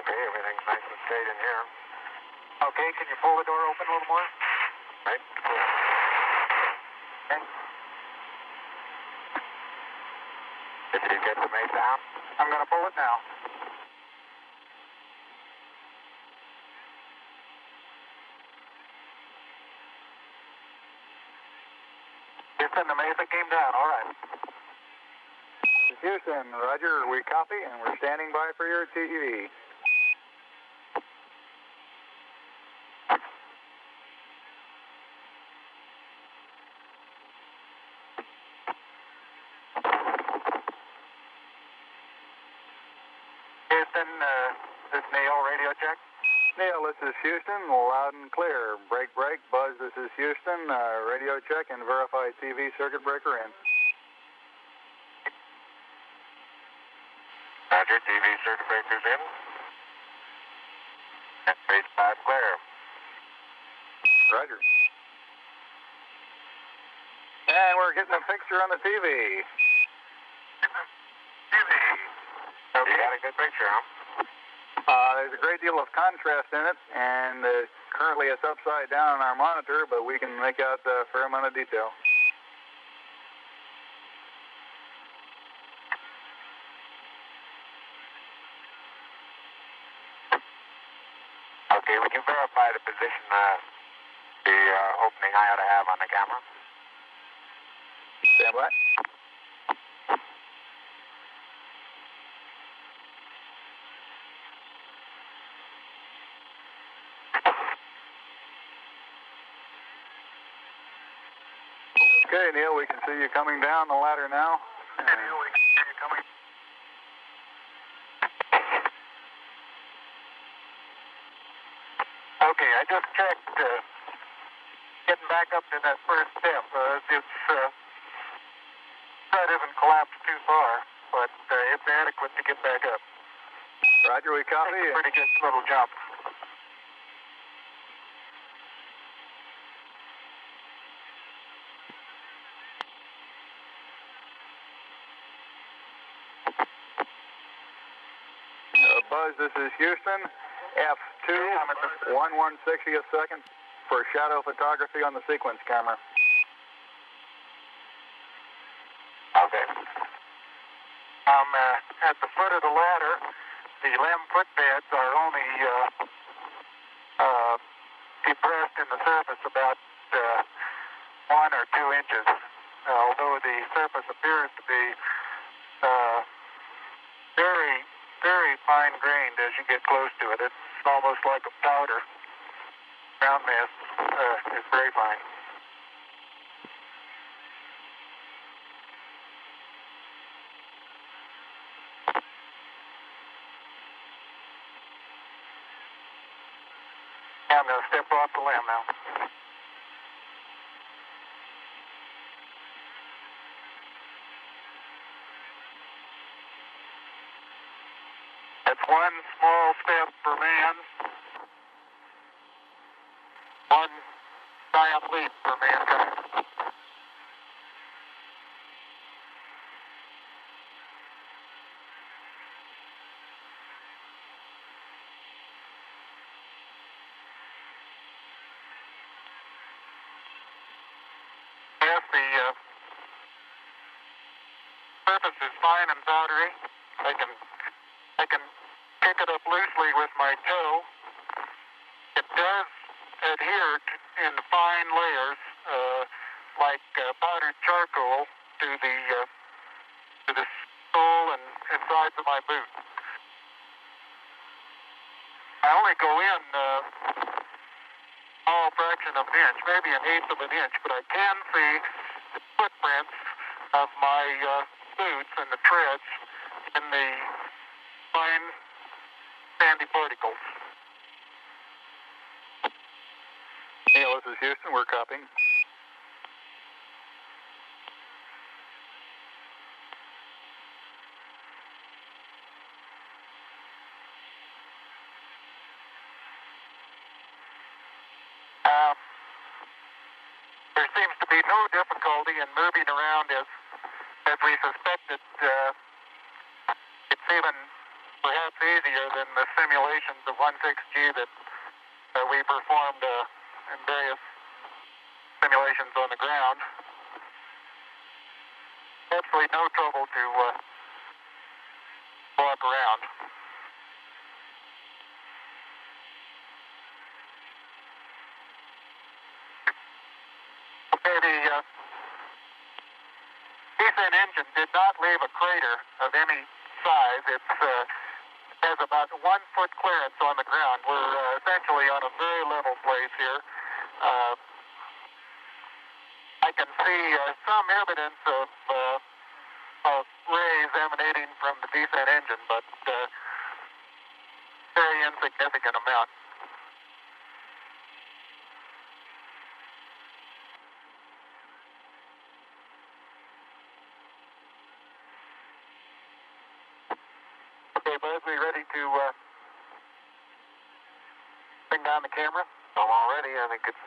Okay, everything's nice and straight in here. Okay, can you pull the door open a little more? Right? Cool. Okay. Did you get the maze down? I'm going to pull it now. Houston, the Mesa came down. All right. Houston, roger. We copy, and we're standing by for your TEV. Houston, this is Neil, radio check. Neil, this is Houston, loud and clear. Break, break. Buzz, this is Houston. Radio check and verify TV circuit breaker in. Roger, TV circuit breakers in. And base 5 clear. Roger. And we're getting a picture on the TV. TV. Okay. You got a good picture, huh? There's a great deal of contrast in it, and currently it's upside down on our monitor, but we can make out a fair amount of detail. Okay, we can verify the position, the opening I ought to have on the camera. Stand by. Okay, Neil, we can see you coming down the ladder now. Okay, Neil, we can see you coming. Okay, I just checked getting back up to that first step. That isn't collapsed too far, but it's adequate to get back up. Roger, we copy. It's a pretty good little jump. Buzz, this is Houston. F2, 1/160th second for shadow photography on the sequence camera. Okay. I'm at the foot of the ladder. The LEM footbeds are only depressed in the surface about 1 or 2 inches, although the surface appears to be very, very fine-grained as you get close to it. It's almost like a powder. Ground mass is very fine. I'm going to step off the LEM now. That's one small step for man, one giant leap for mankind. Yes, the surface is fine and powdery. I can pick it up loosely with my toe. It does adhere in fine layers, like powdered charcoal, to the sole and sides of my boot. I only go in small fraction of an inch, maybe an eighth of an inch, but I can see the footprints of my boots and the treads in the fine sandy particles. Neil, this is Houston. We're copying. There seems to be no difficulty in moving around as we suspected. It's even perhaps easier than the simulations of 16G that we performed in various simulations on the ground. Absolutely no trouble to walk around. Okay, the descent engine did not leave a crater of any size. It has about 1 foot clearance on the ground. We're essentially on a very level place here. I can see some evidence of rays emanating from the descent engine, but very insignificant amount. Okay, Buzz, we ready to bring down the camera? I'm all ready. I think it's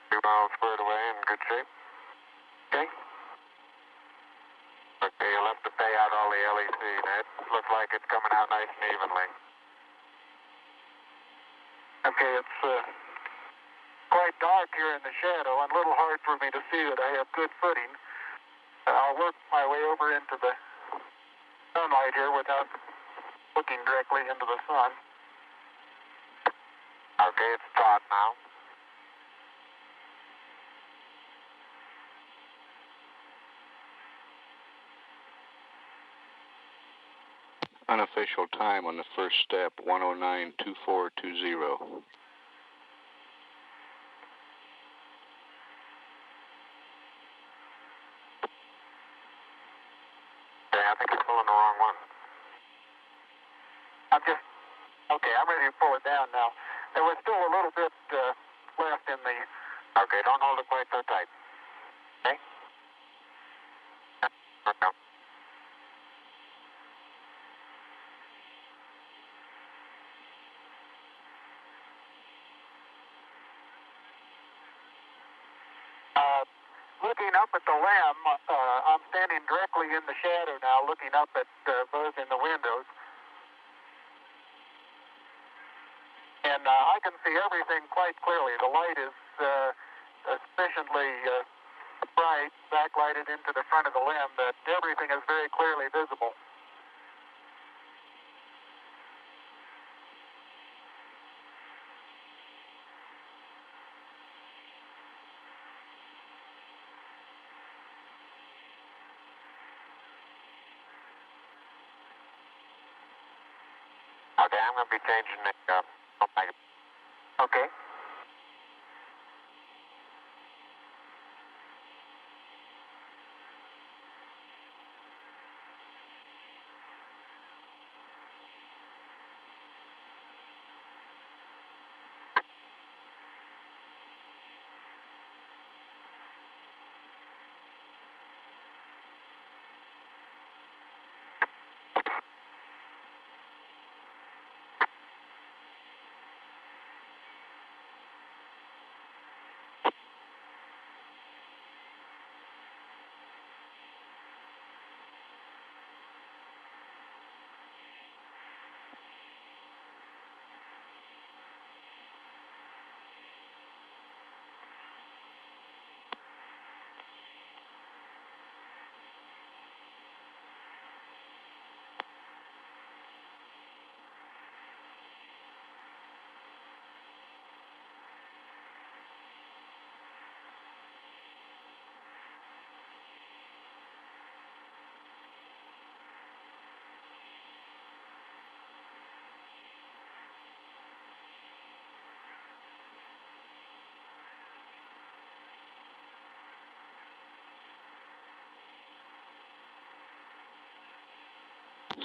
2 miles squared away in good shape. Okay. Okay, you'll have to pay out all the LEC. It looks like it's coming out nice and evenly. Okay, it's quite dark here in the shadow and a little hard for me to see that I have good footing. I'll work my way over into the sunlight here without looking directly into the sun. Okay, it's taut now. Unofficial time on the first step, 109.2420. Okay, I think you're pulling the wrong one. I'm ready to pull it down now. There was still a little bit left in the... Okay, don't hold it quite so tight. Okay. Okay. Looking up at the limb, I'm standing directly in the shadow now, looking up at Buzz in the windows. And I can see everything quite clearly. The light is sufficiently bright, backlighted into the front of the limb, that everything is very clearly visible. Okay, I'm going to be changing the Okay.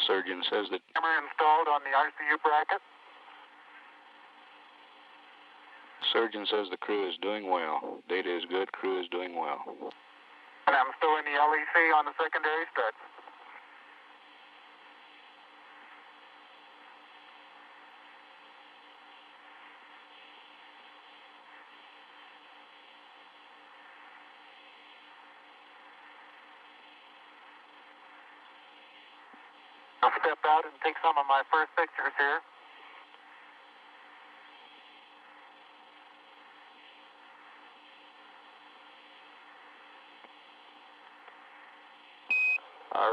Surgeon says that Camera installed on the RCU bracket. Surgeon says the crew is doing well. Data is good, crew is doing well. And I'm still in the LEC on the secondary strut. I'll step out and take some of my first pictures here.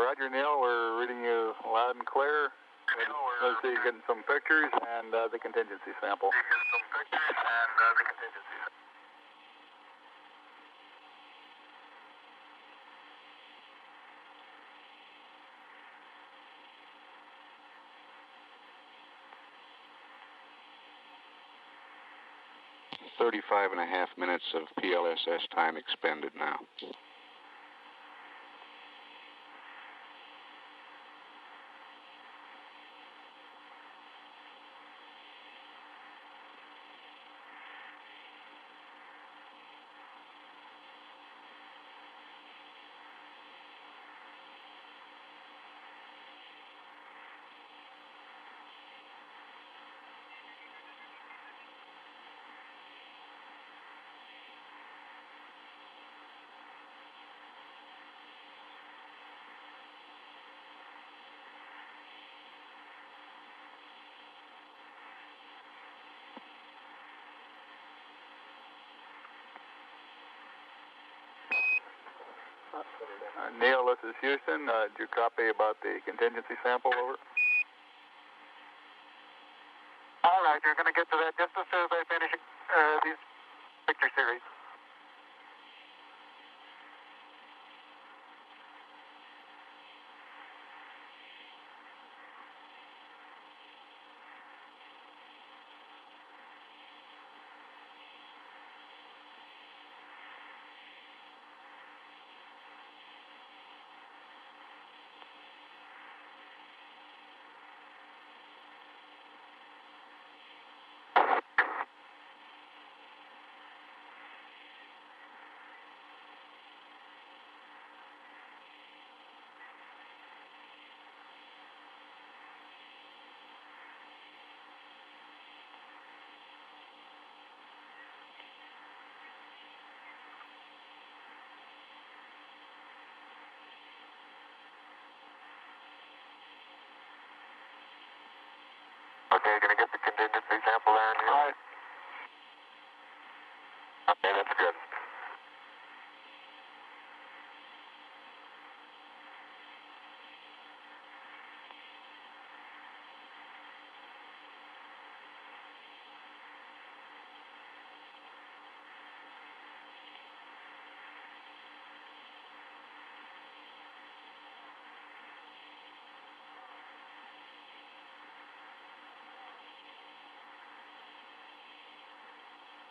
Roger, Neil, we're reading you loud and clear. Let's see, getting some pictures and the contingency sample. $35 and a half minutes of PLSS time expended now. Neil, this is Houston. Did you copy about the contingency sample? Over. All right, you're going to get to that just as soon as I finish these picture series. Okay, gonna get the contingency sample there, Neil? All right. Okay, that's good.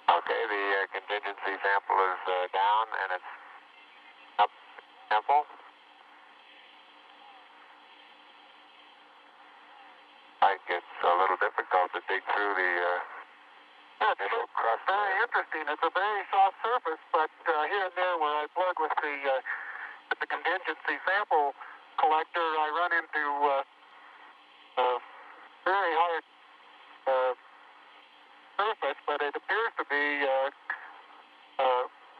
Okay, the contingency sample is down and it's up sample. Like it's a little difficult to dig through the initial crust. Very interesting. It's a very soft surface, but here and there where I plug with the contingency sample collector, I run into very hard surface, but it appears to be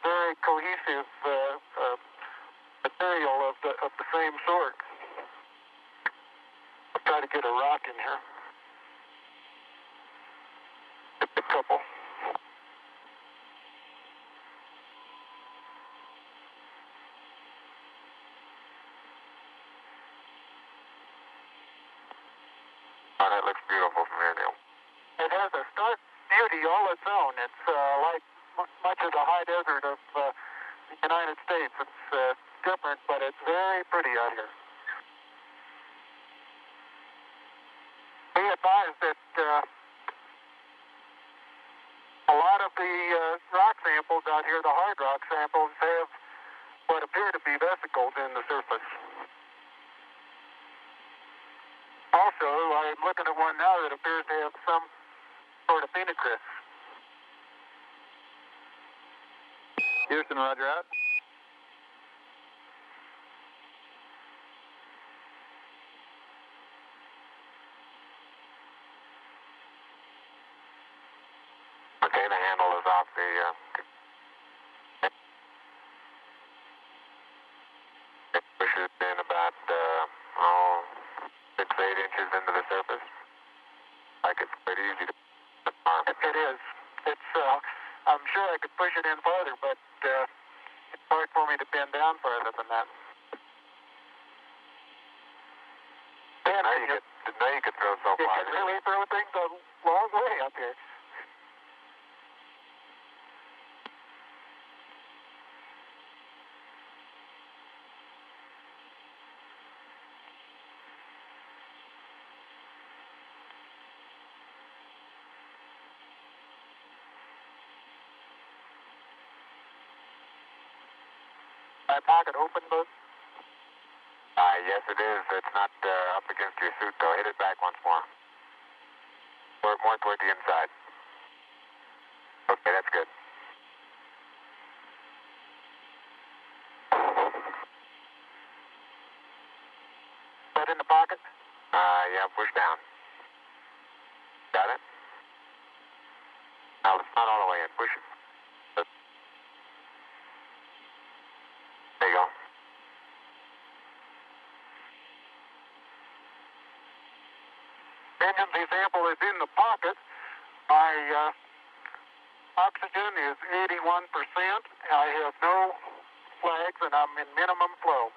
very cohesive material of the same sort. I'll try to get a rock in here. A couple. Oh, that looks beautiful from here, Neil. It has a stark beauty all its own. It's like much of the high desert of the United States. It's different, but it's very pretty out here. Be advised that a lot of the rock samples out here, the hard rock samples, have what appear to be vesicles in the surface. Also, I'm looking at one now that appears to have some sort of phenocryst. Houston, roger out. Okay, the handle is off the push it in about 6 surface. Like it's pretty easy to It is. It's, I'm sure I could push it in farther, but it's hard for me to bend down farther than that. Didn't know you could throw so You far. can really throw things a long way up here. My pocket open, bud? Yes, it is. It's not up against your suit, though. Hit it back once more. More toward the inside. Okay, that's good. That in the pocket? Yeah, push down. Got it? No, it's not all the way in. Push it. There you go. Engine sample is in the pocket. My oxygen is 81%. I have no flags, and I'm in minimum flow.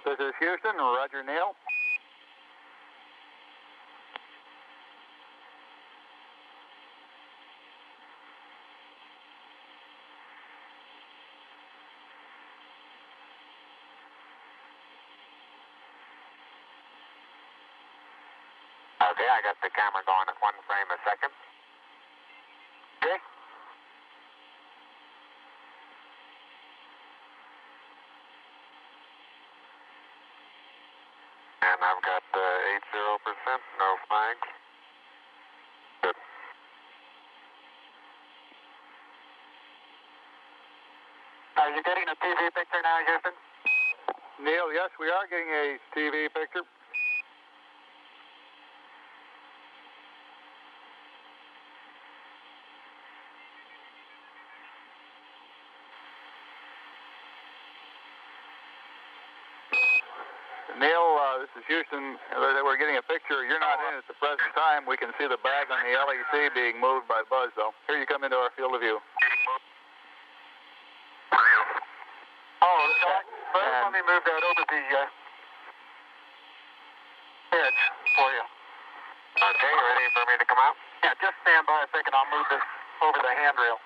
This is Houston, Roger, Neil. Okay, I got the camera going at 1 frame a second. Okay? And I've got 80%, no flags. Good. Are you getting a TV picture now, Houston? Neil, yes, we are getting a TV picture. Neil, this is Houston. We're getting a picture. You're not in at the present time. We can see the bag on the LEC being moved by Buzz, though. Here you come into our field of view. Oh, first let me move that over the edge for you. Okay, you ready for me to come out? Yeah, just stand by a second. I'll move this over the handrail.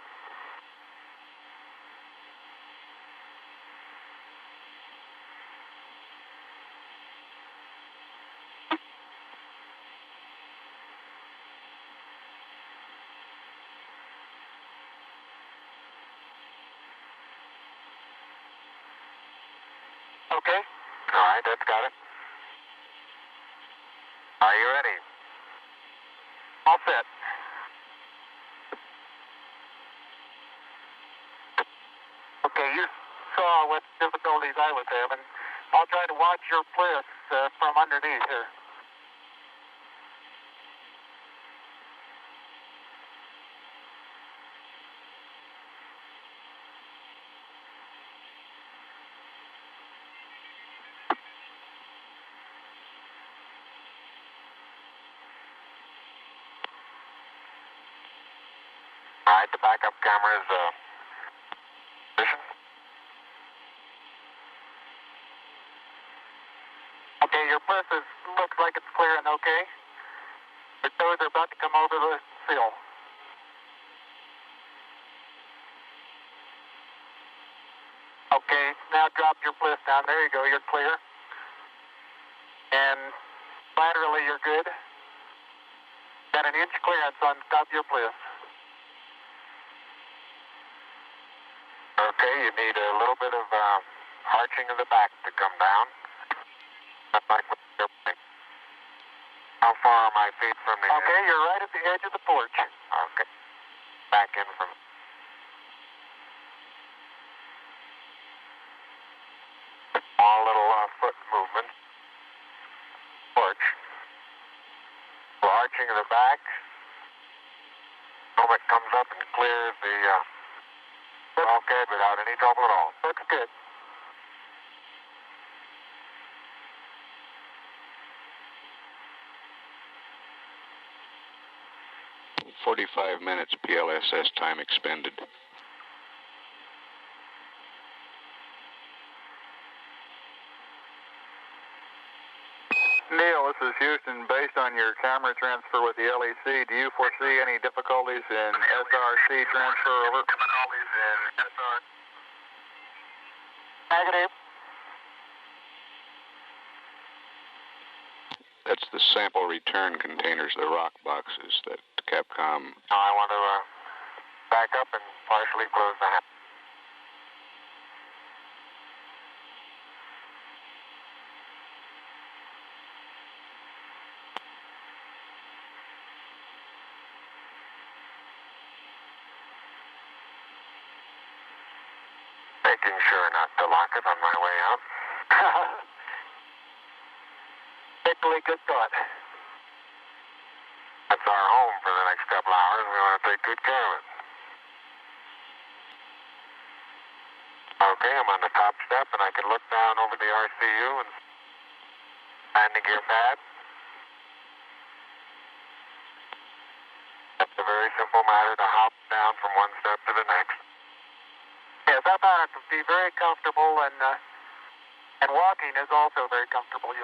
Okay? All right, that's got it. Are you ready? All set. Okay, you saw what difficulties I was having. I'll try to watch your bliss from underneath here. All right, the backup camera is position. Okay, your bliss looks like it's clearing okay. Your toes are about to come over the sill. Okay, now drop your bliss down. There you go, you're clear. And laterally you're good. Got an inch clearance on top of your bliss. Okay, you need a little bit of arching of the back to come down. Not like with the airplane. How far are my feet from the Okay, you're right at the edge of the porch. Okay. Back in from... Small little foot movement. Porch. So arching of the back. Moment comes up and clears the... Okay, without any trouble at all. Looks good. 45 minutes PLSS time expended. Neil, this is Houston. Based on your camera transfer with the LEC, do you foresee any difficulties in SRC transfer over? Difficulties in SR. Negative. That's the sample return containers, the rock boxes that Capcom. No, I want to back up and partially close the hatch. Making sure not to lock it on my way out. Particularly good thought. That's our home for the next couple hours. We want to take good care of it. Okay, I'm on the top step and I can look down over the RCU and landing gear pad. It's a very simple matter to hop down from one step to the next. Yes, I found it to be very comfortable, and walking is also very comfortable.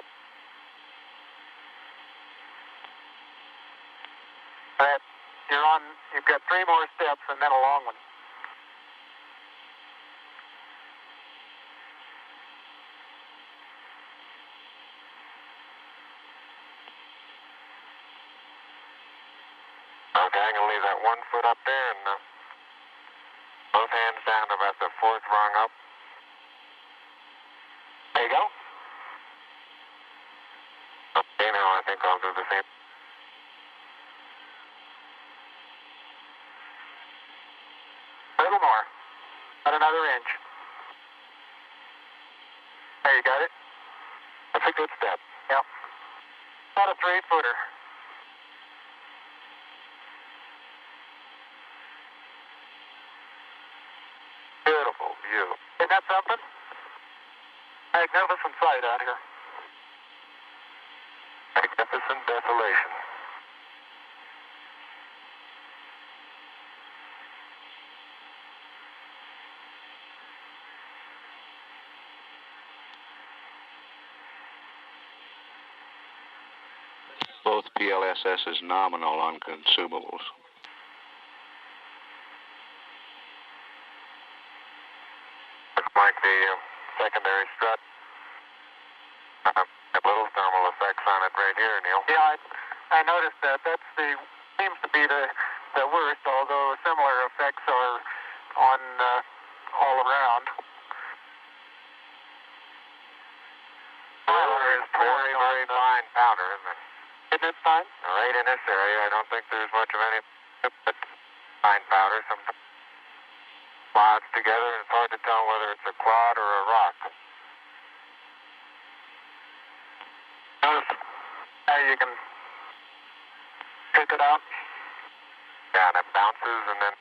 You've got 3 more steps and then a long one. Okay, I'm going to leave that 1 foot up there and both hands down about the 4th rung up. There you go. Okay, now I think I'll do the same. A little more. About another inch. There, you got it? That's a good step. Yep. About a 3-footer. Beautiful view. Isn't that something? Magnificent sight out here. Magnificent desolation. Both PLSS is nominal on consumables. Looks like the secondary strut. Got little thermal effects on it right here, Neil. Yeah, I noticed that. Seems to be the worst, although similar effects are on all around. Very, very fine powder, isn't it? Isn't it fine? Right in this area, I don't think there's much of any, but fine powder. Some clouds together, and it's hard to tell whether it's a clod or a rock. You can pick it out. Yeah, and it bounces and then.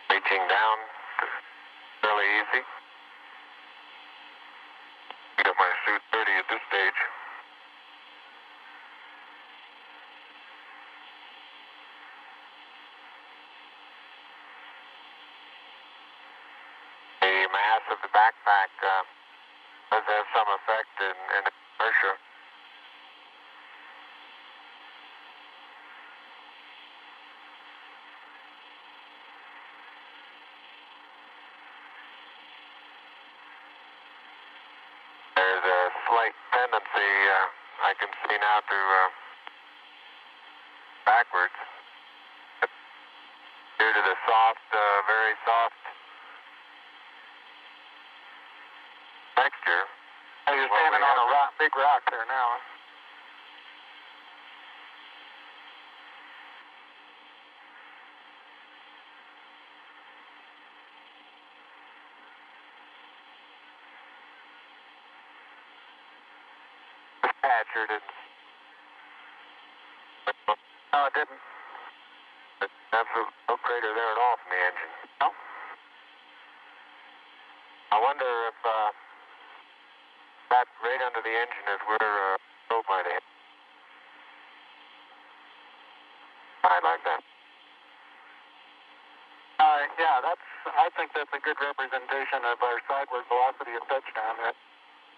Reaching down, fairly easy. Got my suit 30 at this stage. The mass of the backpack does have some effect in inertia. There's a slight tendency I can see now to backwards due to the soft, very soft texture. You're standing on a big rock there now. sure didn't. No, it didn't. Absolute no crater there at all from the engine. No. I wonder if that right under the engine is where probe might have hit. I like that. Yeah, I think that's a good representation of our sideward velocity of touchdown. That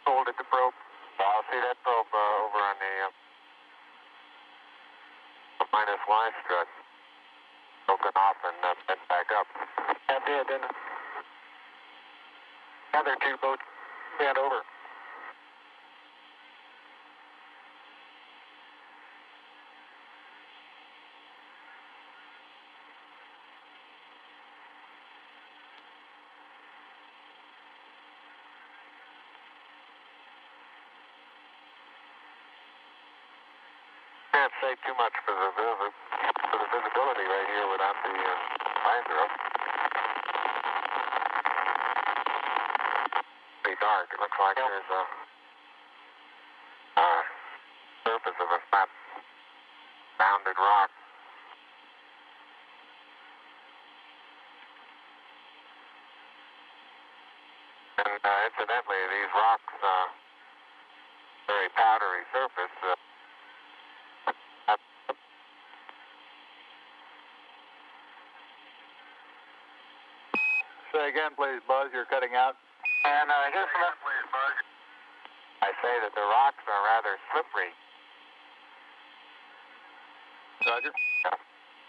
folded the probe. I'll see that probe over on the minus Y strut. Broken off and bent back up. That did, didn't it? The other two both bent over. Can't say too much for the visibility right here without the visor up. Pretty dark. It looks like there's a surface of a flat rounded rock. And incidentally, these rocks, very powdery surface. Say again, please, Buzz. You're cutting out. And here's some... I say that the rocks are rather slippery. Roger.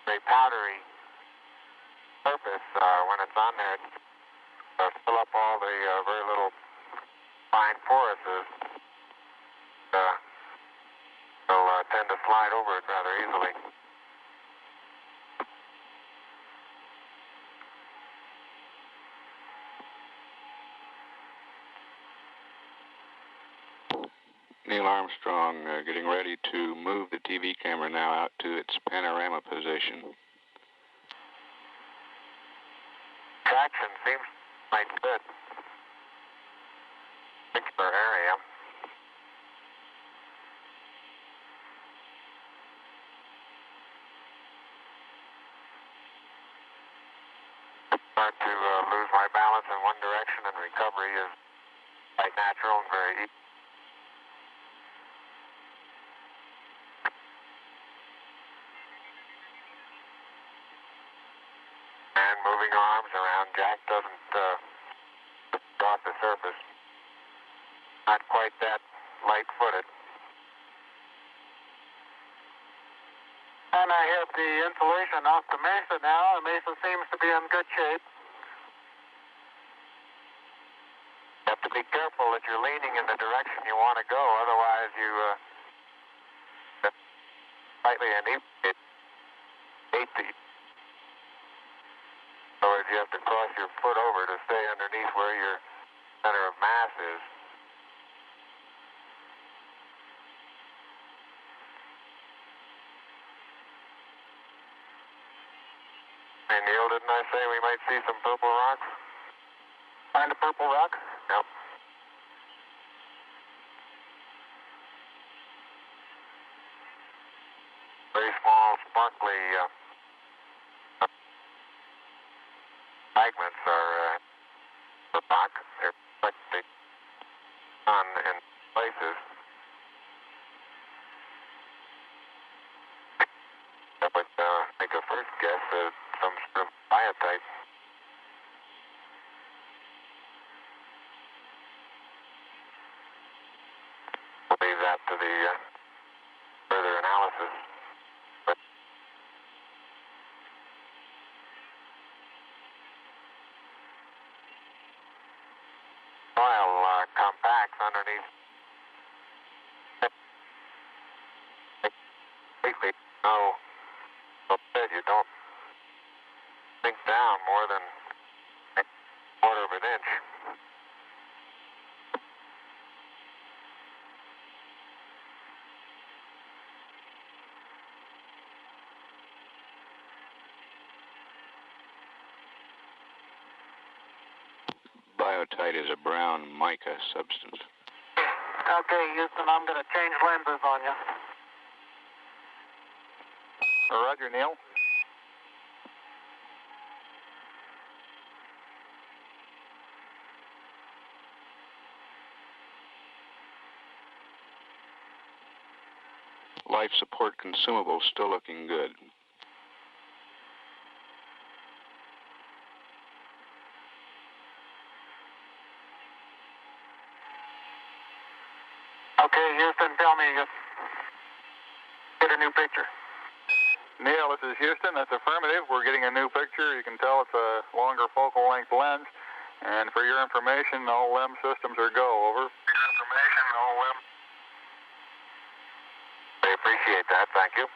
Very powdery surface. When it's on there, it fill up all the very little fine porises. They'll tend to slide over it rather easily. Neil Armstrong getting ready to move the TV camera now out to its panorama position. Traction seems quite good. Particular area. Start to lose my balance in one direction, and recovery is quite natural and very easy. And moving arms around, Jack doesn't off the surface. Not quite that light-footed. And I have the insulation off the Mesa now. The Mesa seems to be in good shape. You have to be careful that you're leaning in the direction you want to go, otherwise you slightly inebriate. So if you have to cross your foot over to stay underneath where your center of mass is. Hey Neil, didn't I say we might see some purple rocks? Find a purple rock? Yep. Very small, sparkly fragments are rock. They're reflecting sun in places. That would make a first guess at some sort of biotite. We'll leave that to the further analysis. But soil compacts underneath. Completely no. You don't sink down more than a quarter of an inch. Biotite is a brown mica substance. Okay, Houston, I'm going to change lenses on you. Roger, Neil. Life support consumables still looking good. Okay, Houston, tell me, get a new picture. Neil, this is Houston. That's affirmative. We're getting a new picture. You can tell it's a longer focal length lens. And for your information, all LEM systems are go. Over. For your information, all LEM. I appreciate that. Thank you.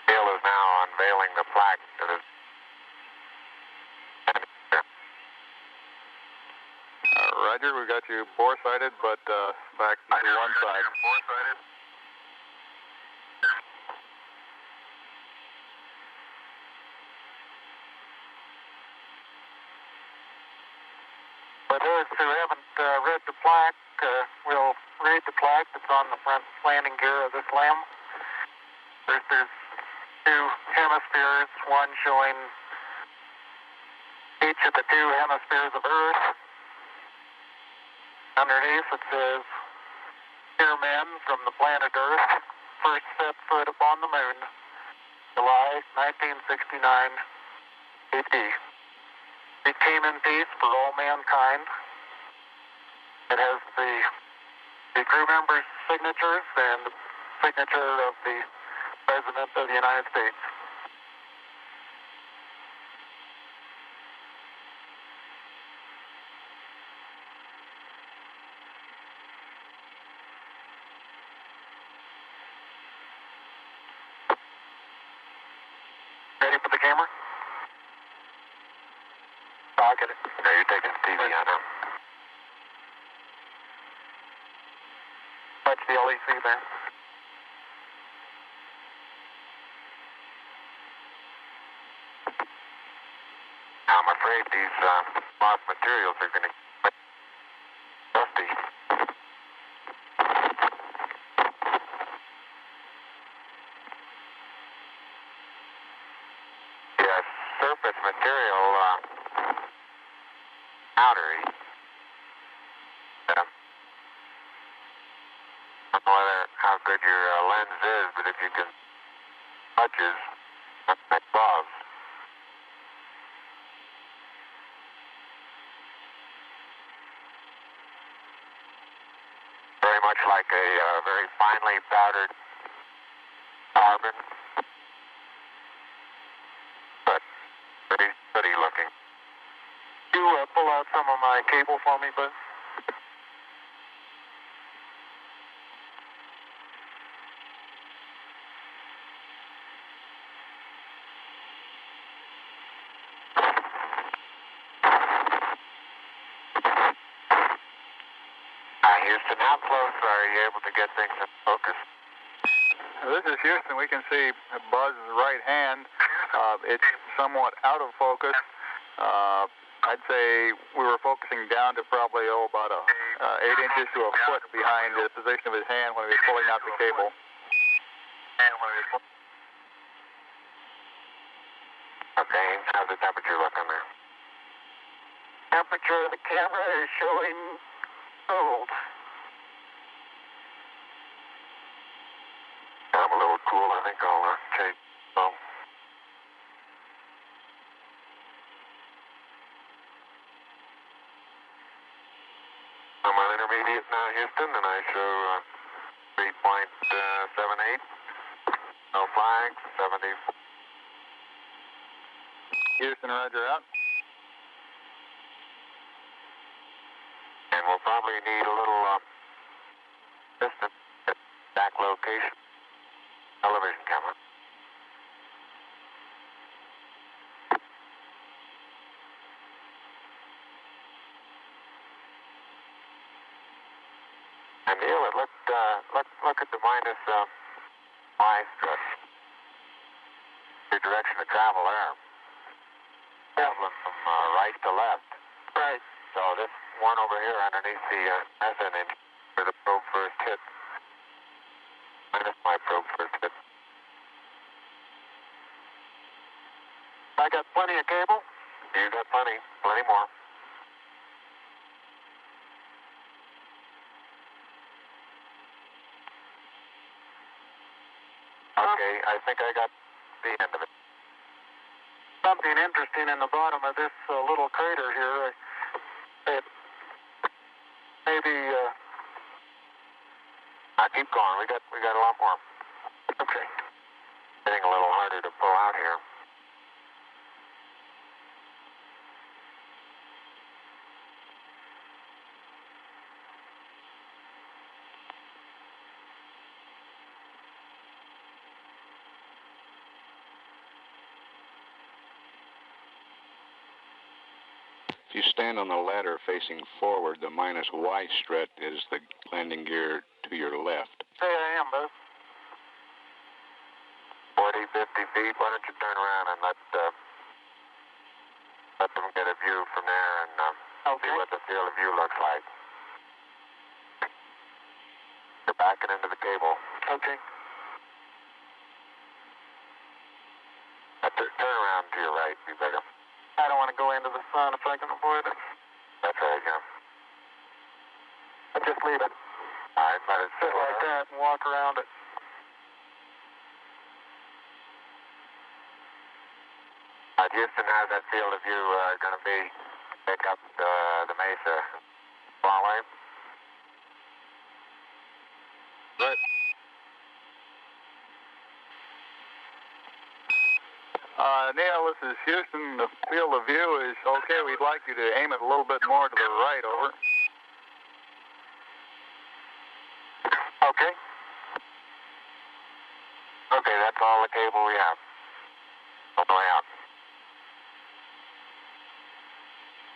Neil is now unveiling the plaque that is. Roger, we got you bore-sighted, but back to one side. Bore-sighted. For those who haven't read the plaque, we'll read the plaque that's on the front landing gear of this LEM. There's two hemispheres, one showing each of the two hemispheres of Earth. Underneath it says, "Dear men from the planet Earth, first set foot upon the moon, July 1969 AD. We came in peace for all mankind." It has the crew members' signatures and the signature of the President of the United States. Ready for the camera? I'll get it. No, you're taking the TV on now. Watch the LEC there. Now, I'm afraid these cloth materials are going to get dusty. Yeah, surface material, powdery. I don't know how good your lens is, but if you can touches, that's gloves. Very much like a very finely powdered carbon, but pretty looking. You pull out some of my cable for me, Buzz? Houston, how close are you able to get things in focus? This is Houston. We can see Buzz's right hand. It's somewhat out of focus. I'd say we were focusing down to probably about 8 inches to a foot behind the position of his hand when he was pulling out the cable. Okay, how's the temperature looking there? Temperature of the camera is showing cold. I'm a little cool. I think I'll change. I'm on intermediate now, Houston, and I show 3.78. No flags, 74. Houston, roger out. And we'll probably need a little Back location. Television camera. And Neil, it look at the minus Y strut. Your direction of travel there. Traveling from right to left. Right. So this one over here underneath the methane engine where the probe first hit. Minus my probe first hit. I got plenty of cable. You got plenty more. Okay, I think I got the end of it. Something interesting in the bottom of this little crater here. It maybe. Keep going. We got a lot more. Okay. Getting a little harder to pull out here. If you stand on the ladder facing forward, the minus Y strut is the landing gear to your left. Say I am, Buzz. 40, 50 feet. Why don't you turn around and let them get a view from there and see what the field of view looks like. You're backing into the cable. Okay. Turn around to your right, be better. I don't want to go into the sun if I can avoid it. That's right, yeah. I'll just leave it. All right, let it Sit like that and walk around it. Houston, how's that field of view going to be? Pick up the Mesa far away? Good. Neil, this is Houston. The field of view is okay. We'd like you to aim it a little bit more to the right, over. Okay. Okay, that's all the cable we have. All the way out.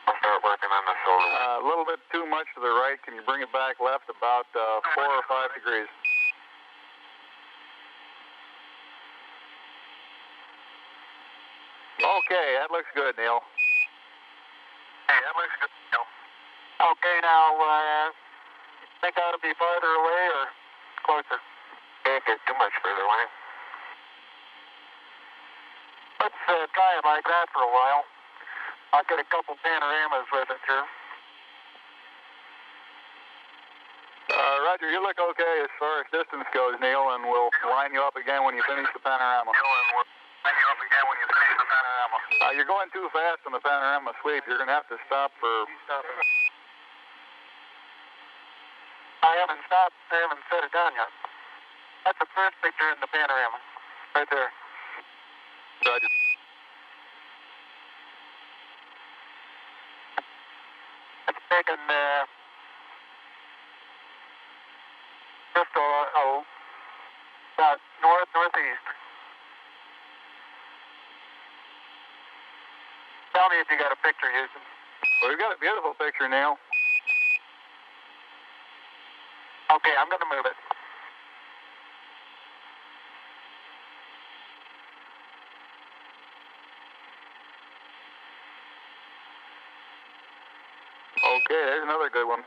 I'll start working on the shoulder. A little bit too much to the right. Can you bring it back left about 4 or 5 degrees? Okay, that looks good, Neil. Hey, that looks good, Neil. Okay, now, think I ought to be farther away or closer? Can't get too much further away. Let's try it like that for a while. I'll get a couple panoramas with it here. Roger, you look okay as far as distance goes, Neil, and we'll line you up again when you finish the panorama. You're going too fast on the panorama sweep. You're going to have to stop for... I haven't stopped. I haven't set it down yet. That's the first picture in the panorama. Right there. Roger. It's taken just about northeast. Tell me if you got a picture, Houston. Well, we've got a beautiful picture, Neil. Okay, I'm going to move it. Okay, there's another good one.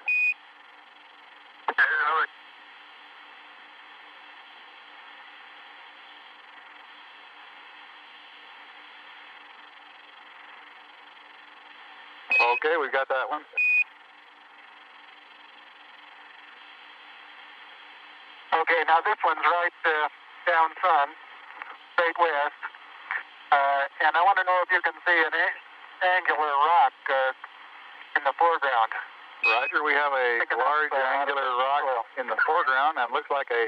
Okay, we got that one. Okay, now this one's right down sun, straight west. And I want to know if you can see an angular rock in the foreground. Roger, we have a large angular rock in the foreground, and it looks like a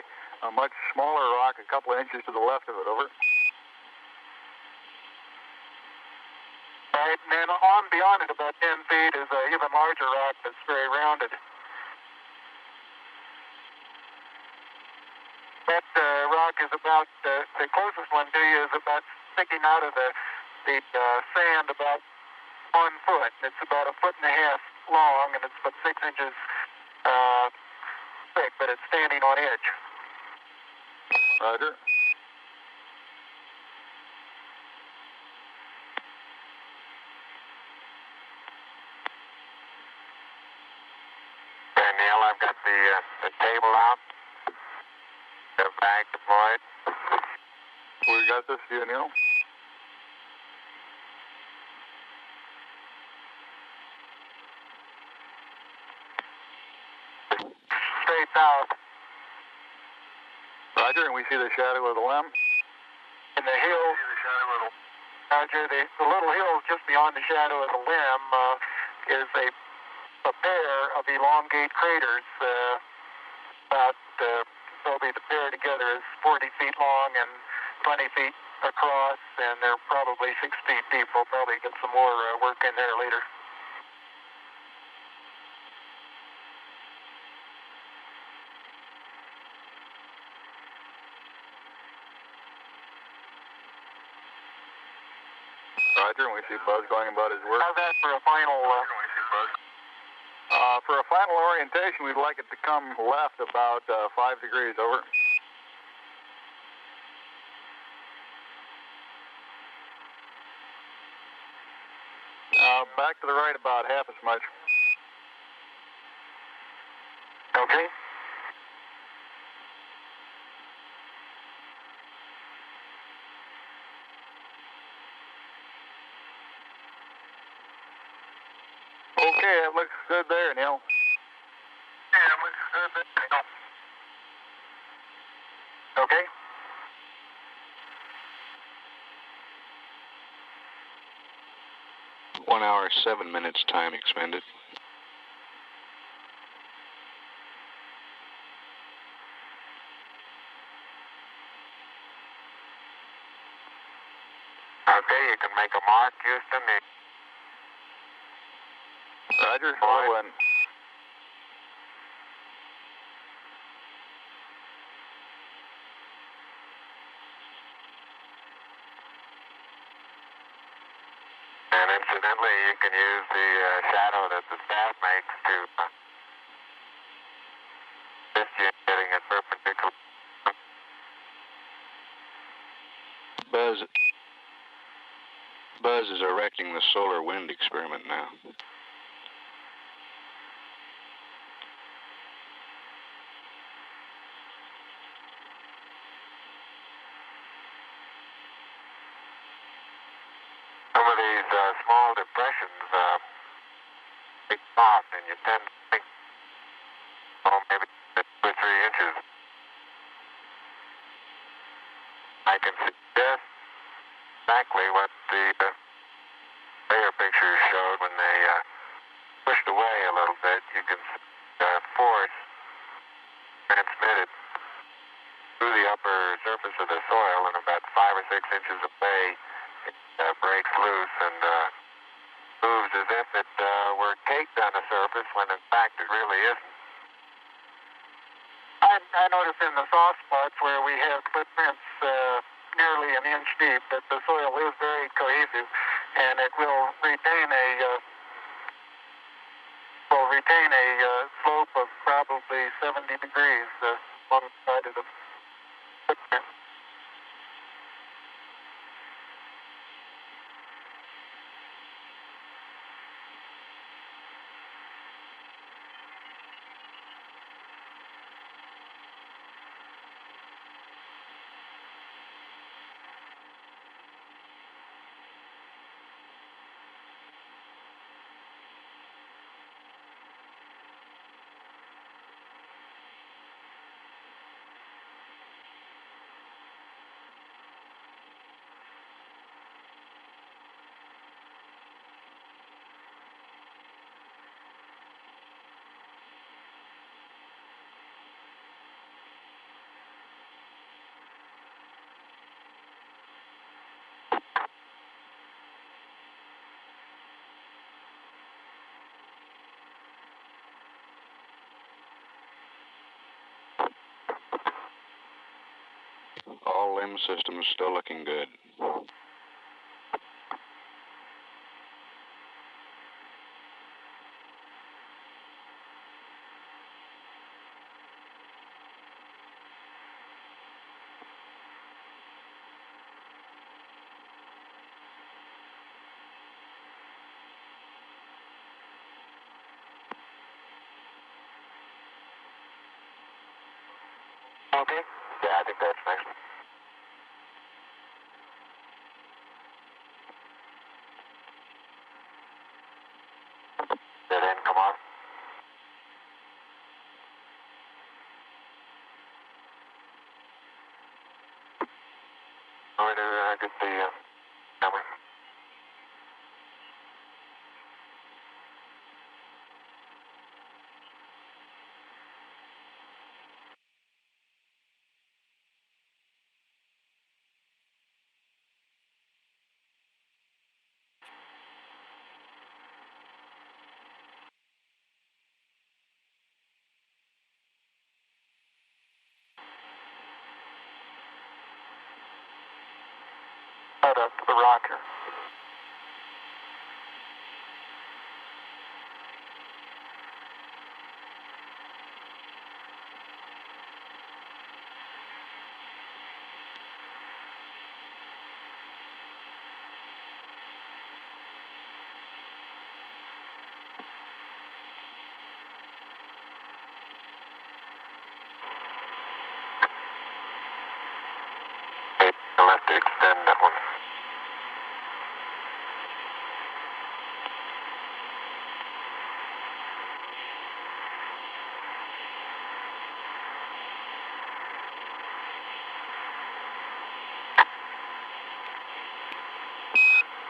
much smaller rock a couple of inches to the left of it, over. Right, and then on beyond it about 10 feet is an even larger rock that's very rounded. That rock is about, the closest one to you is about sticking out of the sand about 1 foot. It's about 1.5 feet long, and it's about 6 inches thick, but it's standing on edge. Roger. Okay, Neil, I've got the table out. The bag deployed. We got this view, Neil. Straight south. Roger, and we see the shadow of the limb. In the hills, Roger, the little hill just beyond the shadow of the limb is a pair of elongate craters. Probably the pair together is 40 feet long and 20 feet across, and they're probably 6 feet deep. We'll probably get some more work in there later. Roger, and we see Buzz going about his work. How's that for a final? For a final orientation, we'd like it to come left about 5 degrees, over. Back to the right about half as much. Okay. Okay, that looks good there, Neil. Yeah, it looks good there. Okay. One hour, 7 minutes time expended. Okay, you can make a mark, Houston. Roger, slow in. And incidentally, you can use the shadow that the staff makes to assist you in getting it perpendicular. Buzz is erecting the solar wind experiment now. Some of these small depressions big soft, and you tend to think, oh, maybe 2 or 3 inches. I can suggest exactly what the layer pictures showed when they pushed away a little bit. You can see force transmitted through the upper surface of the soil, and about 5 or 6 inches away, it breaks loose and moves as if it were caked on the surface, when in fact it really isn't. I noticed in the soft spots where we have footprints nearly an inch deep that the soil is very cohesive, and it will retain a slope of probably 70 degrees along the side of the footprint. All limb systems still looking good. Okay. Yeah, I think that's next. Dead end, come on. Want me to get the number? Head up to the rocker. Okay, you'll have to extend that one.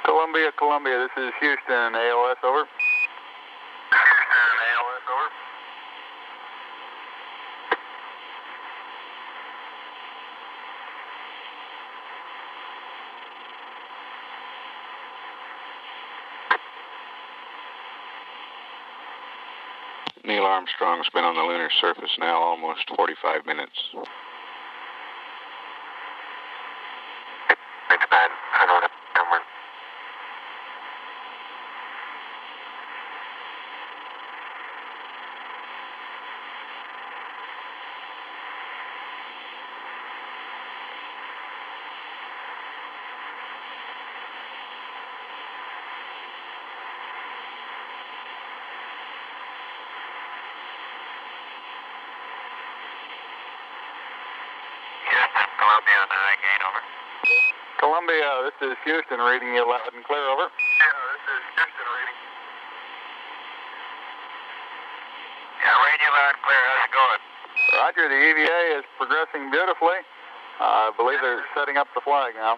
Columbia, Columbia, this is Houston, AOS, over. Houston, AOS, over. Neil Armstrong's been on the lunar surface now almost 45 minutes. It's bad. I don't have the number. Houston, Columbia on the high gain, over. Columbia, this is Houston, reading you loud and clear, over. Yeah, this is Houston reading. Yeah, radio loud and clear. How's it going? Roger, the EVA is progressing beautifully. I believe they're setting up the flag now.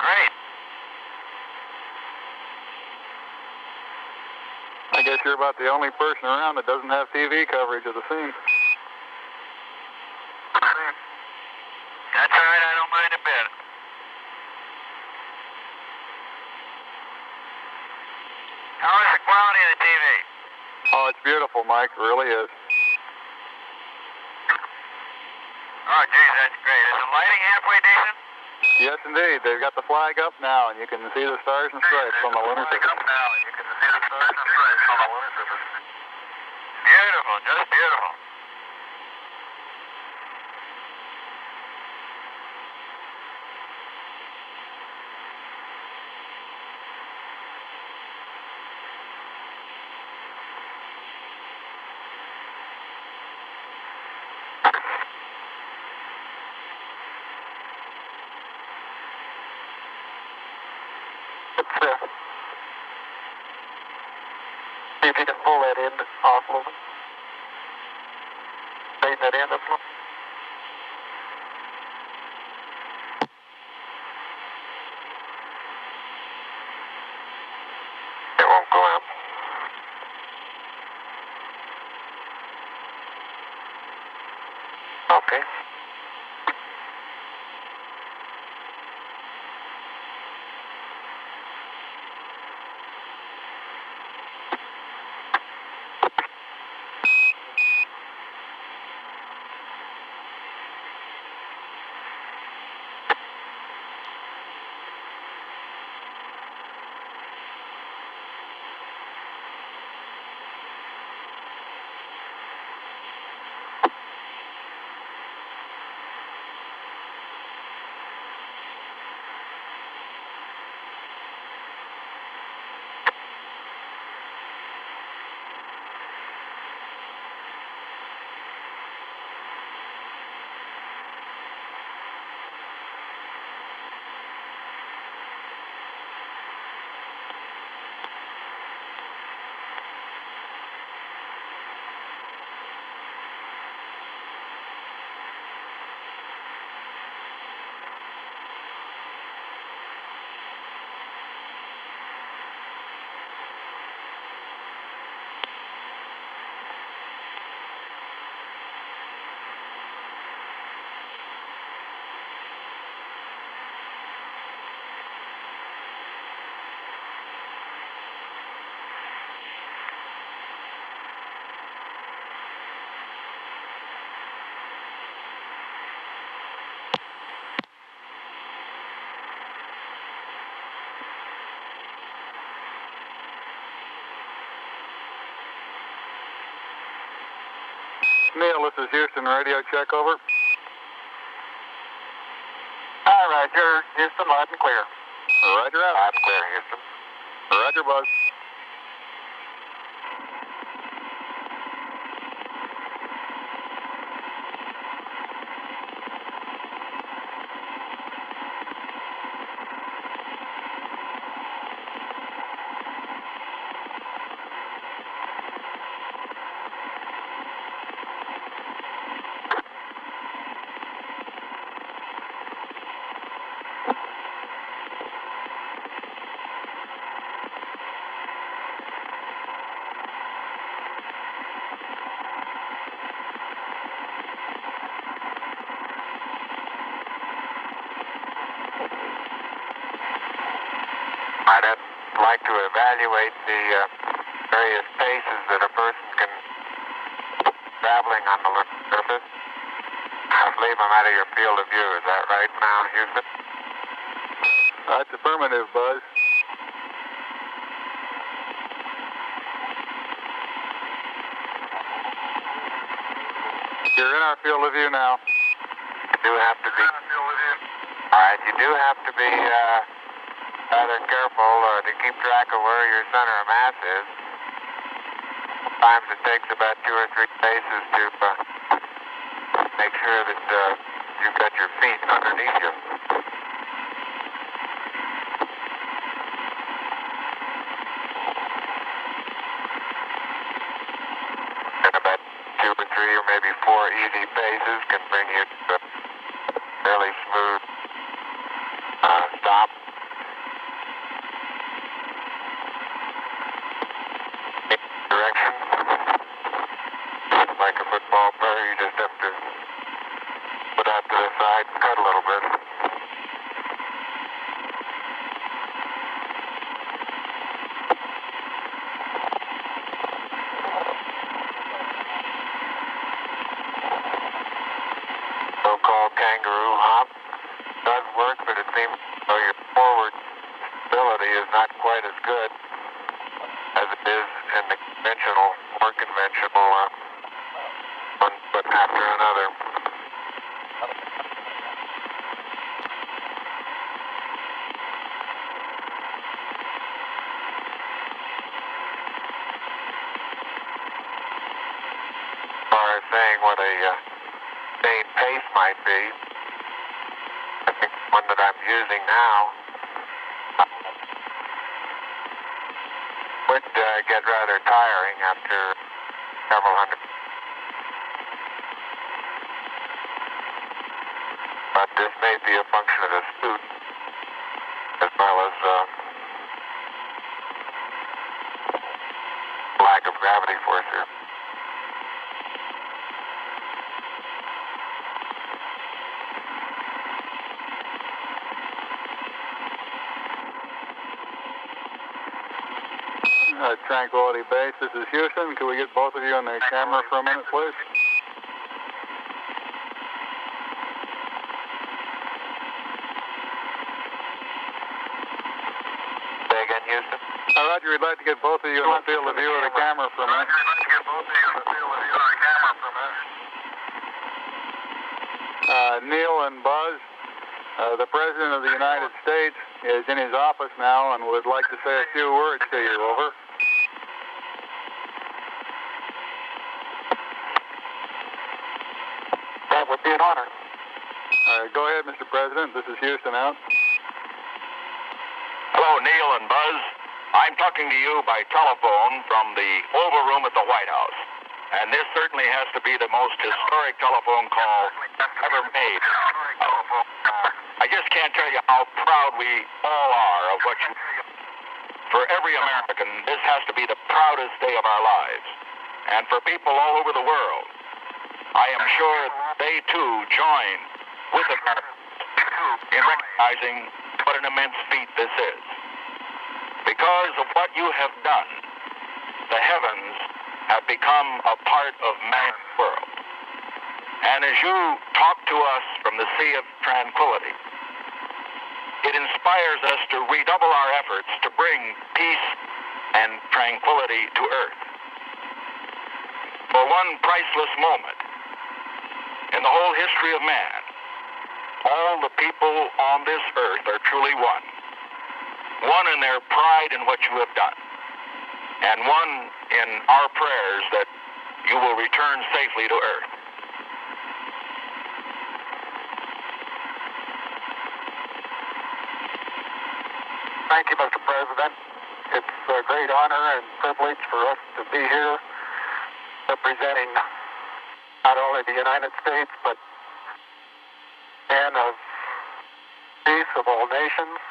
Great. I guess you're about the only person around that doesn't have TV coverage of the scene. That's all right. I don't mind a bit. How is the quality of the TV? Oh, it's beautiful, Mike. It really is. Oh, geez, that's great. Is the lighting halfway decent? Yes, indeed. They've got the flag up now, and you can see the stars and stripes on the lunar surface. Up now, and you can see the stars and stripes on the lunar surface. Beautiful, just beautiful. See if you can pull that end off a little bit. Straighten that end up a little. It won't go out. Okay. This is Houston, radio check, over. All right, you're Houston, loud and clear. Roger out. Loud and clear, Houston. Roger, Buzz. I'd like to evaluate the various paces that a person can traveling on the surface. I believe I'm out of your field of view. Is that right now, Houston? That's affirmative, Buzz. You're in our field of view now. You do have to be. All right, you do have to be rather careful to keep track of where your center of mass is. Sometimes it takes about 2 or 3 paces to make sure that you've got your feet underneath you. And about 2 or 3 or maybe 4 easy paces can bring you to a fairly smooth stop. Direction. Like a football player, you just have to put out to the side and cut a little bit. So-called kangaroo hop does work, but it seems though your forward stability is not quite as good as it is in the conventional, more conventional one foot after another. As far as saying what a sustained pace might be, I think the one that I'm using now would get rather tiring after several hundred. But this may be a function of the suit as well as lack of gravity force here. Tranquility Base, this is Houston. Can we get both of you on the camera for a minute, please? Say again, Houston. Roger, we'd like to get both of you on the field of view of the camera for a minute. Neil and Buzz, the President of the United States is in his office now and would like to say a few words to you. Over. That would be an honor. Go ahead, Mr. President. This is Houston out. Hello, Neil and Buzz. I'm talking to you by telephone from the Oval Room at the White House. And this certainly has to be the most historic telephone call ever made. I just can't tell you how proud we all are of what you do. For every American, this has to be the proudest day of our lives. And for people all over the world, I am sure they too join with Americans in recognizing what an immense feat this is. Because of what you have done, the heavens have become a part of man's world. And as you talk to us from the Sea of Tranquility, it inspires us to redouble our efforts to bring peace and tranquility to Earth. For one priceless moment, in the whole history of man. All the people on this earth are truly one. One in their pride in what you have done, and one in our prayers that you will return safely to earth. Thank you, Mr. President. It's a great honor and privilege for us to be here representing not only the United States, but men of peace of all nations,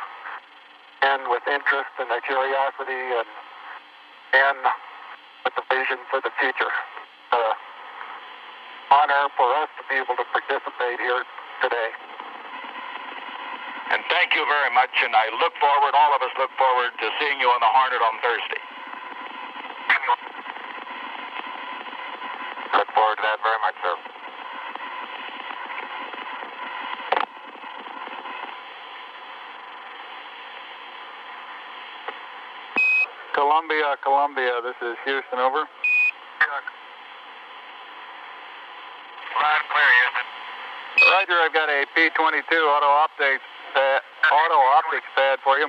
and with interest and a curiosity and with the vision for the future. Honor for us to be able to participate here today. And thank you very much, and I look forward, all of us look forward to seeing you on the Hornet on Thursday. Look forward to that very much, sir. Columbia, this is Houston, over. Loud and clear, Houston. Roger, I've got a P-22 auto optics pad for you.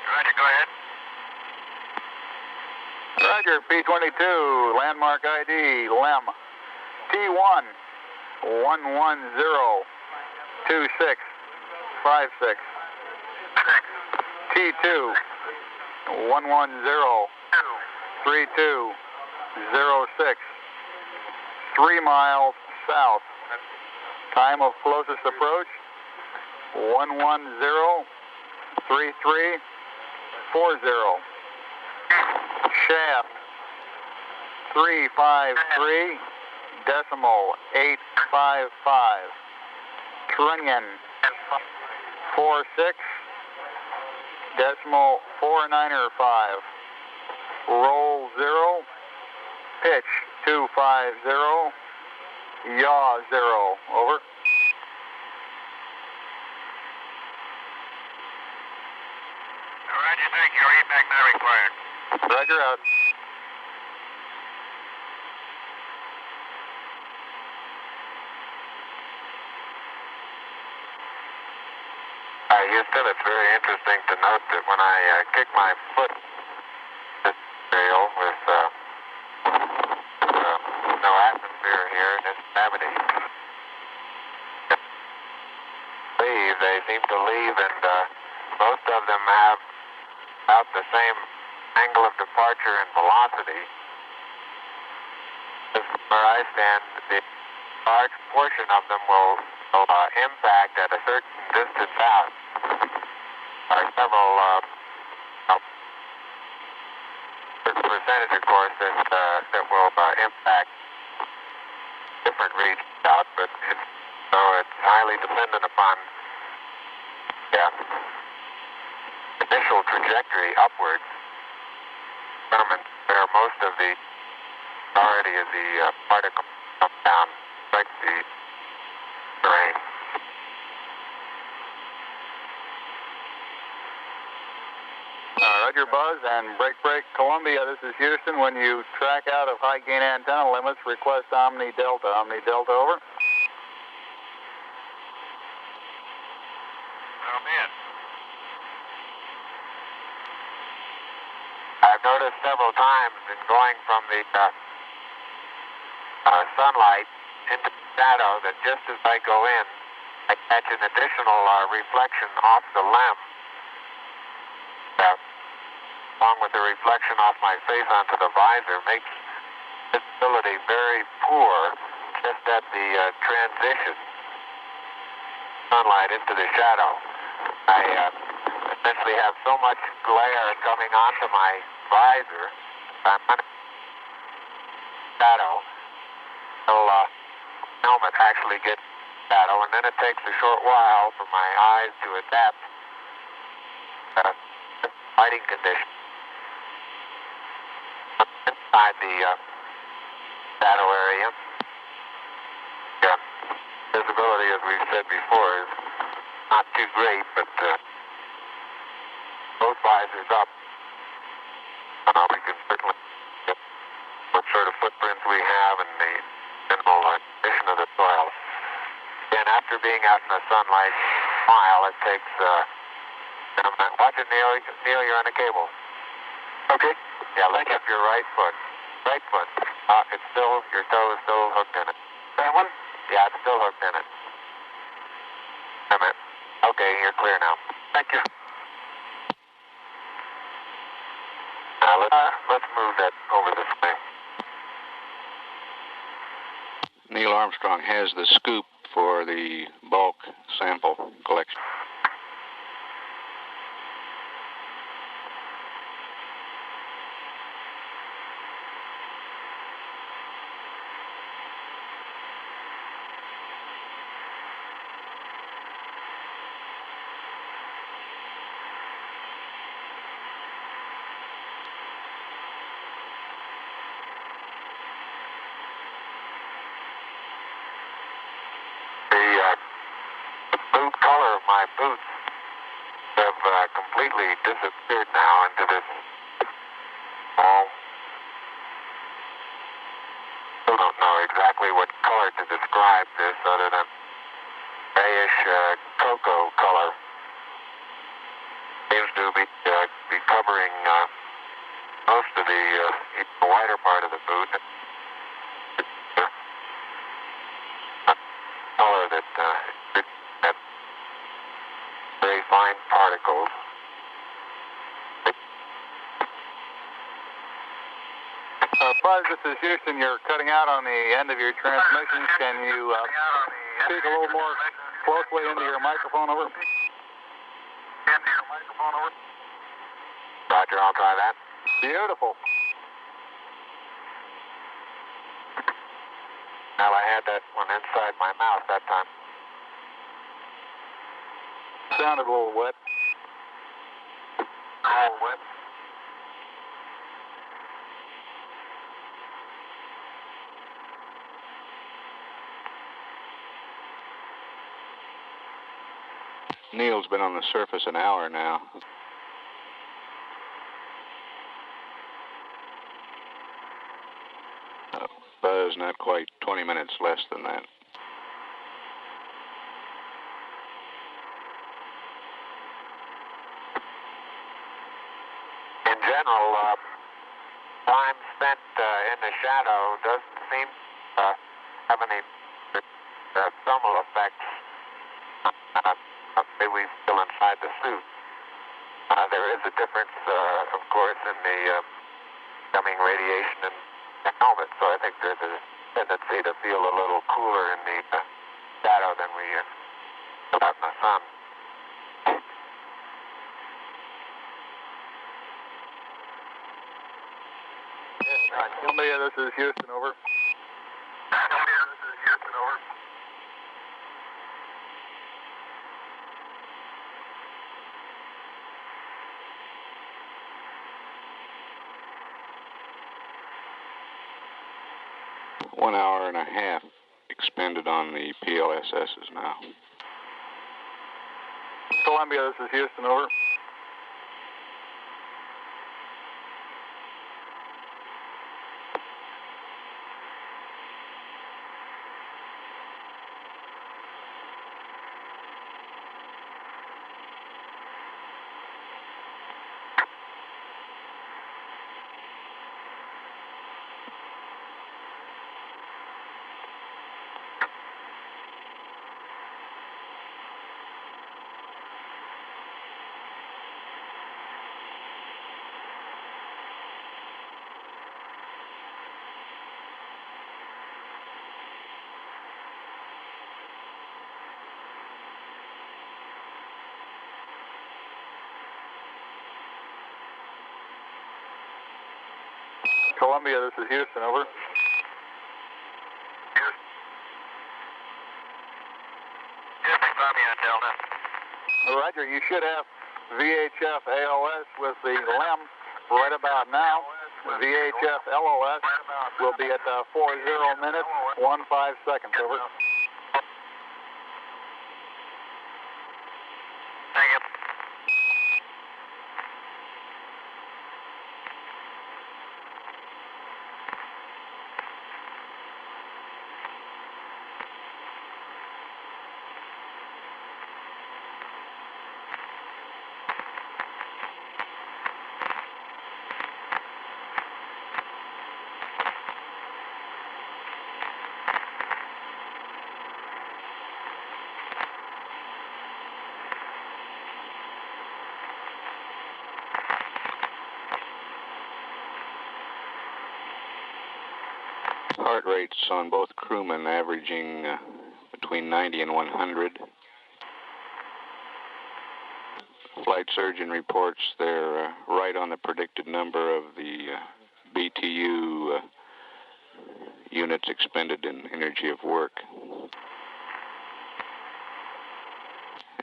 Roger, go ahead. Roger, P-22, landmark ID, LEM, T1 1102656, T2 1103206, 3 miles south. Time of closest approach 1103340. Shaft 353.855. Trunnion 46.495. Roll 0. Pitch 250. Yaw 0. Over. Roger, thank you. Read back now required. Roger, out. Houston, it's very interesting to note that when I kick my foot this trail with no atmosphere here in this cavity, they seem to leave, and most of them have about the same angle of departure and velocity. Where I stand, the large portion of them will impact at a certain distance out. There are several certain percentage, of course, that will impact different regions out, but it's highly dependent upon initial trajectory upwards, determines where most of the priority of the particle comes down, like the terrain. Roger, Buzz, and break, Columbia, this is Houston. When you track out of high gain antenna limits, request Omni Delta. Omni Delta, over. I'm in. I've noticed several times in going from the sunlight into the shadow that just as I go in, I catch an additional reflection off the LEM, along with the reflection off my face onto the visor, makes visibility very poor just at the transition sunlight into the shadow. I essentially have so much glare coming onto my visor, I'm under shadow until helmet actually gets shadow, and then it takes a short while for my eyes to adapt lighting conditions. Inside the shadow area, visibility, as we've said before, is not too great, but both visors up. We can certainly get what sort of footprints we have and the minimal condition of the soil. Again, after being out in the sunlight a mile, it takes, watch it, Neil. Neil, you're on the cable. Okay. Yeah, lift up your right foot. Right foot. It's still, your toe is still hooked in it. That one? Yeah, it's still hooked in it. Wait a minute. Okay, you're clear now. Thank you. Let's move that over this way. Neil Armstrong has the scoop for the bulk sample collection. My boots have completely disappeared now into this small. Still don't know exactly what color to describe this other than grayish cocoa color. Seems to be covering most of the wider part of the boot. Color that very fine particles. Buzz, this is Houston. You're cutting out on the end of your transmission. Can you speak a little more closely into your microphone, over? Roger, I'll try that. Beautiful. Well, I had that one inside my mouth that time. Sounded a little wet. A little wet. Neil's been on the surface an hour now. Buzz, not quite 20 minutes less than that. In general, time spent in the shadow doesn't seem to have any thermal effects. We still inside the suit. There is a difference, of course, in the coming radiation and the helmet, so I think there's a tendency to feel a little cooler in the shadow than we feel out in the sun. Columbia, this is Houston, over. Columbia, this is Houston, over. One hour and a half expended on the PLSSs now. Columbia, this is Houston, over. Columbia, this is Houston, over. Houston, Columbia, Delta. Roger, you should have VHF ALS with the LEM right about now. VHF LOS will be at 40 minutes, 15 seconds, over. Thank you. Heart rates on both crewmen averaging between 90 and 100. Flight surgeon reports they're right on the predicted number of the BTU units expended in energy of work.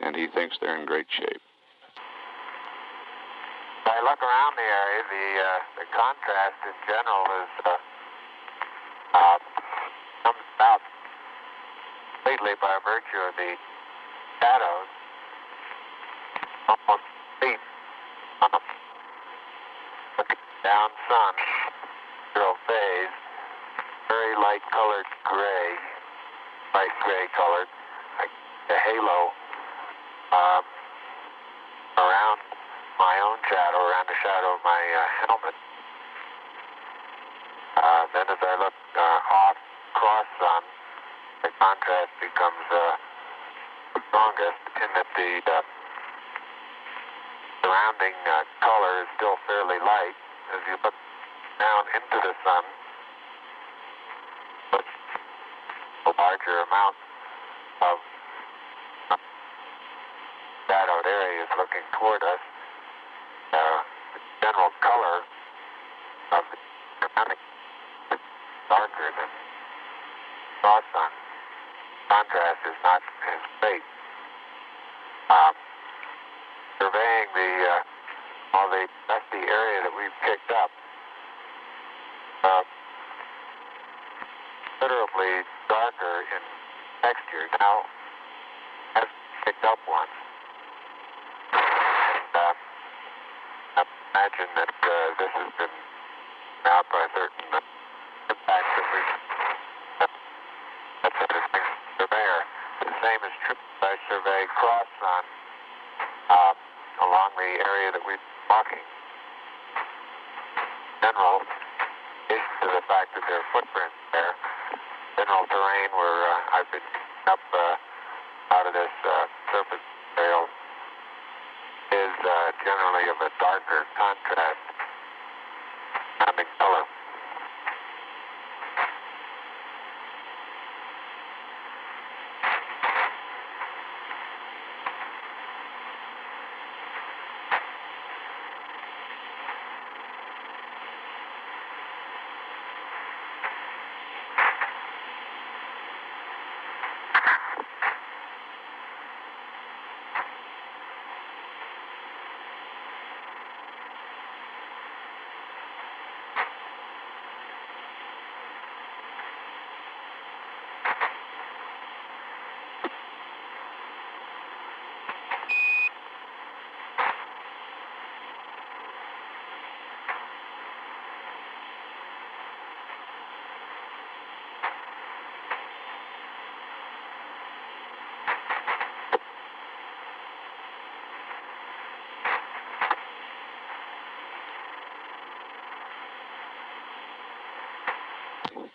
And he thinks they're in great shape. I look around the area, the contrast in general is comes about completely by virtue of the shadows. Almost deep. Looking down sun, zero phase, very light colored gray, light gray colored, like a halo around my own shadow, around the shadow of my helmet. Then as I look off cross sun, the contrast becomes strongest in that the surrounding color is still fairly light. As you look down into the sun, a larger amount of shadowed area is looking toward us. The general color of the surrounding is darker than cross sun. Contrast is not as great. Surveying all the dusty area that we've picked up, considerably darker in texture. Now, has picked up once. I imagine that this has been out by certain impacts that we. That's a distinct surveyor. The same is true as I survey cross sun. Along the area that we're walking. General, in addition to the fact that there are footprints there, general terrain where I've been up out of this surface trail is generally of a darker contrast, surrounding color.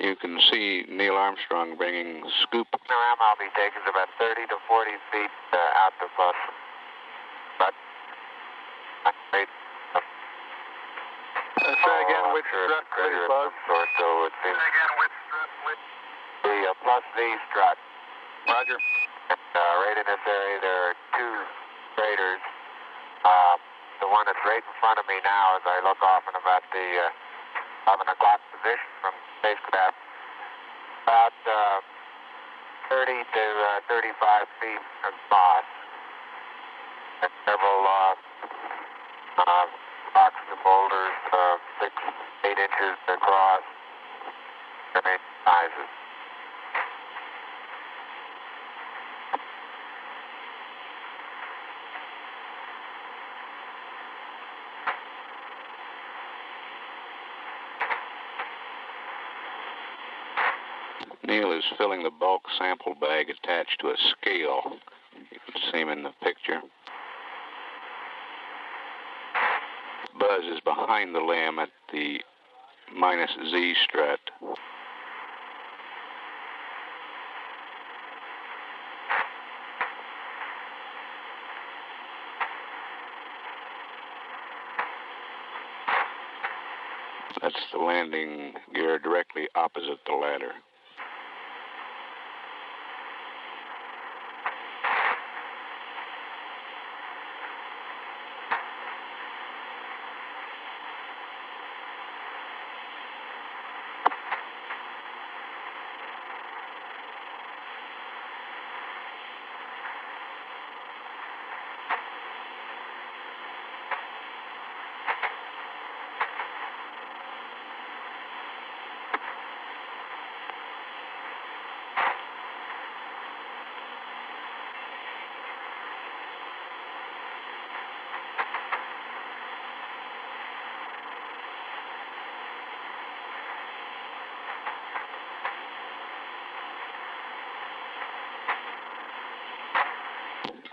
You can see Neil Armstrong bringing scoop. The ram I'll be taking is about 30 to 40 feet out the bus. But say again, which strut, please, Buzz? Or so it seems. Say again, which strut, please? The plus V strut. Roger. And, right in this area, there are two craters. The one that's right in front of me now, as I look off in about the 11 o'clock position from spacecraft, about 30 to 35 feet across, and several rocks and boulders 6 to 8 inches across, different sizes. Neil is filling the bulk sample bag attached to a scale. You can see him in the picture. Buzz is behind the limb at the minus Z strut. That's the landing gear directly opposite the ladder.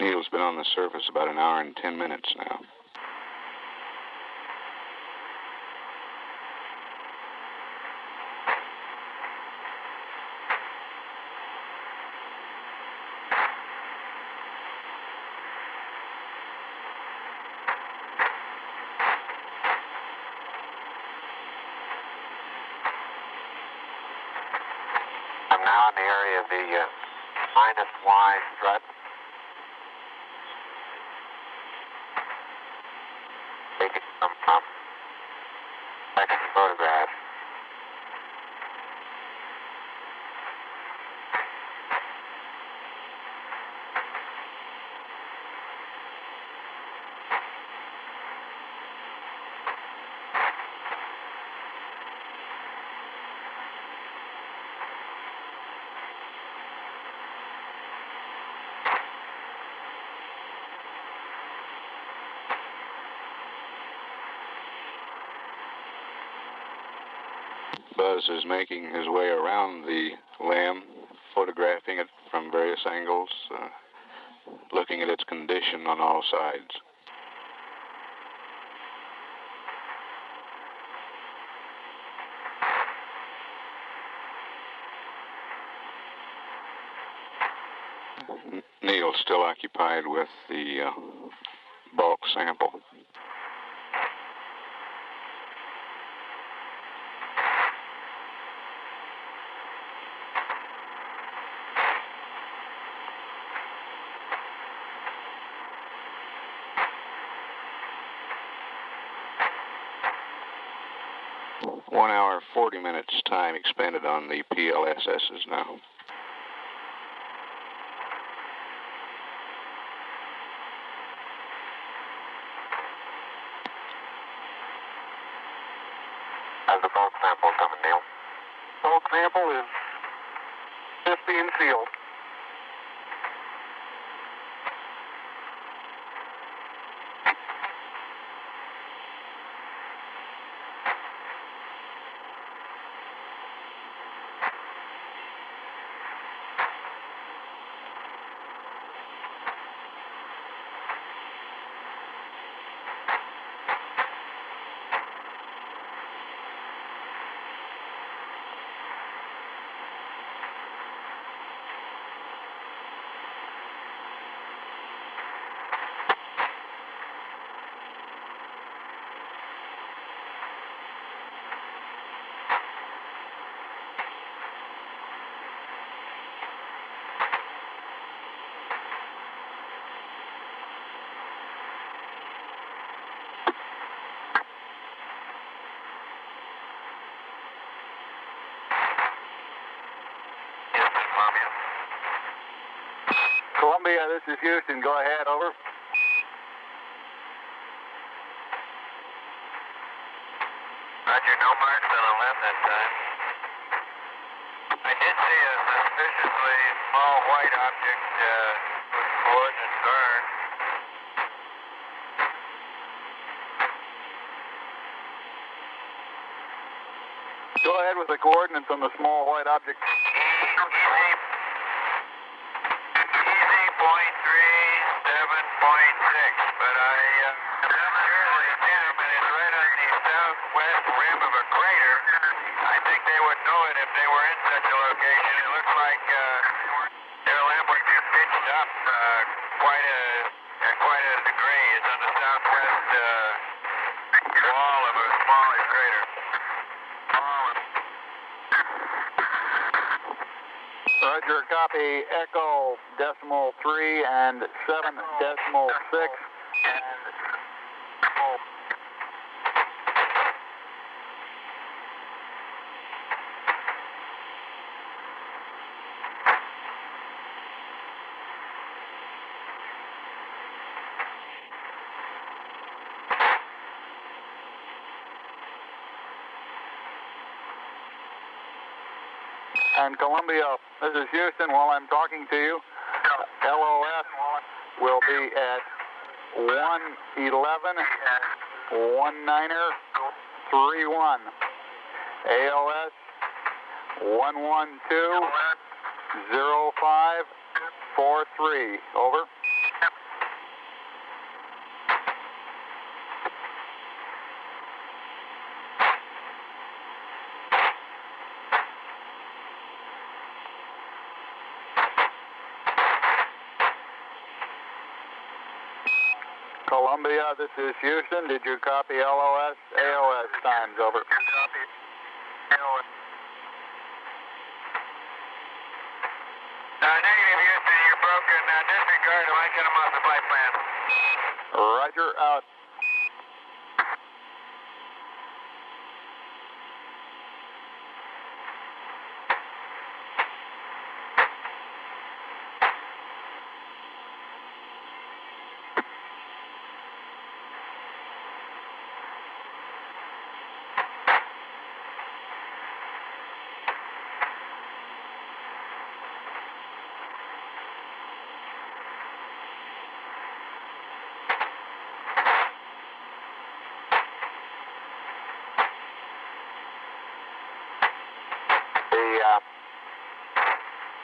Neil's been on the surface about an hour and 10 minutes now. I'm now in the area of the minus Y strut. Taking some second photograph. Buzz is making his way around the LAM, photographing it from various angles, looking at its condition on all sides. Neil's still occupied with the bulk sample. One hour, 40 minutes time expended on the PLSSs now. How's the bulk sample coming, Neil? Bulk sample is just being sealed. Columbia, this is Houston. Go ahead, over. Roger, no marks on the left that time. I did see a suspiciously small white object with coordinates burn. Go ahead with the coordinates on the small white object. Easy 0.37.6, but I'm not sure they did them, and it's right on the southwest rim of a crater. I think they would know it if they were in such a location. It looks like their lamp would be pitched up quite a degree. It's on the southwest wall of a smaller crater. Roger, copy. Echo decimal 3 and 7 decimal 6. And Columbia, this is Houston. While I'm talking to you, LOS will be at 111 19er 31. ALS 112 05 43. Over. Columbia, this is Houston. Did you copy LOS, AOS times? Over. Copy. AOS. Negative, Houston. You're broken. Disregard him. I cut him off the flight plan. Roger, out.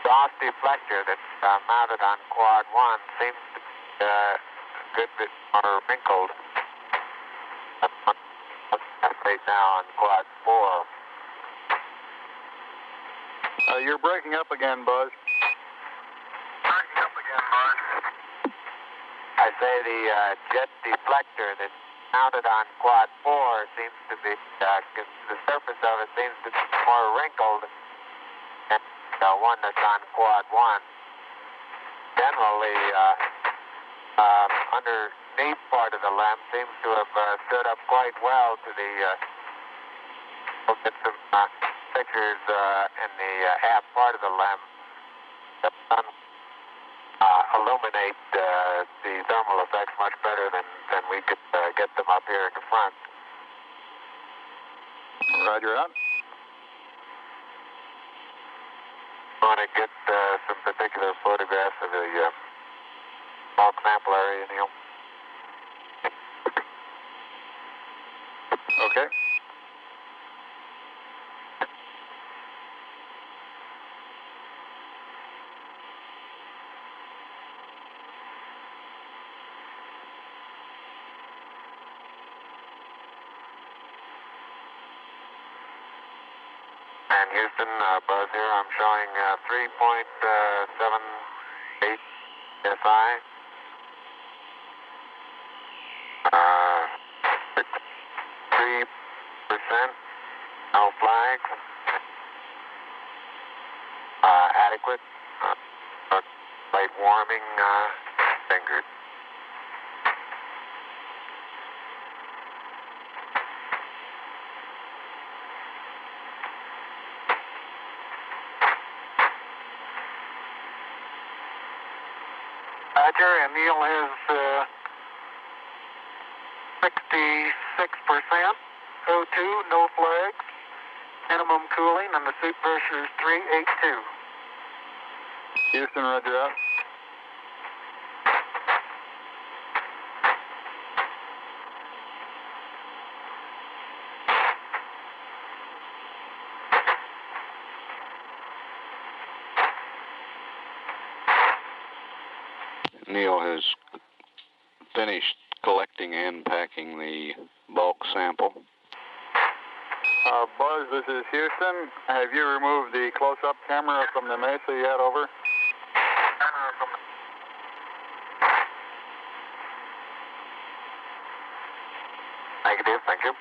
Frost deflector that's mounted on quad 1 seems to be a good bit more wrinkled right now on quad 4. You're breaking up again, Buzz. Breaking up again, Buzz. I say the jet deflector that's mounted on quad 4 seems to be, the surface of it seems to be more wrinkled than the one that's on quad 1. Generally, underneath part of the LEM seems to have stood up quite well to the, we'll get some pictures in the aft part of the LEM. The sun illuminate the thermal effects much better than we could get them up here in the front. Roger, out. I want to get some particular photographs of the bulk sample area, Neil. Okay. And Houston, Buzz here. I'm showing 3.78 SI. 3%. No flags. Adequate. Light warming fingered. Roger, and Neil has 66%. O2, no flags. Minimum cooling, and the suit pressure is 382. Houston, roger, out. Neil has finished collecting and packing the bulk sample. Buzz, this is Houston. Have you removed the close-up camera from the Mesa yet? Over. Negative, thank you.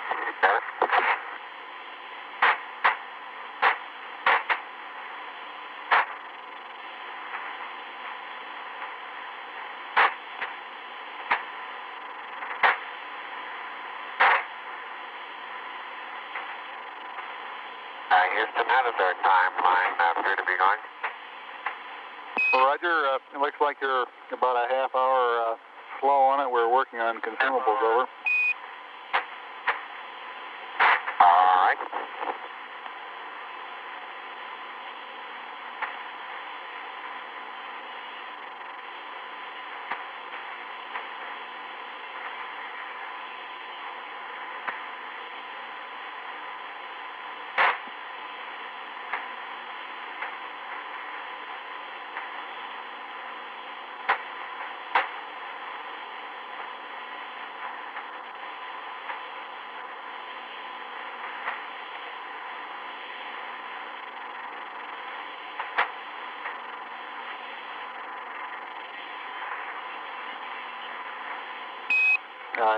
Got it. Houston, how does our timeline appear to be going? Roger, it looks like you're about a half hour slow on it. We're working on consumables, over. All right.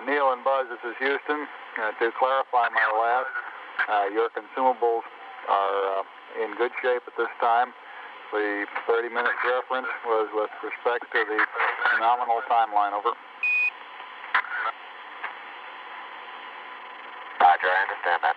Neil and Buzz, this is Houston. To clarify my last, your consumables are in good shape at this time. The 30-minute reference was with respect to the nominal timeline, over. Roger, I understand that.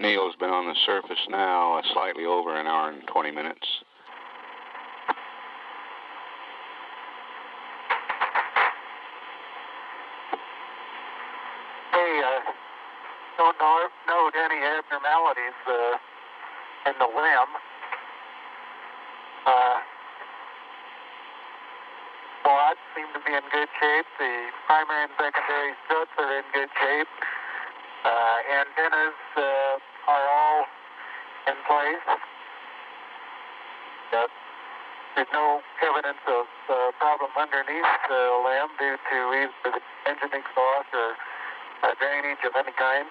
Neil's been on the surface now slightly over an hour and 20 minutes. Don't note any abnormalities in the limb. Quads seem to be in good shape. The primary and secondary struts are in good shape. Antennas are all in place. There's no evidence of problem underneath the limb due to either the engine exhaust or drainage of any kind.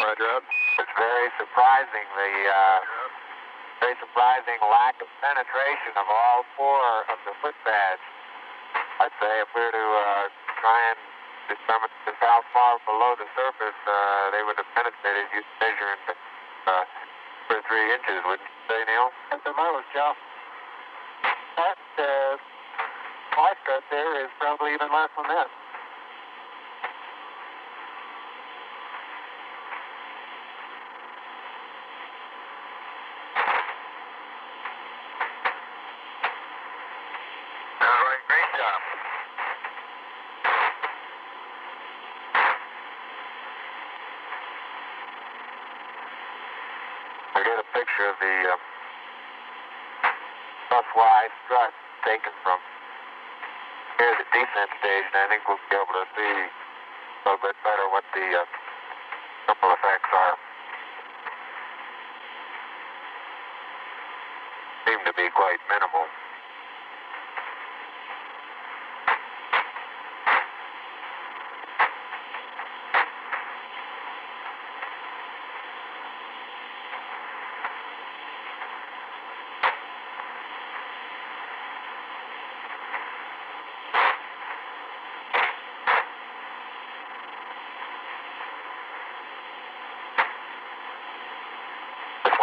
Roger, out. It's very surprising, very surprising lack of penetration of all four of the foot pads. I'd say if we were to try and determine just how far below the surface they would have penetrated, you'd measure in 2 or 3 inches, wouldn't you say, Neil? At the most, yeah. That fly strut there is probably even less than that. All right, great job. I got a picture of the bus-wide strut taken from here at the descent station. I think we'll be able to see a little bit better what the ripple effects are. Seem to be quite minimal.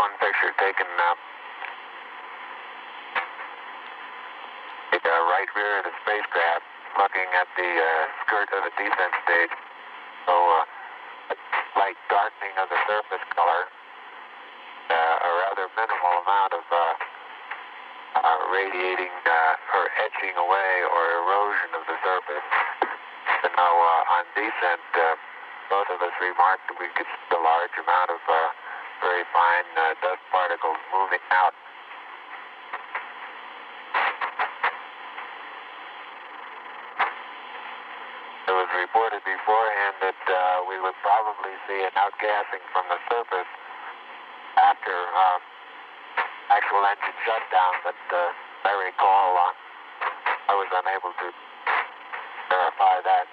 one picture taken the right rear of the spacecraft, looking at the skirt of the descent stage. So a slight darkening of the surface color, a rather minimal amount of radiating or etching away or erosion of the surface. And now on descent, both of us remarked that we could see a large amount of very fine dust particles moving out. It was reported beforehand that we would probably see an outgassing from the surface after actual engine shutdown, but I recall I was unable to verify that.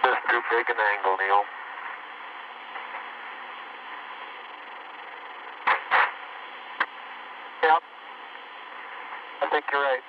Just too big an angle, Neil. Yep. I think you're right.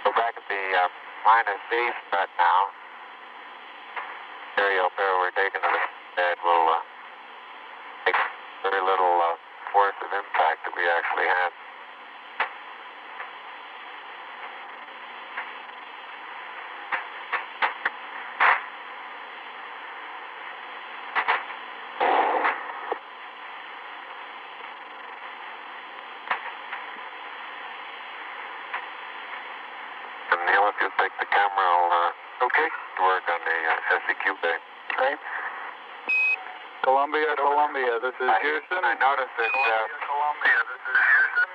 We're back at the minus V strut now. Stereo pair we're taking to the bed will take very little force of impact that we actually had. And Neil, if you'll take the camera, I'll work on the SEQ bay. Right. Columbia, Columbia, this is Houston. I noticed that. Columbia, this is Houston.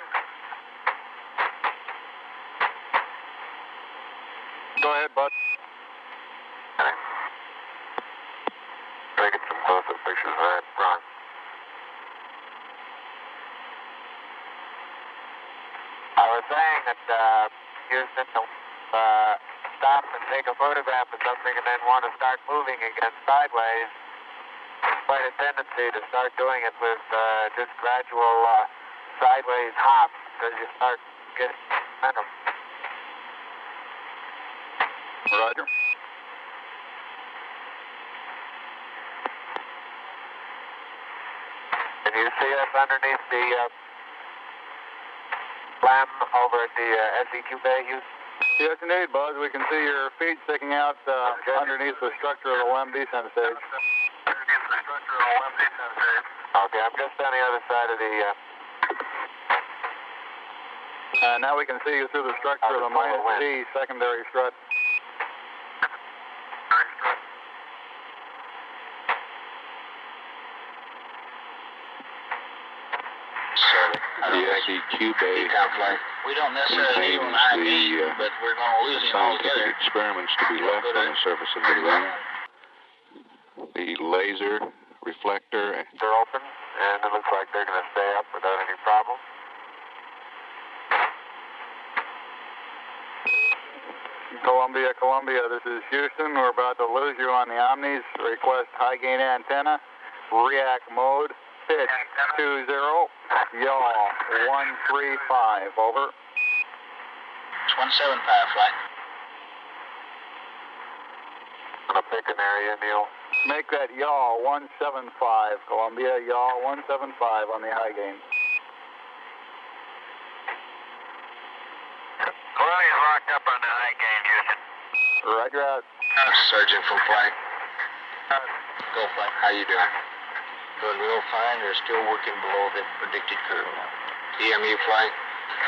Go ahead, bud. Taking some close-up pictures of that, Ron. I was saying that Houston stop and take a photograph of something and then want to start moving again sideways. Quite a tendency to start doing it with just gradual sideways hops because you start getting momentum. Roger. Can you see us underneath the slam over at the SEQ bay, Houston? Yes, indeed, Buzz. We can see your feet sticking out underneath the structure of the LEM descent stage. Okay, I'm just on the other side of the... Now we can see you through the structure of the minus Z secondary strut. The SEQ bay We don't necessarily need an IV, but we're going to lose him scientific altogether. experiments to be left on the surface of the moon. The laser reflector. They're open, and it looks like they're going to stay up without any problem. Columbia, Columbia, this is Houston. We're about to lose you on the Omnis. Request high gain antenna. React mode. Pitch 20. Yaw 135. Over. It's 175, flight. Gonna pick an area, Neil. Make that yaw 175. Columbia, yaw 175 on the high gain. Columbia's locked up on the high gain, Houston. Roger out. Sergeant, full flight. Go flight. How you doing? Doing real fine. They're still working below the predicted curve now. EMU flight.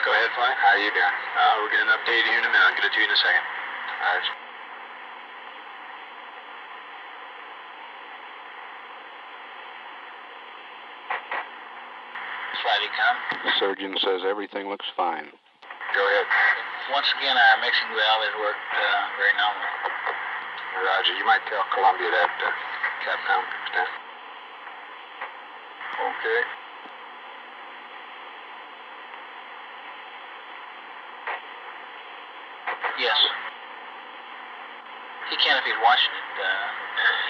Go ahead, flight. How you doing? We're getting an update here in a minute. I'll get it to you in a second. All right. Flight econ. Surgeon says everything looks fine. Go ahead. Once again, our mixing valve has worked very nominal. Roger. You might tell Columbia that, Capcom. Stand. Okay. Yes. He can if he's watching it.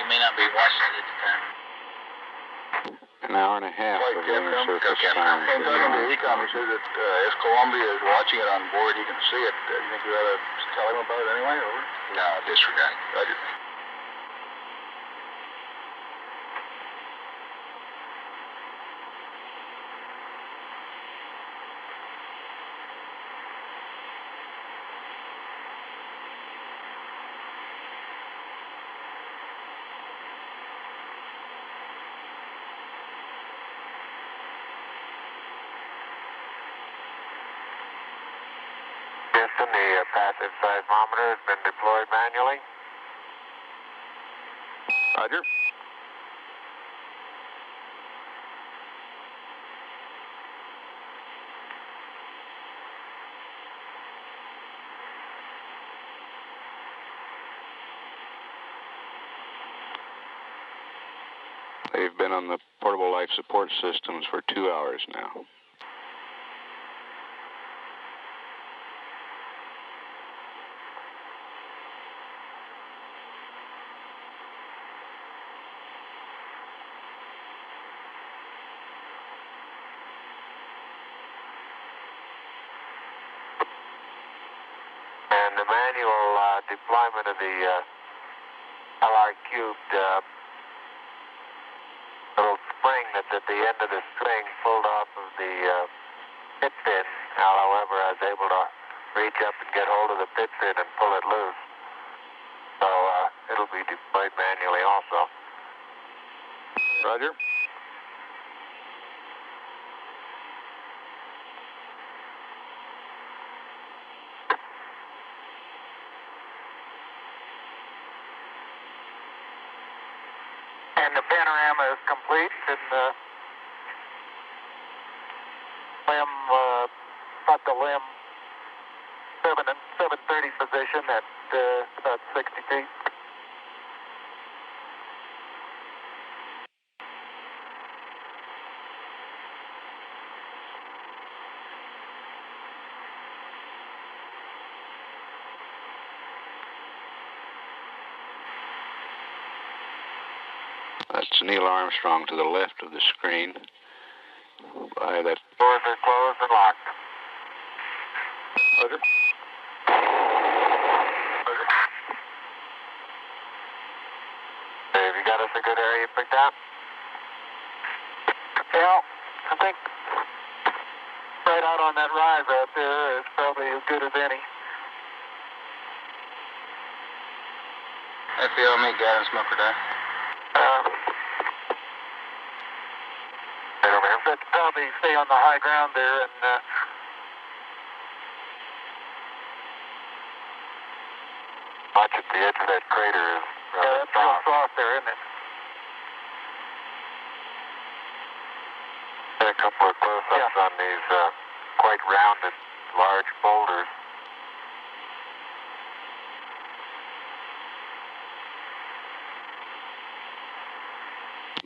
He may not be watching it at the time. An hour and a half of lunar surface time. The econ, he says that if Columbia is watching it on board, he can see it. You think we ought to tell him about it anyway? Over? No, disregard. Roger. Houston, the passive seismometer has been deployed manually. Roger. They've been on the portable life support systems for 2 hours now. And the manual deployment of the LR cubed little spring that's at the end of the string pulled off of the pit fin. Al, however, I was able to reach up and get hold of the pit fin and pull it loose. So it'll be deployed manually also. Roger. And the panorama is complete in the limb, about the limb 730 position at about 60 feet. That's Neil Armstrong to the left of the screen. By that. Doors are closed and locked. Roger. Have you got us a good area picked out? Yeah, I think right out on that rise out there is probably as good as any. FBO, make guidance smoker down. Right over here. But probably stay on the high ground there and Watch at the edge of that crater is rather that's real soft. soft there, isn't it? Get a couple of close-ups on these quite rounded, large boulders.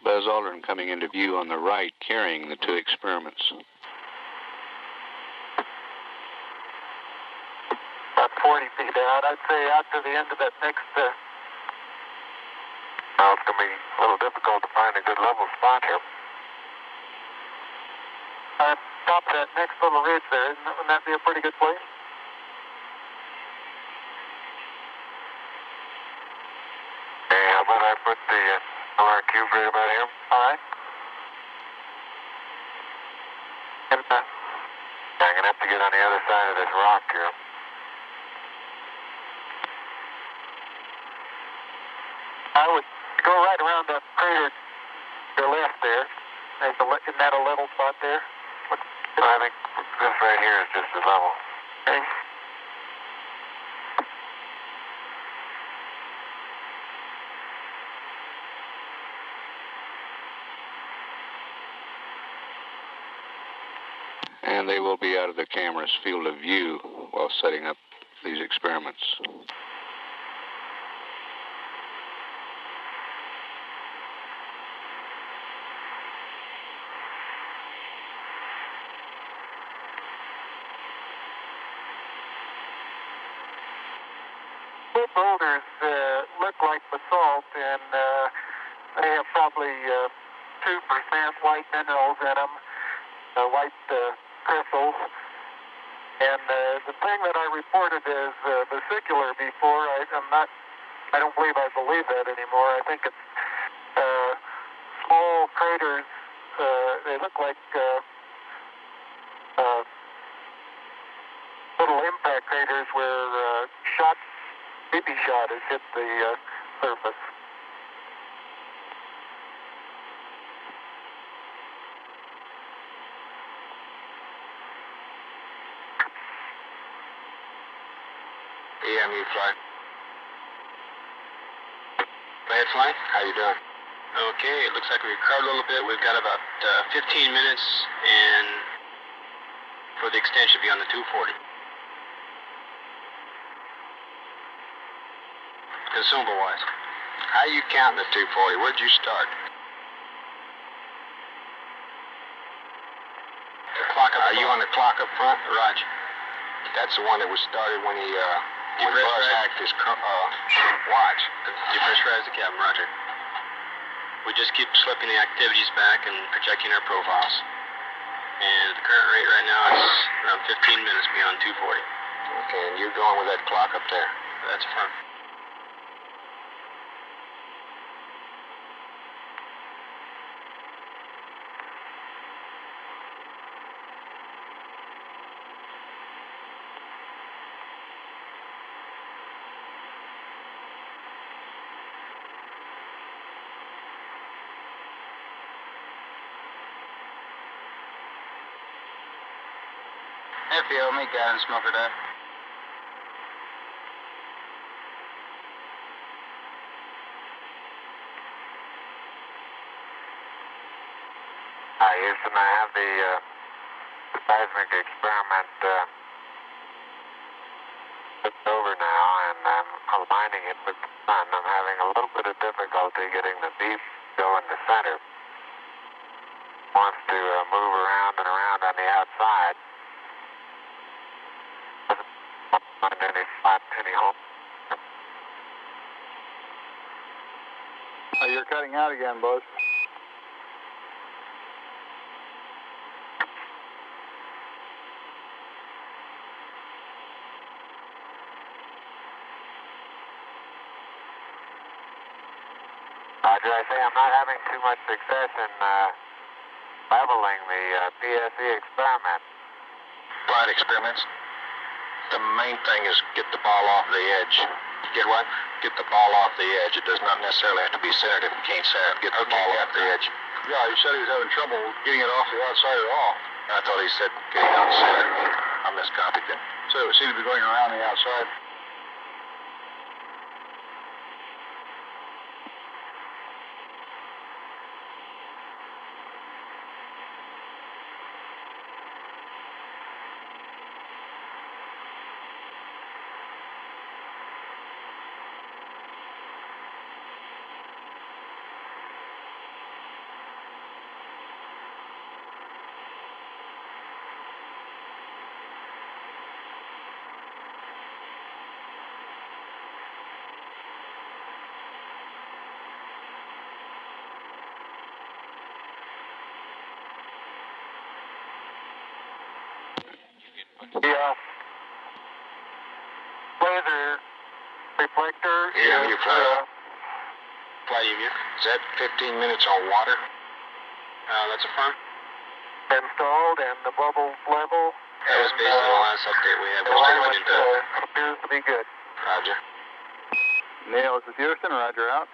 Buzz Aldrin coming into view on the right, carrying the two experiments. About 40 feet out. I'd say out to the end of that next... Well, it's going to be a little difficult to find a good level spot here. Top of that next little ridge there, wouldn't that be a pretty good place? Hey, how about I put the LR cube right about here? All right. And, I'm going to have to get on the other side of this rock here. I would go right around that crater to the left there. Isn't that a level spot there? I think this right here is just the level. Okay. And they will be out of the camera's field of view while setting up these experiments. Boulders look like basalt, and they have probably 2% white minerals in them, white crystals. And the thing that I reported as vesicular before, I don't believe I believe that anymore. I think it's small craters. They look like little impact craters where BB shot has hit the surface. EMU flight. Go ahead, flight. How you doing? Okay, it looks like we recovered a little bit. We've got about 15 minutes, and for the extension, be on the 240. Consumable-wise, how you counting the 240? Where'd you start? The clock up. Are you on the clock up front? Roger. That's the one that was started when he Buzz hacked his watch. Depressurize the cabin, Roger. We just keep slipping the activities back and projecting our profiles. And the current rate right now is around 15 minutes beyond 240. Okay, and you're going with that clock up there? That's front. FBO, meet guidance, smoker deck. Hi, Houston. I have the seismic experiment flipped over now, and I'm aligning it with the sun. I'm having a little bit of difficulty getting the beep to go in the center. Wants to move around and around on the outside. Doesn't find any spot, any hole. You're cutting out again, Buzz. Roger, I say I'm not having too much success in leveling the PSE experiment. Flight experiments. The main thing is get the ball off the edge. Get what? Get the ball off the edge. It does not necessarily have to be centered if you can't center it. Get the ball off the edge. Yeah, he said he was having trouble getting it off the outside at all. I thought he said getting out center. I miscopied him. So it seemed to be going around the outside. The laser reflector EMU is flight EMU. Is that 15 minutes on water? That's affirmed. installed, and the bubble level. That was based on the last update we had. We're still waiting to. Appears to be good. Roger. Neil, this is Houston. Roger out.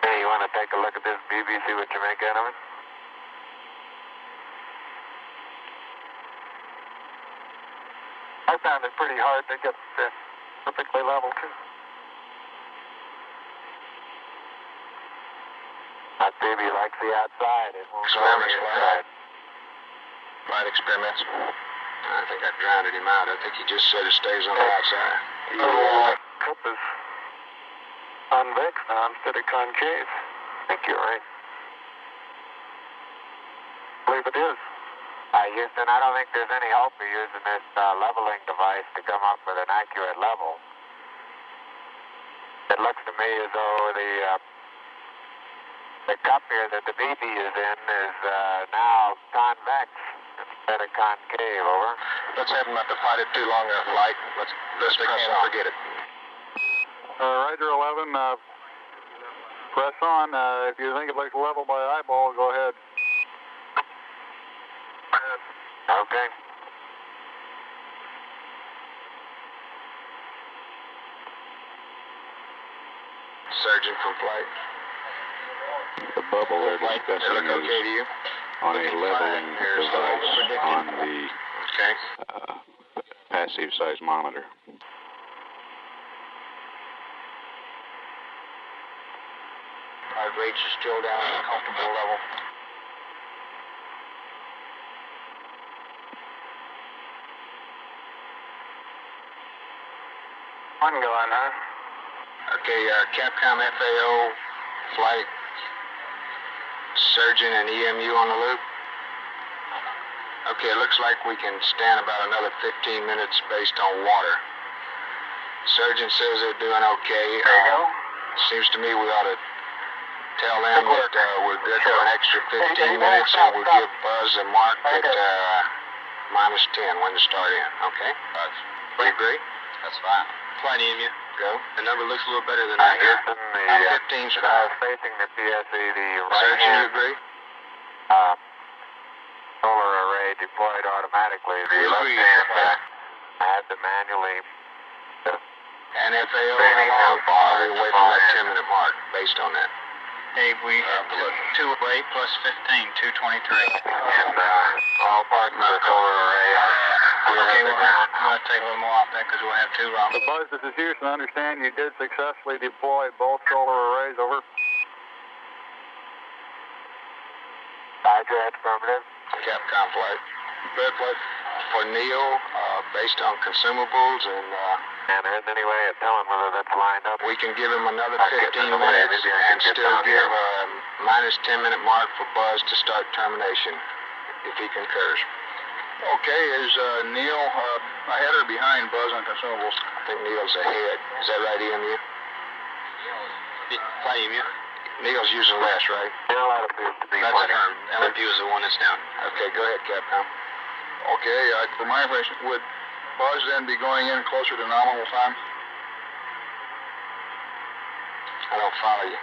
Hey, you want to take a look at this BB, see what you make out of it? I found it pretty hard to get perfectly level, too. That baby likes the outside. It won't go on the Experiments, inside. Flight experiments. I think I drowned him out. I think he just said it stays on the outside. Cup is convex now instead of concave. I think you're right. I believe it is. Houston, I don't think there's any hope of using this leveling device to come up with an accurate level. It looks to me as though the cup here that the BB is in is now convex instead of concave, over. Let's have him not to fight it too long in a flight. Let's best we can forget it. Roger 11, press on. If you think it looks level by eyeball, go ahead. Okay. Surgeon from flight. The bubble they're Flight, they discussing look okay to is you? on a leveling Here's device predicted. on the Okay. passive seismometer. Our rates are still down at a comfortable level. One going, huh? Okay, Capcom FAO flight, surgeon and EMU on the loop. Okay, it looks like we can stand about another 15 minutes based on water. Surgeon says they're doing okay. There you go. Seems to me we ought to tell them that we're good for an extra 15 minutes and we'll give Buzz a mark at -10 when to start in, okay? Buzz, do you agree? That's fine. Flight EMU, go. The number looks a little better than that here. Houston, the 15's fine. facing the PSE, the right Surgeon, you hand agree? solar array deployed automatically. The We left agree, hand yeah. I had to manually And FAO, Training how now, far are we away from that fine. 10-minute mark based on that? Hey, we look. 208 plus 15, 223. and all parts of the solar array are Okay, the we'll ground. have to take a little more off that because we'll have two wrong. Buzz, this is Houston. Understand you did successfully deploy both solar arrays, over. Roger, affirmative. Capcom flight. Red flight for Neil, based on consumables, and And there isn't any way of telling whether that's lined up. we can give him another Okay, 15 so minutes maybe I and can get still down give here. a -10-minute mark for Buzz to start termination, if he concurs. Okay, is Neil ahead or behind Buzz on consumables? I think Neil's ahead. Is that right, EMU? Flight EMU? Neil's using less, right? Still that appears to be That's plenty. affirmed. LMU is the one that's down. Okay, go ahead, Capcom. Okay, for my information, would Buzz then be going in closer to nominal time? I don't follow you.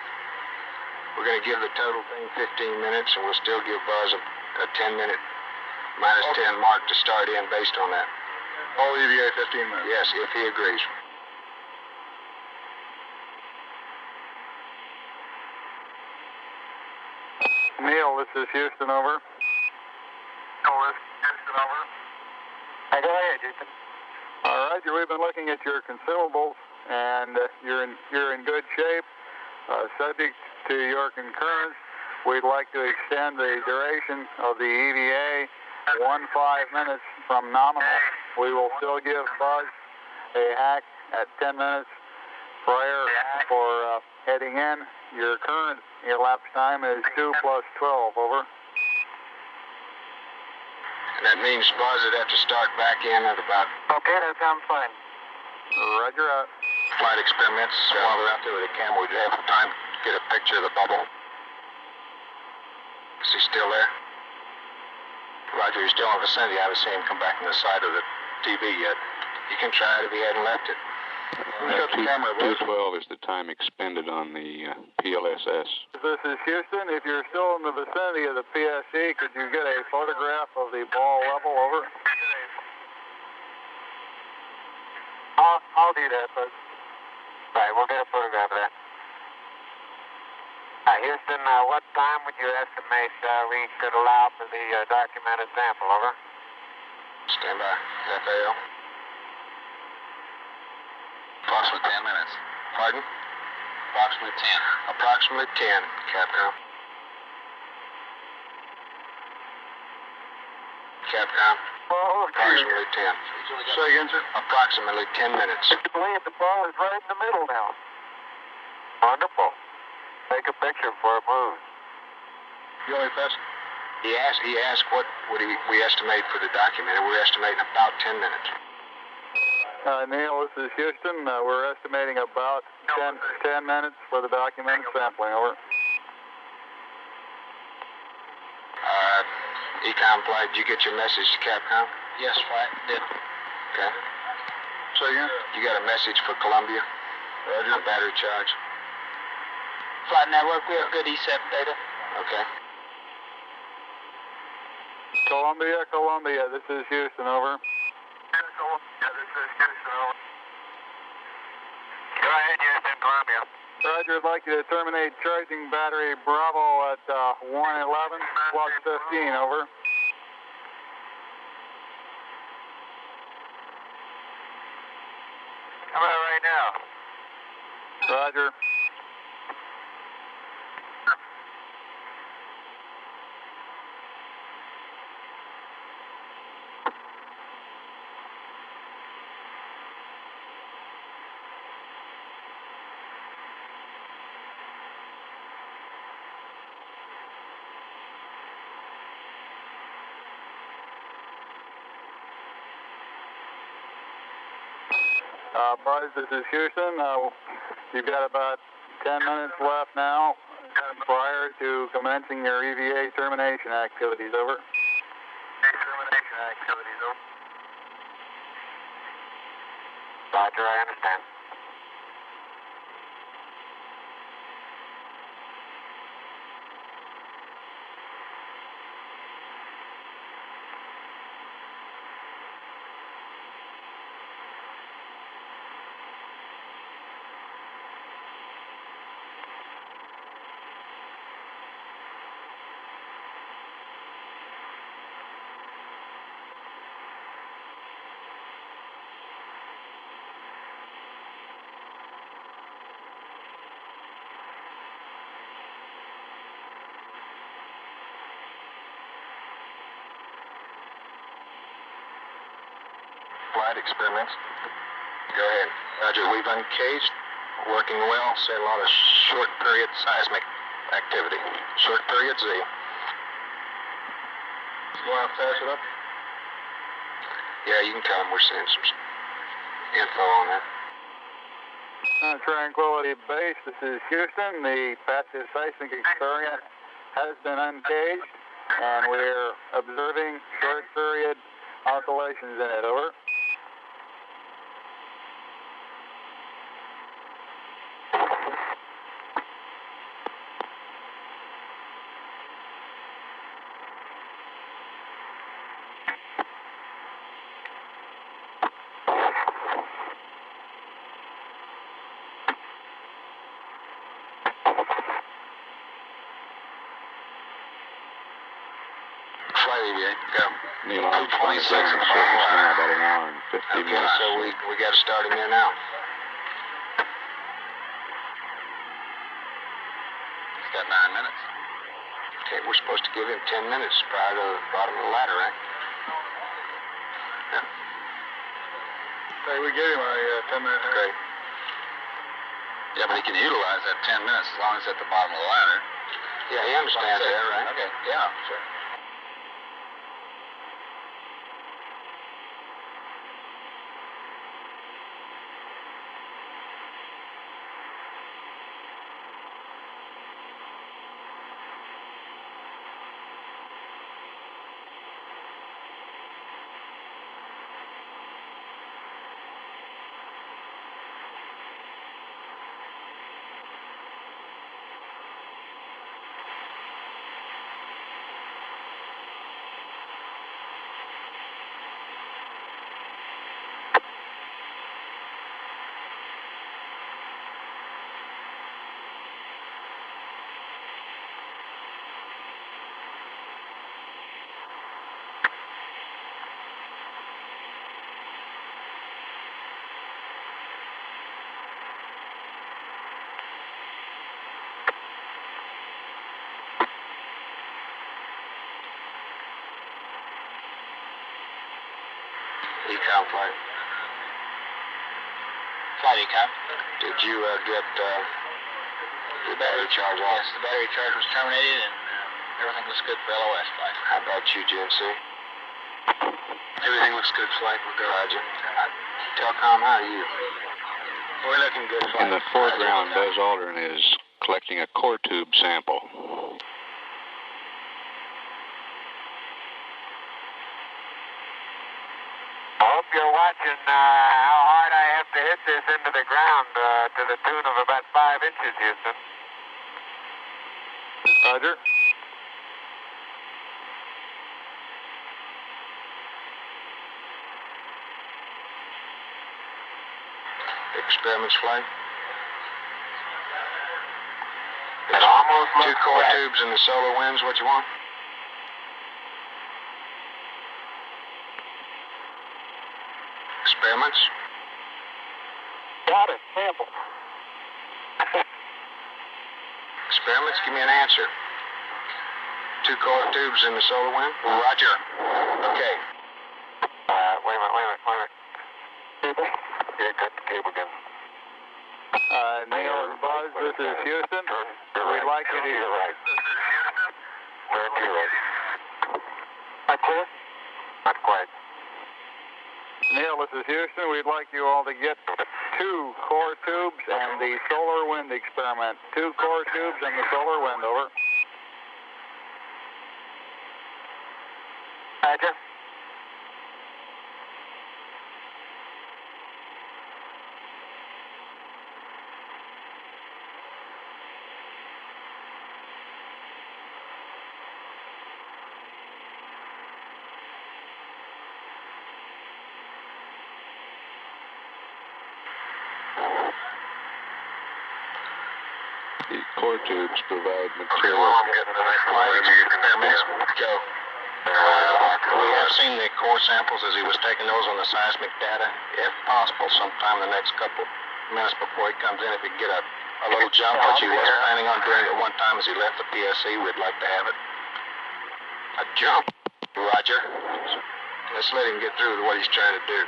We're going to give the total thing 15 minutes, and we'll still give Buzz a 10-minute -10 mark to start in based on that. All EVA 15 minutes. Yes, if he agrees. Neil, this is Houston, over. Houston, over. Hey, go ahead, Houston. All right, we've been looking at your consumables, and you're in good shape. Subject to your concurrence, we'd like to extend the duration of the EVA 15 minutes from nominal. We will still give Buzz a hack at 10 minutes prior for heading in. Your current elapsed time is 2 plus 12, over. And that means Buzz would have to start back in at about Okay, that sounds fine. Roger out. flight experiments. While we're out there with the camera, we'd have time to get a picture of the bubble. Is he still there? Roger, he's still in the vicinity. I haven't seen him come back from the side of the TV yet. You can try it if he hadn't left it. Who's got the camera, boys? 2:12 is the time expended on the PLSS. This is Houston. If you're still in the vicinity of the PSC, could you get a photograph of the ball level? Over. I'll do that, but Right, we'll get a photograph of that. Houston, what time would you estimate we could allow for the documented sample? Over. Stand by. FAO. Approximately 10 minutes. Pardon? Approximately 10. Approximately 10, Capcom. Capcom. oh, Approximately 10. Say again, sir. Approximately 10 minutes. the ball is right in the middle now. Wonderful. Take a picture before it moves. You only fast? He asked what would we estimate for the document, and we're estimating about 10 minutes. Neil, this is Houston. We're estimating about 10 minutes for the documented sampling. Over. Ecom flight, did you get your message to Capcom? Yes, flight, did. Okay. Say again? You got a message for Columbia? Roger. A battery charge? Flight network, we have good ESEP data. Okay. Columbia, this is Houston. Over. Go ahead, Houston, Columbia. Roger, I'd like you to terminate charging battery Bravo at 111 plus 15. Over. How about right now? Roger. Buzz, this is Houston. You've got about 10 minutes left now prior to commencing your EVA termination activities. Over. Termination activities, over. Roger, I understand. Flight experiments. Go ahead. Roger, we've uncaged. Working well. Say a lot of short period seismic activity. Short period Z. You want to flash it up? Yeah, you can tell them we're seeing some info on that. Tranquility Base, this is Houston. The passive seismic experiment has been uncaged, and we're observing short period oscillations in it. Over. Flight EVA, go. Neil Armstrong 26 is on the in the surface bottom now, line. about an hour and 50 Okay, minutes. so we got to start him in now. He's got 9 minutes. Okay, we're supposed to give him 10 minutes prior to the bottom of the ladder, right? Yeah. Hey, we gave him a 10-minute. Great. Yeah, but he can utilize that 10 minutes as long as it's at the bottom of the ladder. Yeah, he understands that, right? Okay, yeah, sure. Ecom flight. Flight Ecom. Did you get the battery charge off? Yes, the battery charge was terminated and everything looks good for LOS flight. How about you, GNC? Everything looks good, flight. We're good. Roger. Telcom, how are you? We're looking good, flight. In the foreground, Buzz Aldrin is collecting a core tube sample. I hope you're watching how hard I have to hit this into the ground to the tune of about 5 inches, Houston. Roger. Experiments flight. It almost Two looks core correct. tubes in the solar winds, what you want? Experiments. Got it. Sample. Experiments, give me an answer. Two core tubes in the solar wind? Roger. Okay. Wait a minute. Cable? Yeah, cut the cable again. Neil and Buzz, this is Houston. We'd like you to... You're right. Turn to your right. Not clear? Not quite. Neil, this is Houston. We'd like you all to get 2 core tubes and the solar wind experiment. 2 core tubes and the solar wind, over. Roger. The core tubes provide Okay, material. well, I'm getting the next flight. Experiments. Go. We have seen the core samples as he was taking those on the seismic data. If possible, sometime in the next couple minutes before he comes in, if he can get a little jump, which he was planning on doing at one time as he left the PSC, we'd like to have it. A jump? Roger. Let's let him get through with what he's trying to do.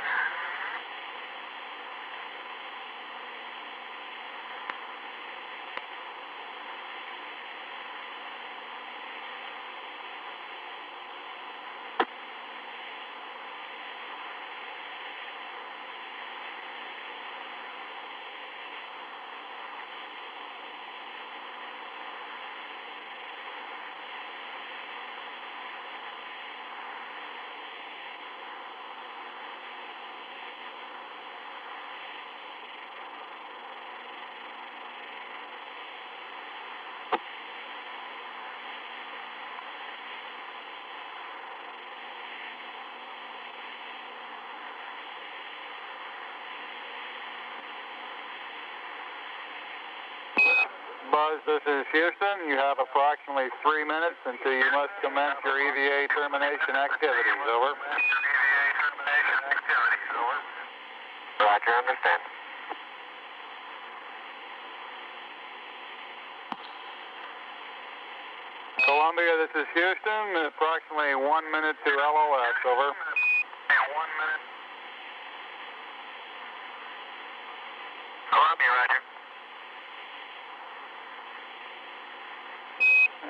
Buzz, this is Houston. You have approximately 3 minutes until you must commence your EVA termination activities, over. Roger, understand. Columbia, this is Houston. Approximately 1 minute to LOS, over. 1 minute. Columbia, Roger.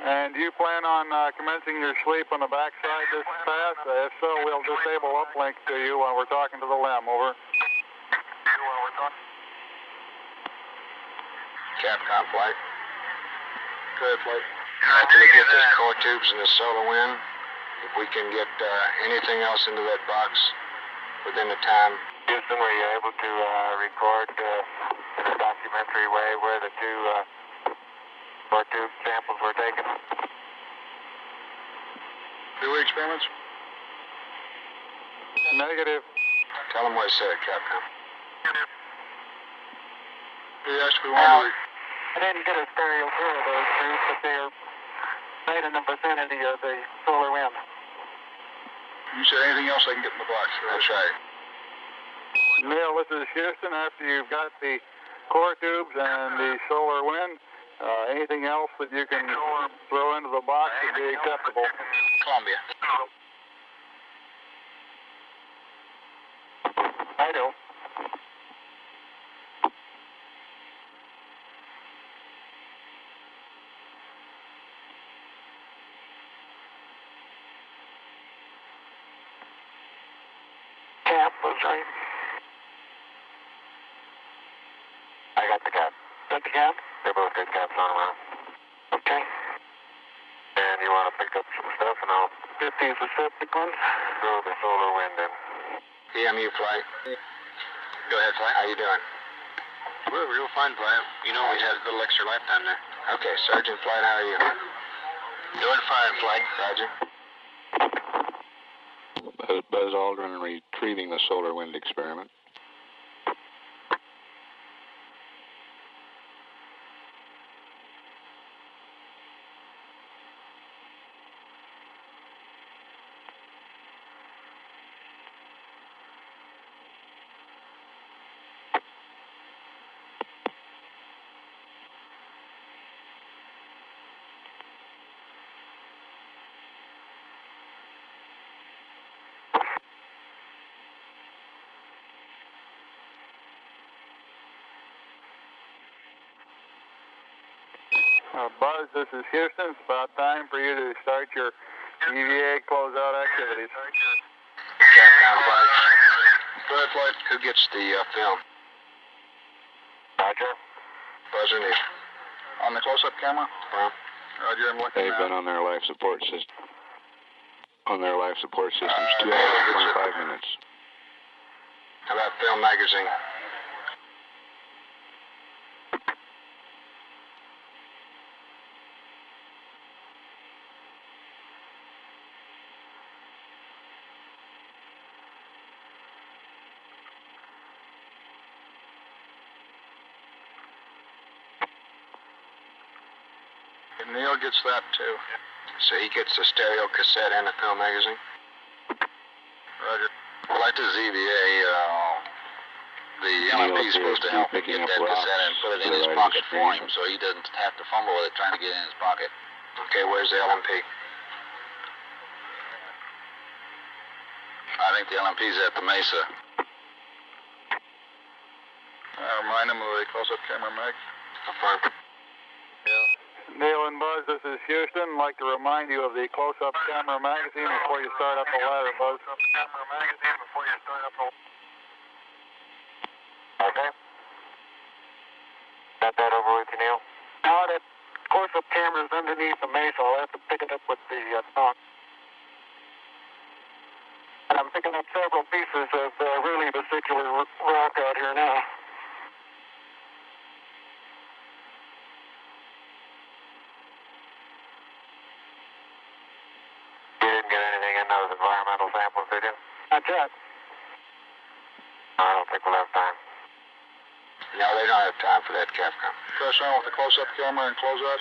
And do you plan on commencing your sleep on the backside this pass? If so, we'll disable uplink to you while we're talking to the LEM, over. Capcom flight. Good flight. After we get this core tubes and the solar wind, if we can get anything else into that box within the time. Houston, were you able to record in a documentary way where the 2 core tube samples were taken? Do we experiments? Negative. Tell them what I said, Capcom. Yes, we Well, want to. I didn't get a stereo clear of those tubes, but they're right in the vicinity of the solar wind. You said anything else I can get in the box? That's right. Neil, this is Houston. After you've got the core tubes and the solar wind, anything else that you can throw into the box would be acceptable. Columbia. cap was right. I got the cap. Got the cap? They both got caps on around. Okay. And you want to pick up some stuff, and I'll Get these receptacles. throw the solar wind in. EMU flight. Go ahead, flight. How you doing? We're real fine, flight. You know we had a little extra lifetime there. Okay, Sergeant Flight, how are you? Doing fine, flight. Roger. Buzz Aldrin retrieving the solar wind experiment. Buzz, this is Houston. It's about time for you to start your EVA closeout activities. Capcom flight. Go ahead, flight. Who gets the film? Roger. Buzz or Neil? On the close-up camera? Well, Roger, I'm looking They've now. been on their life support system. On their life support systems, 2 hours and 25 minutes. How about film magazine? And Neil gets that too. So he gets the stereo cassette and the film magazine? Roger. Well, like the ZVA, the LMP is supposed to help him get that cassette and put it in his pocket for him so he doesn't have to fumble with it trying to get it in his pocket. Okay, where's the LMP? I think the LMP's at the Mesa. Remind him of the close-up camera, Meg. Affirm. Neil and Buzz, this is Houston. I'd like to remind you of the close-up camera magazine before you start up the ladder, Buzz. Camera magazine before you start up the... Okay. Got that over with you, Neil? Now that close-up camera's underneath the Mesa, I'll have to pick it up with the knock. And I'm picking up several pieces of really vesicular rock out here now. You didn't get anything in those environmental samples, did you? Not yet. I don't think we'll have time. No, they don't have time for that, Capcom. Press on with the close-up camera and close up?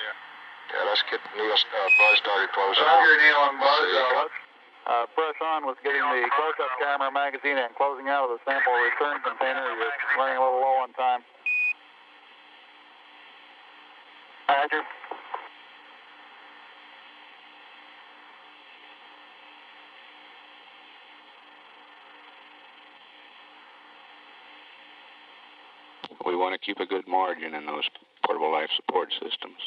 Yeah, let's get Neil, Buzz started closing up. Roger, Neil and Buzz. Let's press on with getting the close-up camera magazine and closing out of the sample return container. You're running a little low on time. Roger. We want to keep a good margin in those portable life support systems.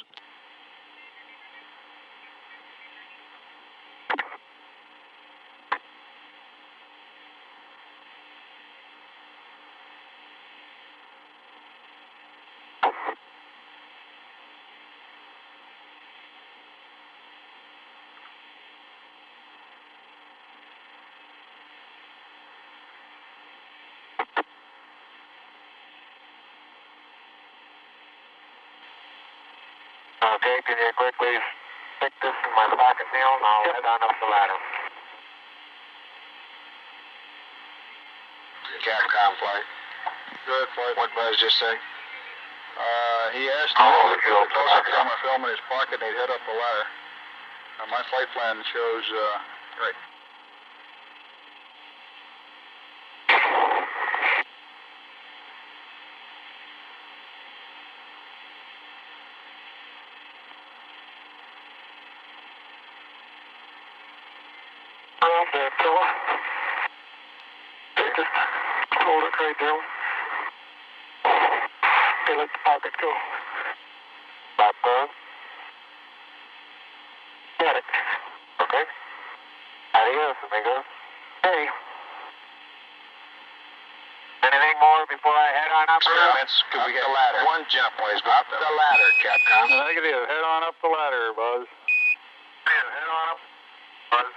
Okay, can you quickly stick this in my pocket, Neil, and I'll head on up the ladder. Capcom flight. Good flight. What Buzz just say? He asked Oh, me if the the close-up close-up camera film in his pocket and he'd head up the ladder. My flight plan shows, right. Around there, Phil. Just hold it right there. Okay, let the pocket go. Back down. Got it. Okay. Adios, amigos. Hey. Anything more before I head on up? Could we get the ladder? One jump, please. Up the ladder, Capcom. Negative. Head on up the ladder, Buzz. Head on up, Buzz.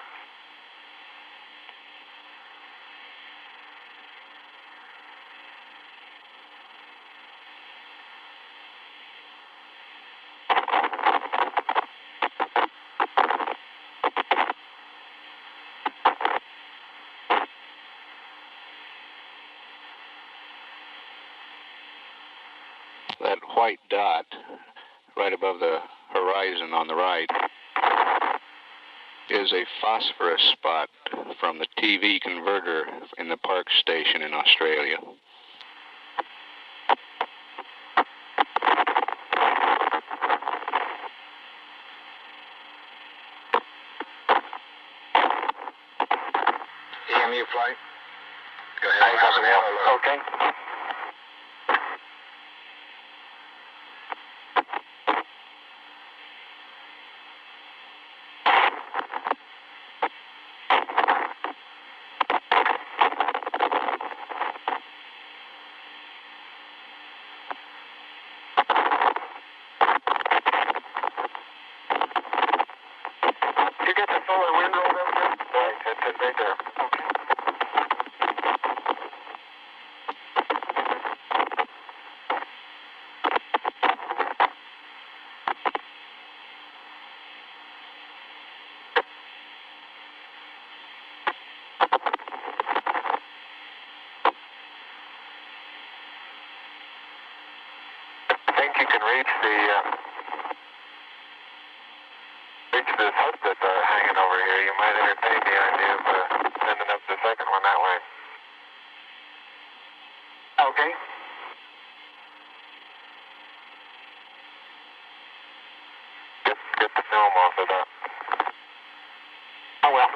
That white dot right above the horizon on the right is a phosphorus spot from the TV converter in the Park Station in Australia. EMU flight. Go ahead. Okay. You get the solar wind roll over there? Right, that's it right there. Okay. I think you can reach this hut that's hanging over here. You might entertain the idea of sending up the second one that way. Okay. Get the film off of that. Oh well.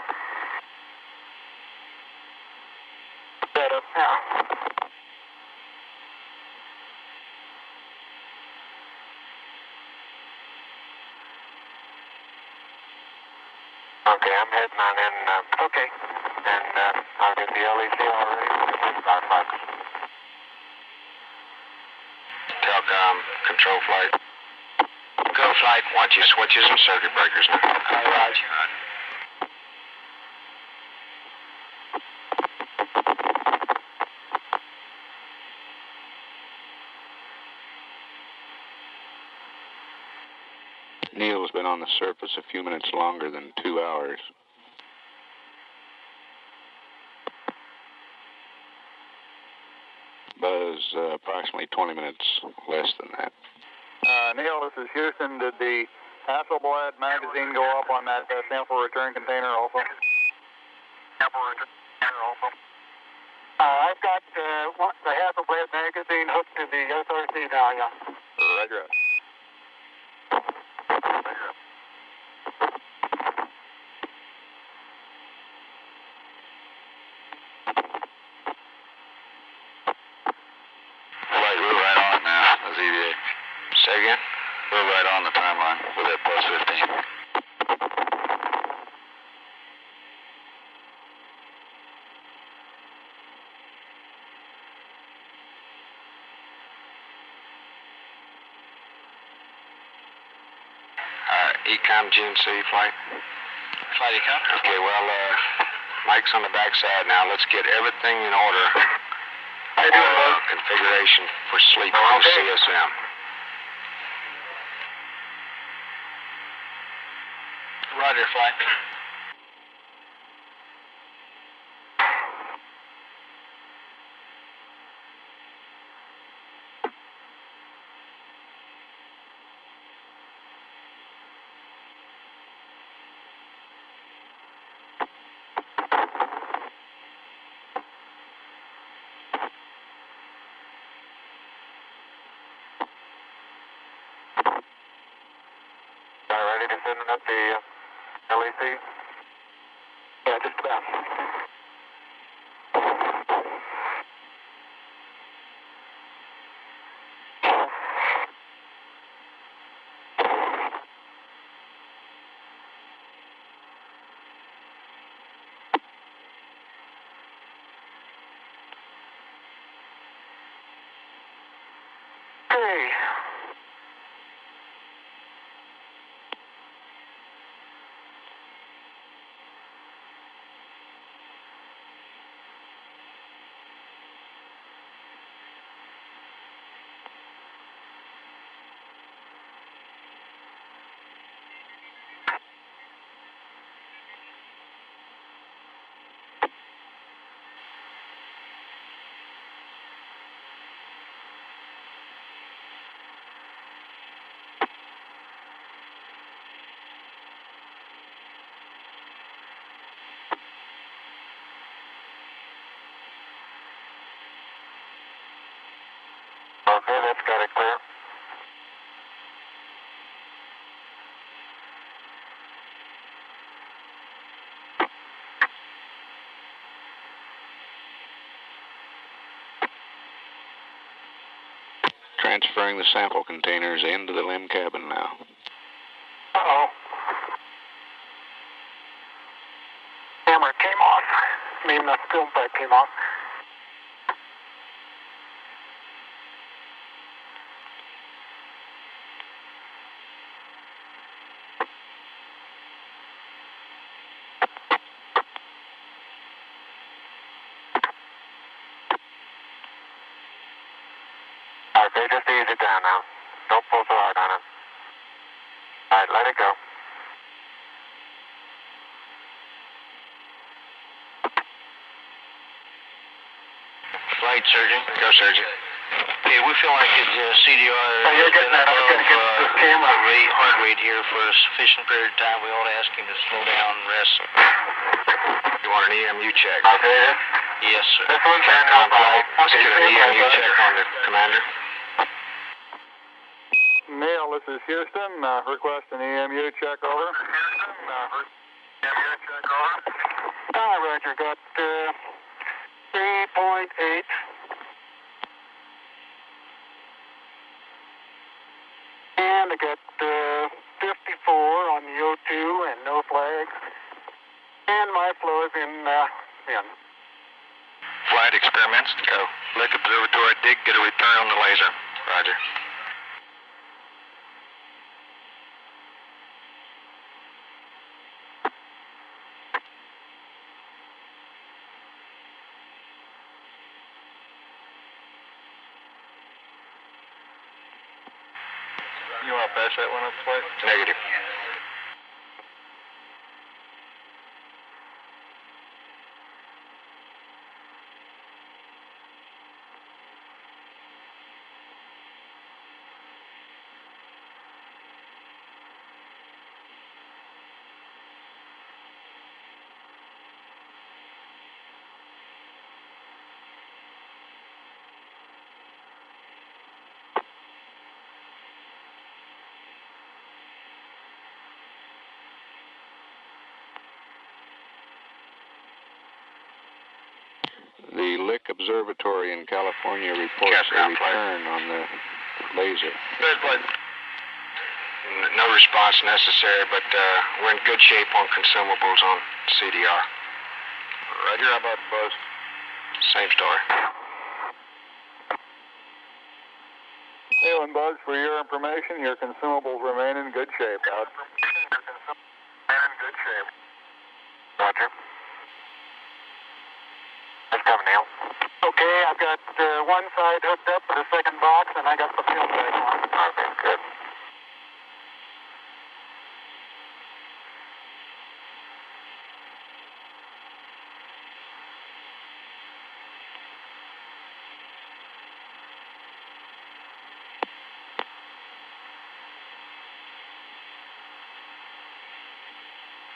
Better. Yeah. Okay, I'm heading on in. Okay. And I'll get the LEC already. $25. Telcom, control flight. Go flight. Watch your switches and circuit breakers now. Roger. Neil's been on the surface a few minutes longer than 2 hours. Buzz, approximately 20 minutes less than that. Neil, this is Houston. Did the Hasselblad magazine go up on that sample return container also? Sample return container also. I've got the Hasselblad magazine hooked to the SRC now, yeah. Roger. Flight, we're right on now, as EVA. Say again? We're right on the timeline with that plus 15. Ecom GNC flight. Flight Ecom? Okay, well, Mike's on the backside now. Let's get everything in order. How you doing, Buzz? Configuration for sleep on CSM. Roger, flight. Ready to send up the LEC? Yeah, just about. Okay, that's got it clear. Transferring the sample containers into the LIM cabin now. Uh-oh. Camera came off. I mean, the film pipe came off. Okay, just ease it down now. Don't pull so hard on it. All right, let it go. Flight surgeon. Go, surgeon. Okay, we feel like it's CDR. Oh, you're getting that. I'm going to get the camera. Heart rate here for a sufficient period of time. We ought to ask him to slow down and rest. You want an EMU check? Okay, Yes, sir. this one's in no problem. Let's get an EMU check on the commander. Neil, this is Houston. Request an EMU check, over. Ah, Roger, got 3.8. And I got 54 on the O2 and no flags. And my flow is in. Flight experiments. Go. Lick observatory dig. Get a return on the laser. Roger. You want to pass that one up, Flight? Negative. The Lick Observatory in California reports a return on the laser. Good, but no response necessary, but we're in good shape on consumables on CDR. Roger, how about Buzz? Same story. Neil and Buzz, for your information, your consumables remain in good shape. Out. Roger. Let's come, Neil. Okay, I've got one side hooked up to the second box, and I got the film back on. Okay, good.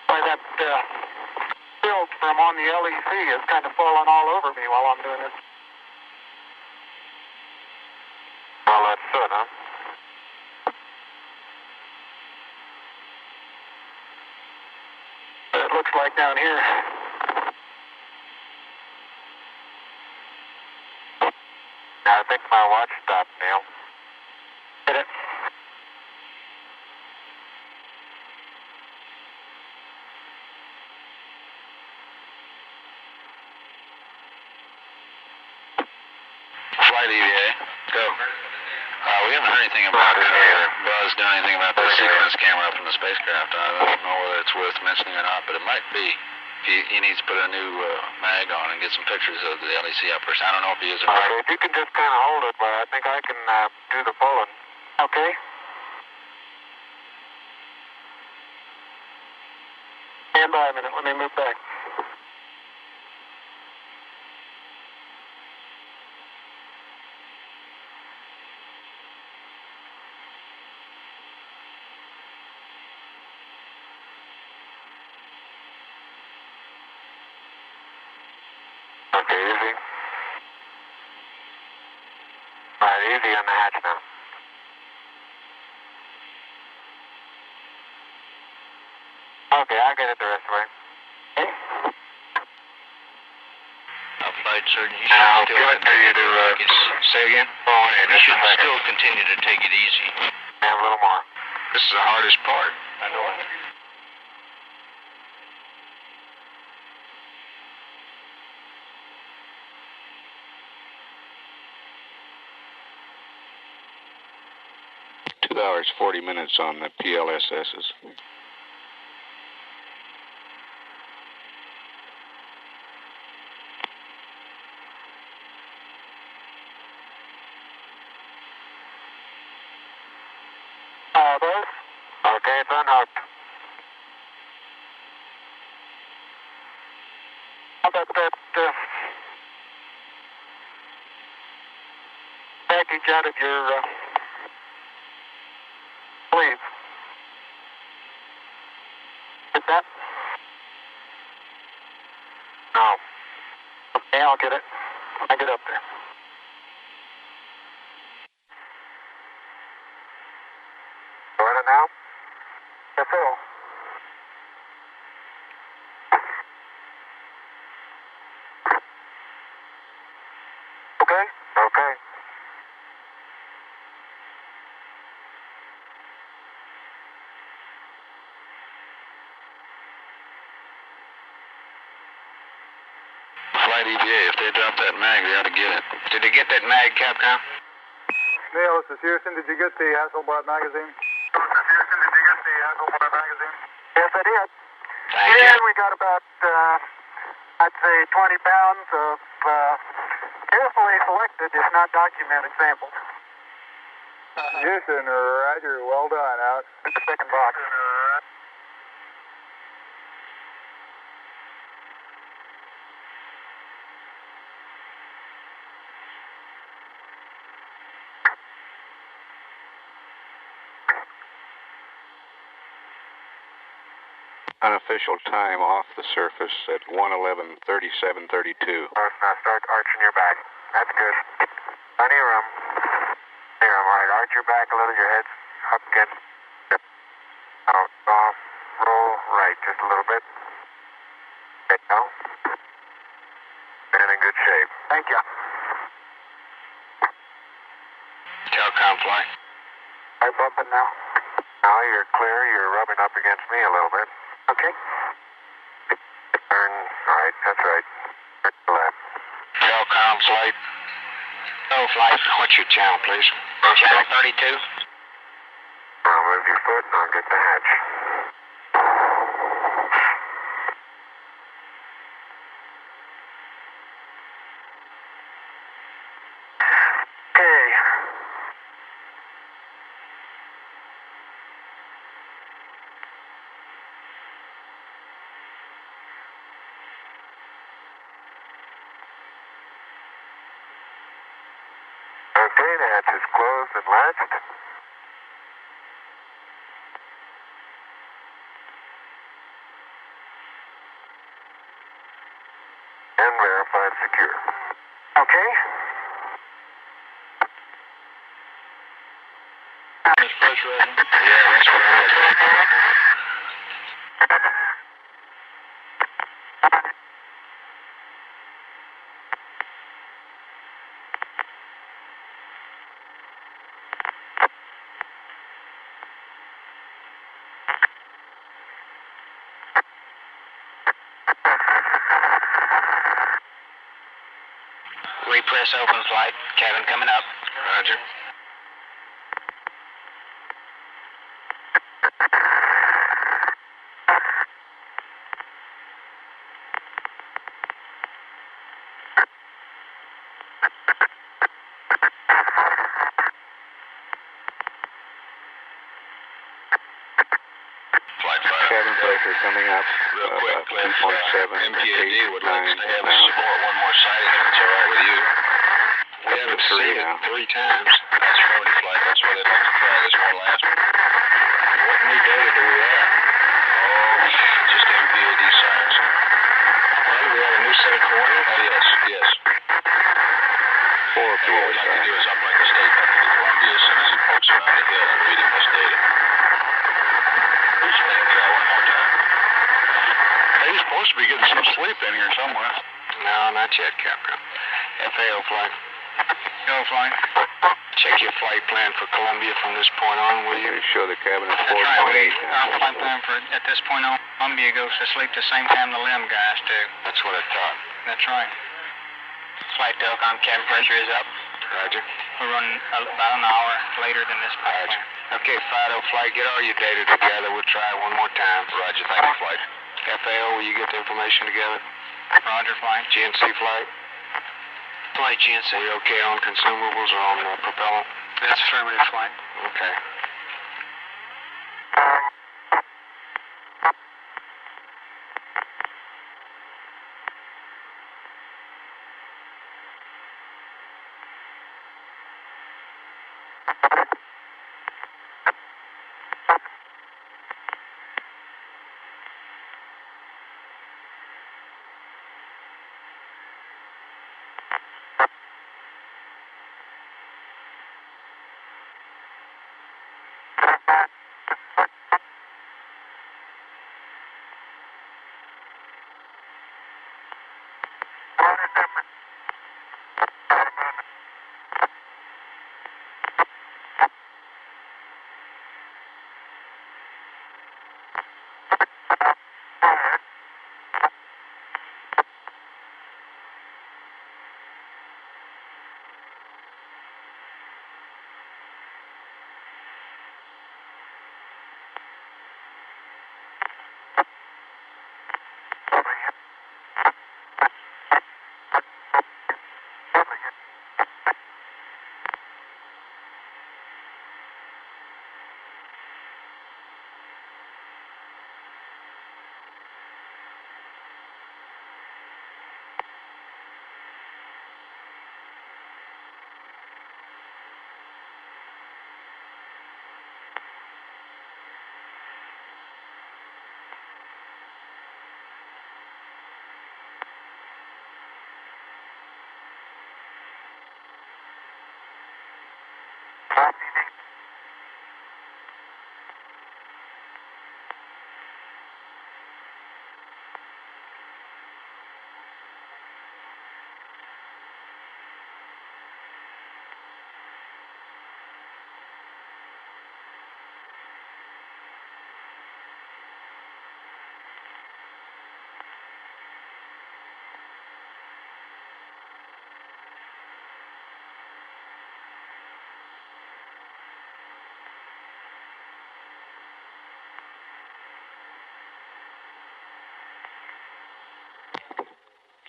Why, that film from on the LEC is kind of falling all over me while I'm doing this. Well, that's good, huh? It looks like down here. I think my watch stopped, Neil. Hit it. Flight EVA. Go. We haven't heard anything about Buzz doing anything about the sequence camera up in the spacecraft. I don't know whether it's worth mentioning or not, but it might be. He needs to put a new mag on and get some pictures of the LEC operation. I don't know if he is or not. Okay, if you can just kind of hold it, but I think I can do the pulling. Okay. Stand by a minute. Let me move back. Okay, easy. All right, Easy on the hatch now. Okay, I'll get it the rest of the way. Okay. Flight surgeon, you I'll should give it to you to, say again? You should still continue to take it easy. Yeah, a little more. This is the hardest part. I know it. Hours, 40 minutes on the PLSSs. Those? Okay, it's unhooked. How about that package out of your sleeve? Get that? No. Okay, I'll get it. I get up there. Got it now? Yes, sir. Okay? Okay. Flight EVA, if they drop that mag, they ought to get it. Did they get that mag, Capcom? Neil, this is Houston. Did you get the Hasselblad magazine? Yes, I did. Thank And you. we got about, I'd say 20 pounds of carefully selected, if not documented, samples. Houston, roger. Well done. Out. In the second box. Unofficial time off the surface at 1:11:37:32. Now start arching your back. That's good. Plenty of room. Plenty of room. All right, arch your back a little, your head's up again. Now, roll right just a little bit. Okay, now. And in good shape. Thank you. Telcom flight. I'm bumping now. Now you're clear. You're rubbing up against me a little bit. Okay. Turn right. That's right. Turn to the left. Telcom flight. Oh, flight. What's your channel, please? Channel 32. Now move your foot and I'll get the hatch. Okay. Okay, the hatch is closed and latched. And verified secure. Okay. Pressure rating. Yeah, that's what I'm looking for. Repress open flight. Cabin coming up. Roger. Cabin pressure coming up. Real quick, Cliff, 2.7. MPAD would like us to have us now. support one more sighting if it's all right with you. We haven't three seen now. it 3 times. That's 40 flight. That's why they'd like to try this one last one. What new data do we have? Oh, just MPAD science. Well, we have a new set of coordinates? Yes, yes. Four And what we'd like to PSI. do is uplink a statement. folks around the hill are reading this data. Who's saying that one more time? Hey, you're supposed to be getting some sleep in here somewhere. No, not yet, Captain. FAO flight. Go flight. Check your flight plan for Columbia from this point on, will you? Show the cabin at That's right. 4.8. Our flight plan for at this point on, Columbia goes to sleep the same time the limb guys do. That's what I thought. That's right. Flight Delcom cabin pressure is up. Roger. We're running about an hour later than this flight Roger. plan. Okay, Fido flight, get all your data together. We'll try it one more time. Roger, thank you, flight. FAO, will you get the information together? Roger, flight. GNC flight? Flight GNC. We okay on consumables or on propellant? That's affirmative, flight. Okay.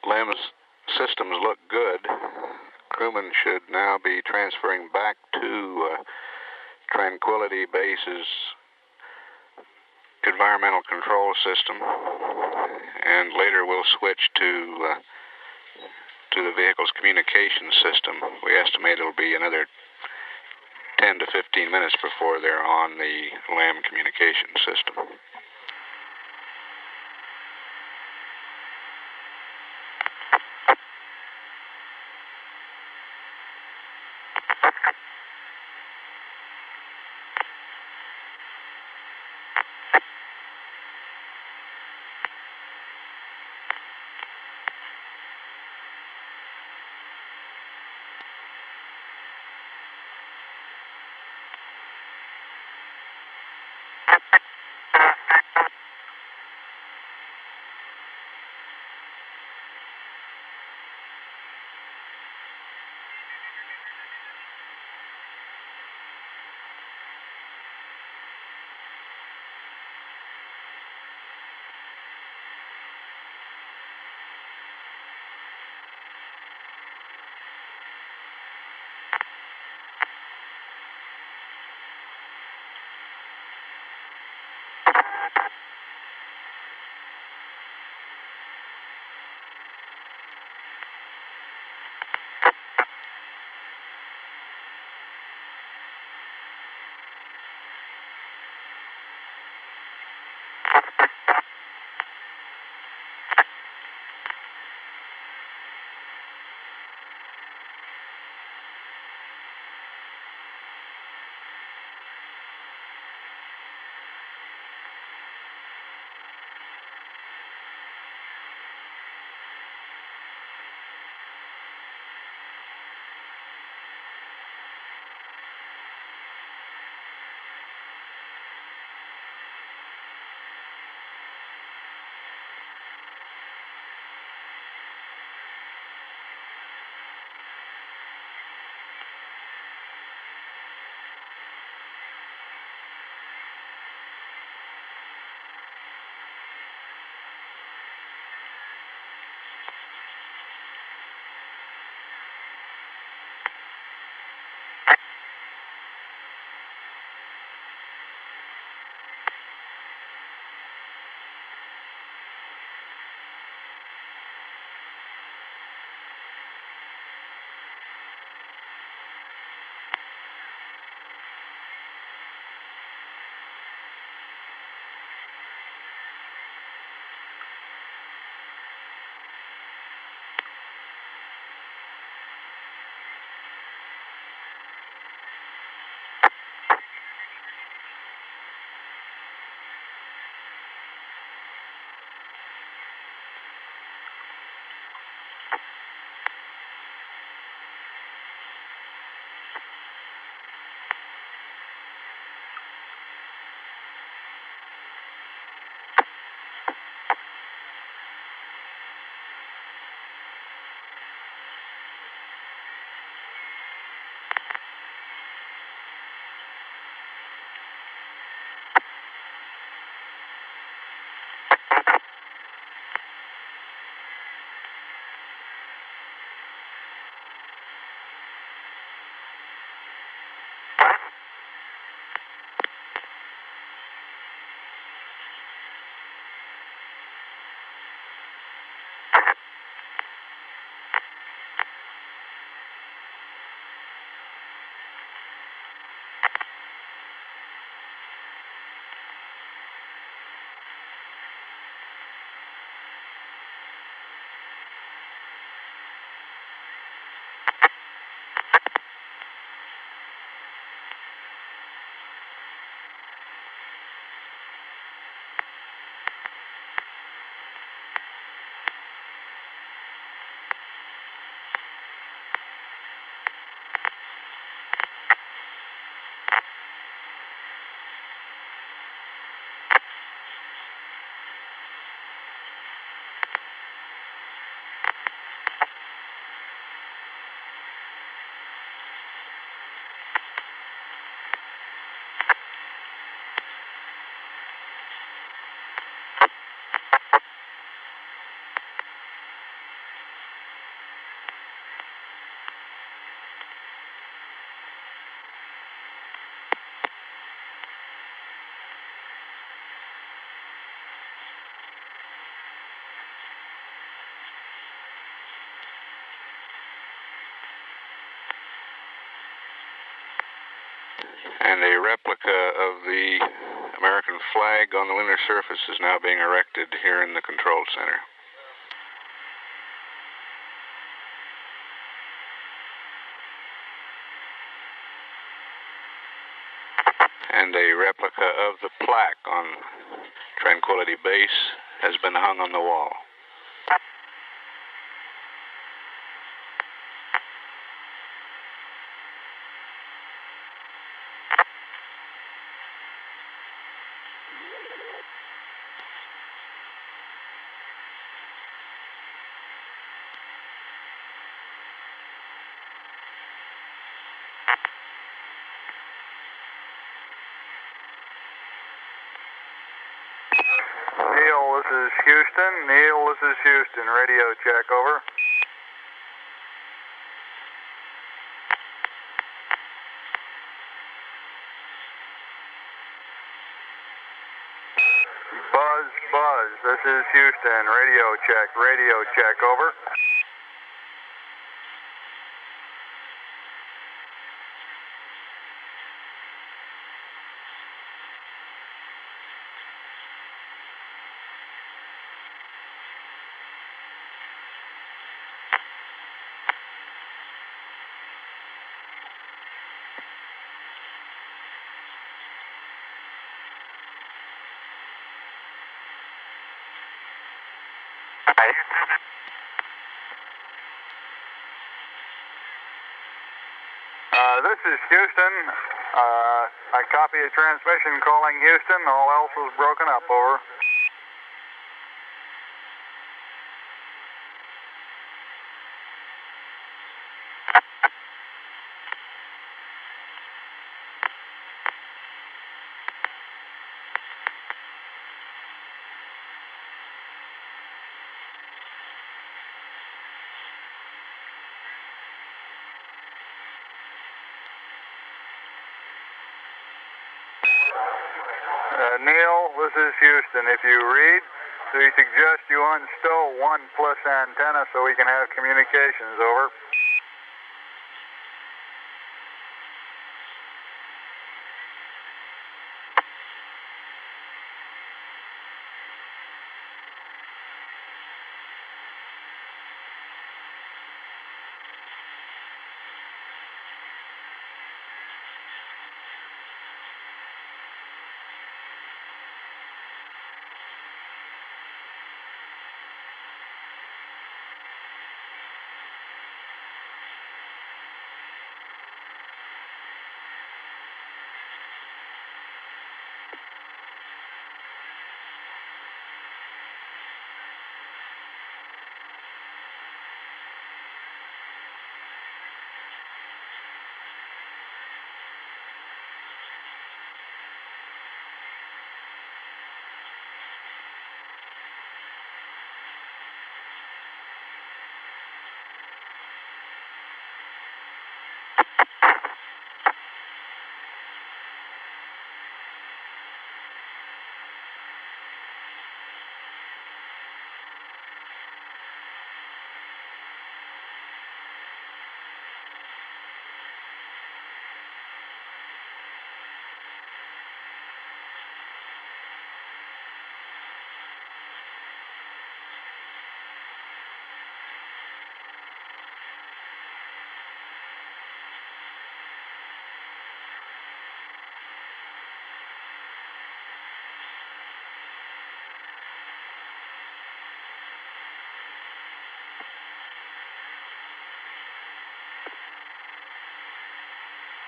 LEM's systems look good. Crewmen should now be transferring back to Tranquility Base's environmental control system, and later we'll switch to the vehicle's communication system. We estimate it'll be another 10 to 15 minutes before they're on the LEM communication system. And a replica of the American flag on the lunar surface is now being erected here in the control center. And a replica of the plaque on Tranquility Base has been hung on the wall. Neil, this is Houston. Neil, this is Houston. Radio check, over. Buzz, this is Houston. Radio check, over. This is Houston. I copy a transmission calling Houston. All else is broken up, over. Neil, this is Houston. If you read, we suggest you unstow 1+ antenna so we can have communications, over.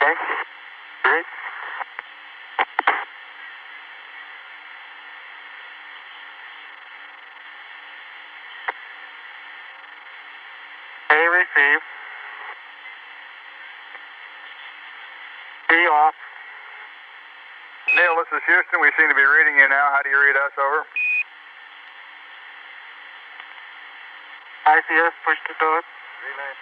Okay. Great. A receive. B off. Neil, this is Houston. We seem to be reading you now. How do you read us, over? ICS, push to dot. Relay.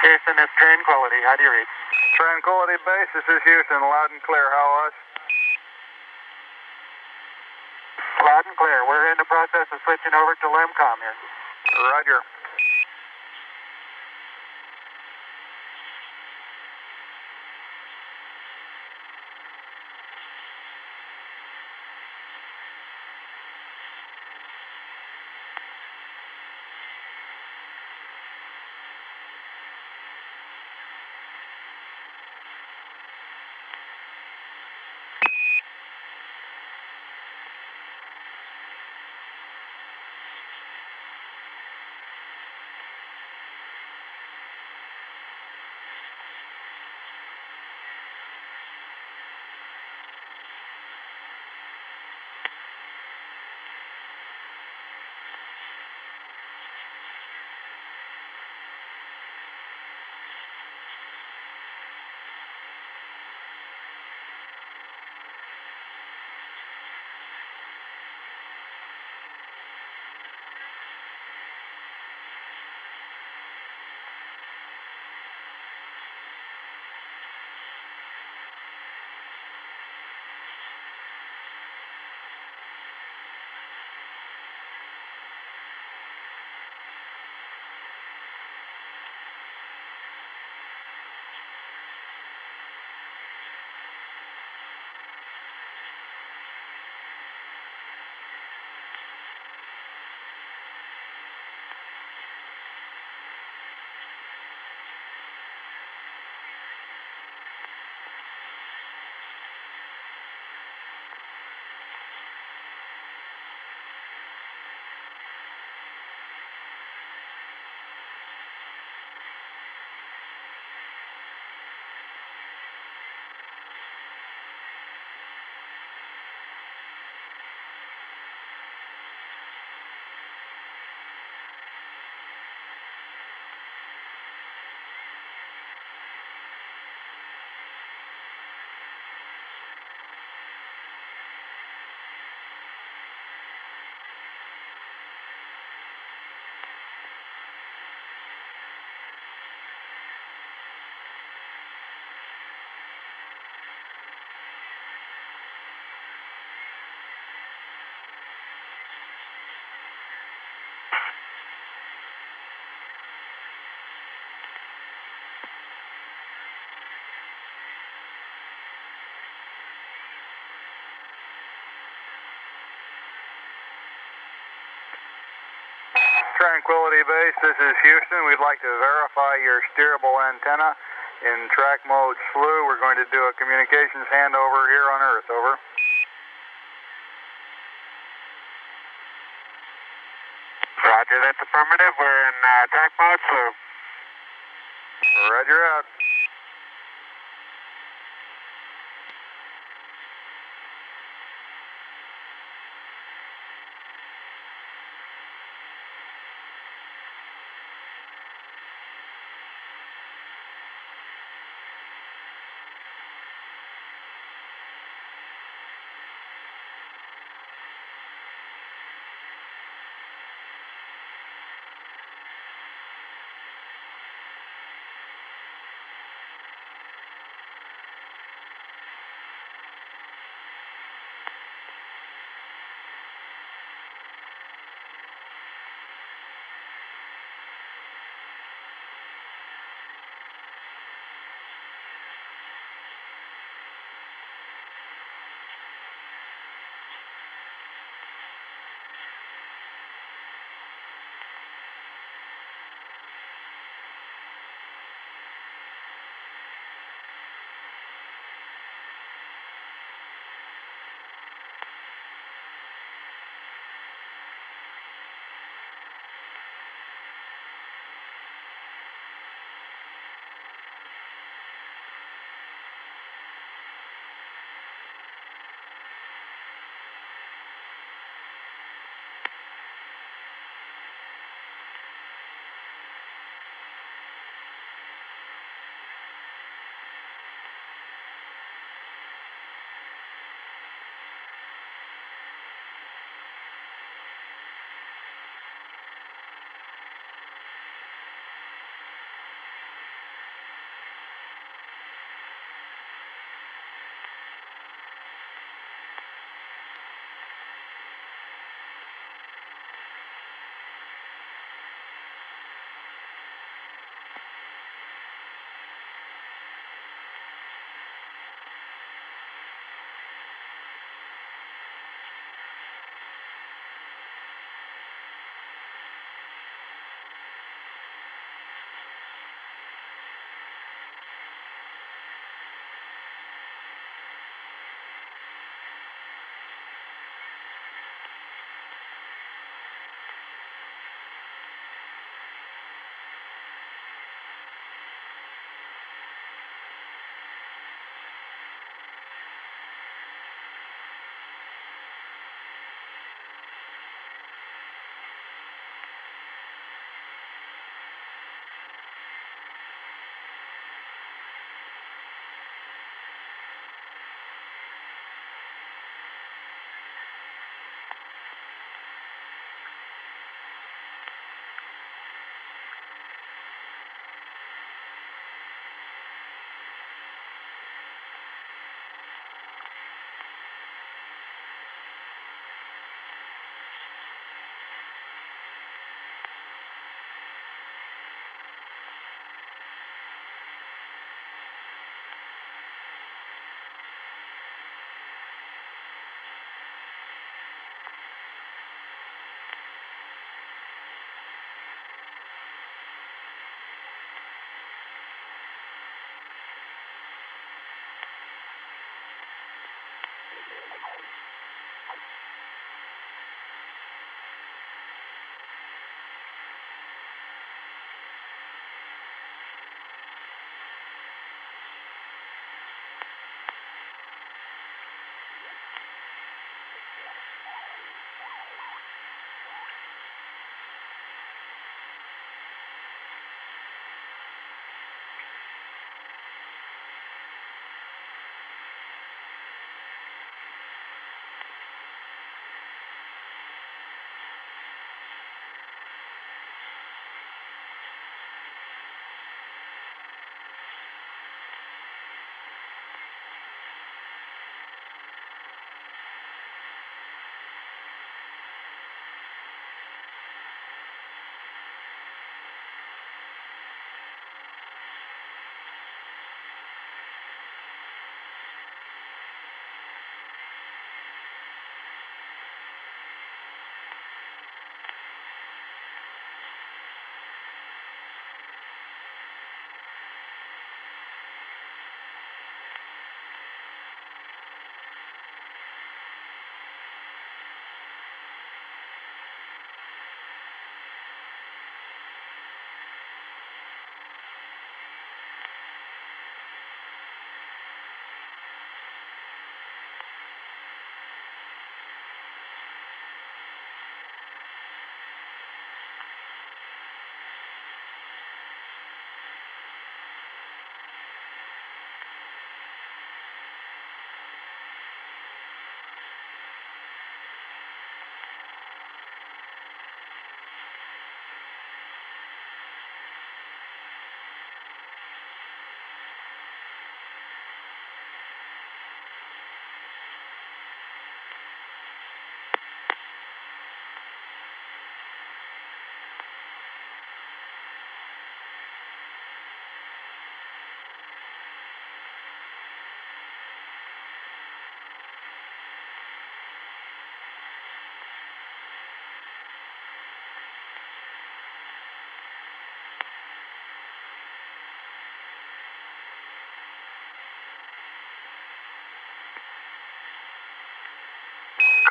Houston, it's Tranquility. How do you read? Tranquility Base, this is Houston. Loud and clear. How us? Loud and and clear. We're in the process of switching over to LEMCOM here. Roger. Tranquility Base, this is Houston. We'd like to verify your steerable antenna in track mode SLU. We're going to do a communications handover here on Earth. Over. Roger, that's affirmative. We're in track mode SLU. Roger out.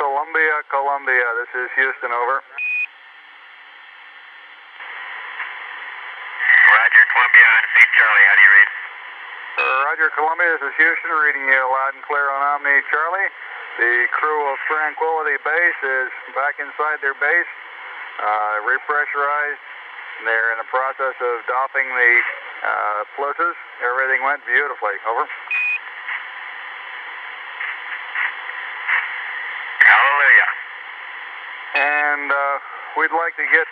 Columbia, Columbia. This is Houston, over. Roger, Columbia on Seat Charlie. How do you read? Roger, Columbia. This is Houston, reading you loud and clear on Omni Charlie. The crew of Tranquility Base is back inside their base, repressurized. They're in the process of doffing the pluses. Everything went beautifully. Over. Hallelujah. And we'd like to get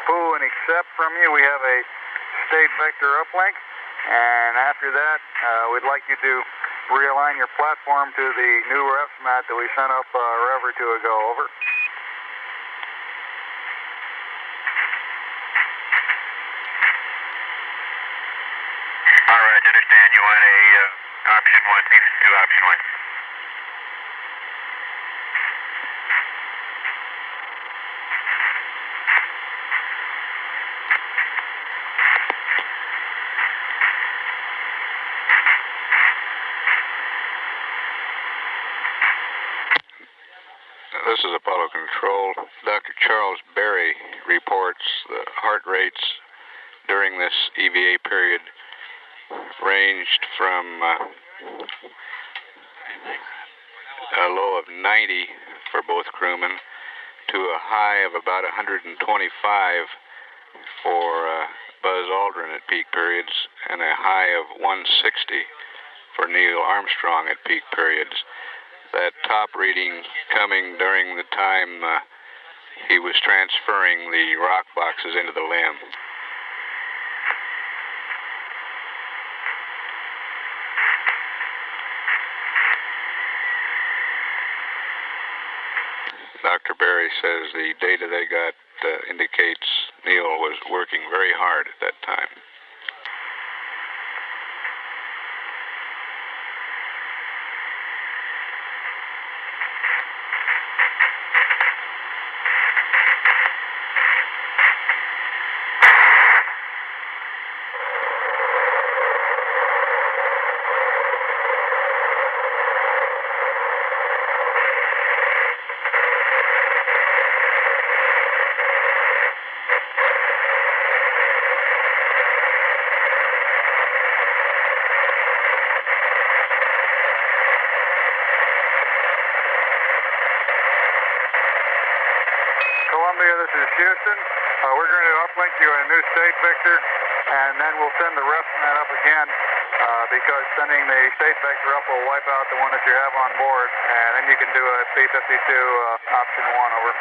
Pooh and accept from you. We have a state vector uplink. And after that, we'd like you to realign your platform to the new refs mat that we sent up a rev or two ago. Over. All right, understand. You want a option 1. Please do option 1. This is Apollo Control. Dr. Charles Berry reports the heart rates during this EVA period ranged from a low of 90 for both crewmen to a high of about 125 for Buzz Aldrin at peak periods and a high of 160 for Neil Armstrong at peak periods. That top reading coming during the time he was transferring the rock boxes into the LEM. Dr. Berry says the data they got indicates Neil was working very hard at that time. Columbia, this is Houston. We're going to uplink you a new state vector, and then we'll send the ref mat up again because sending the state vector up will wipe out the one that you have on board, and then you can do a P-52 option 1, over.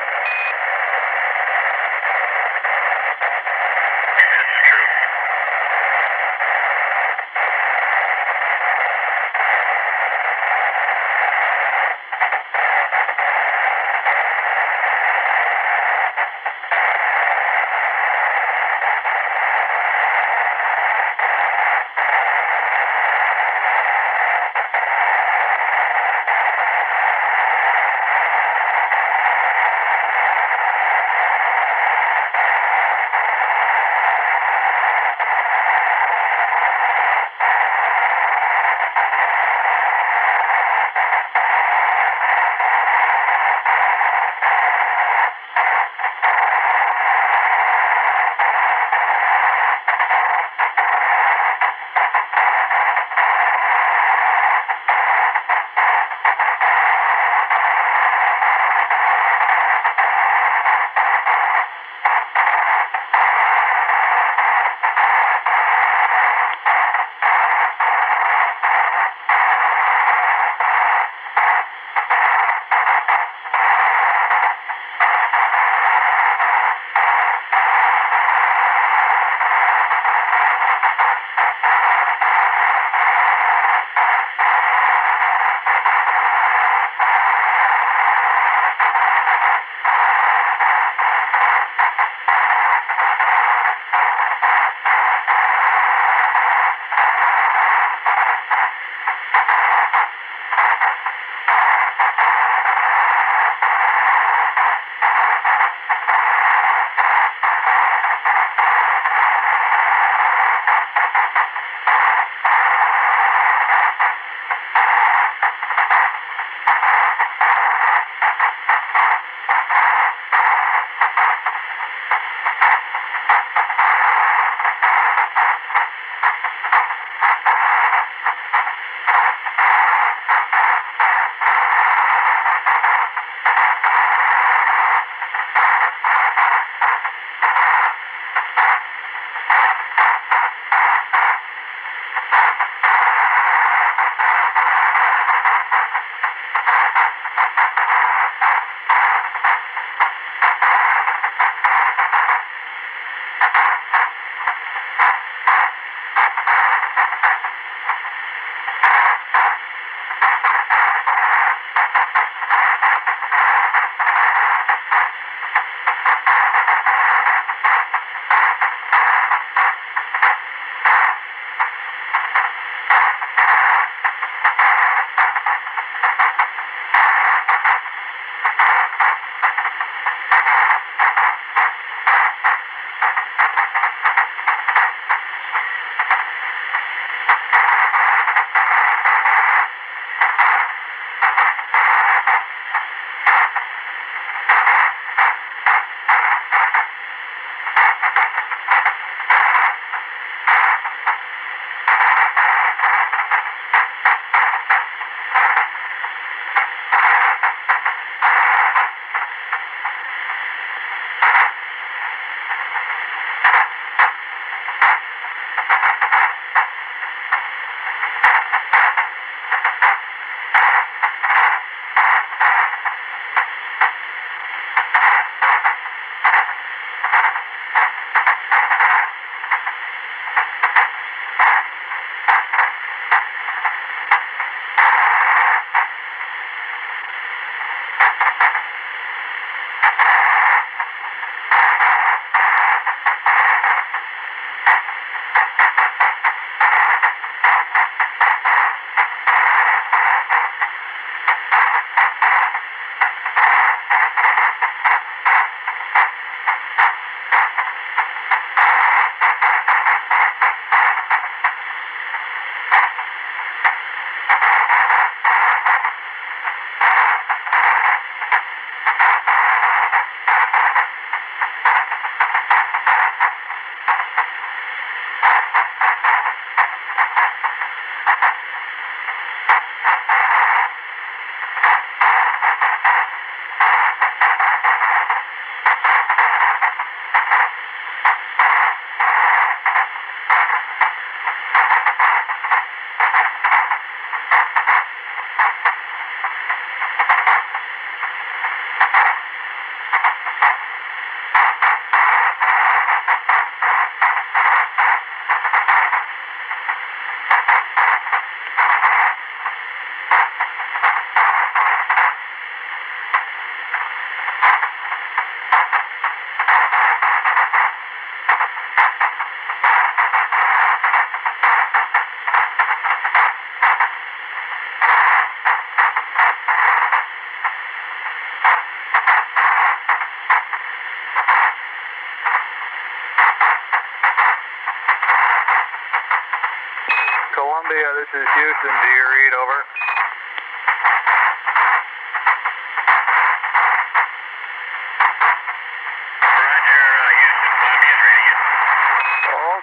is Houston. Do you read? Over.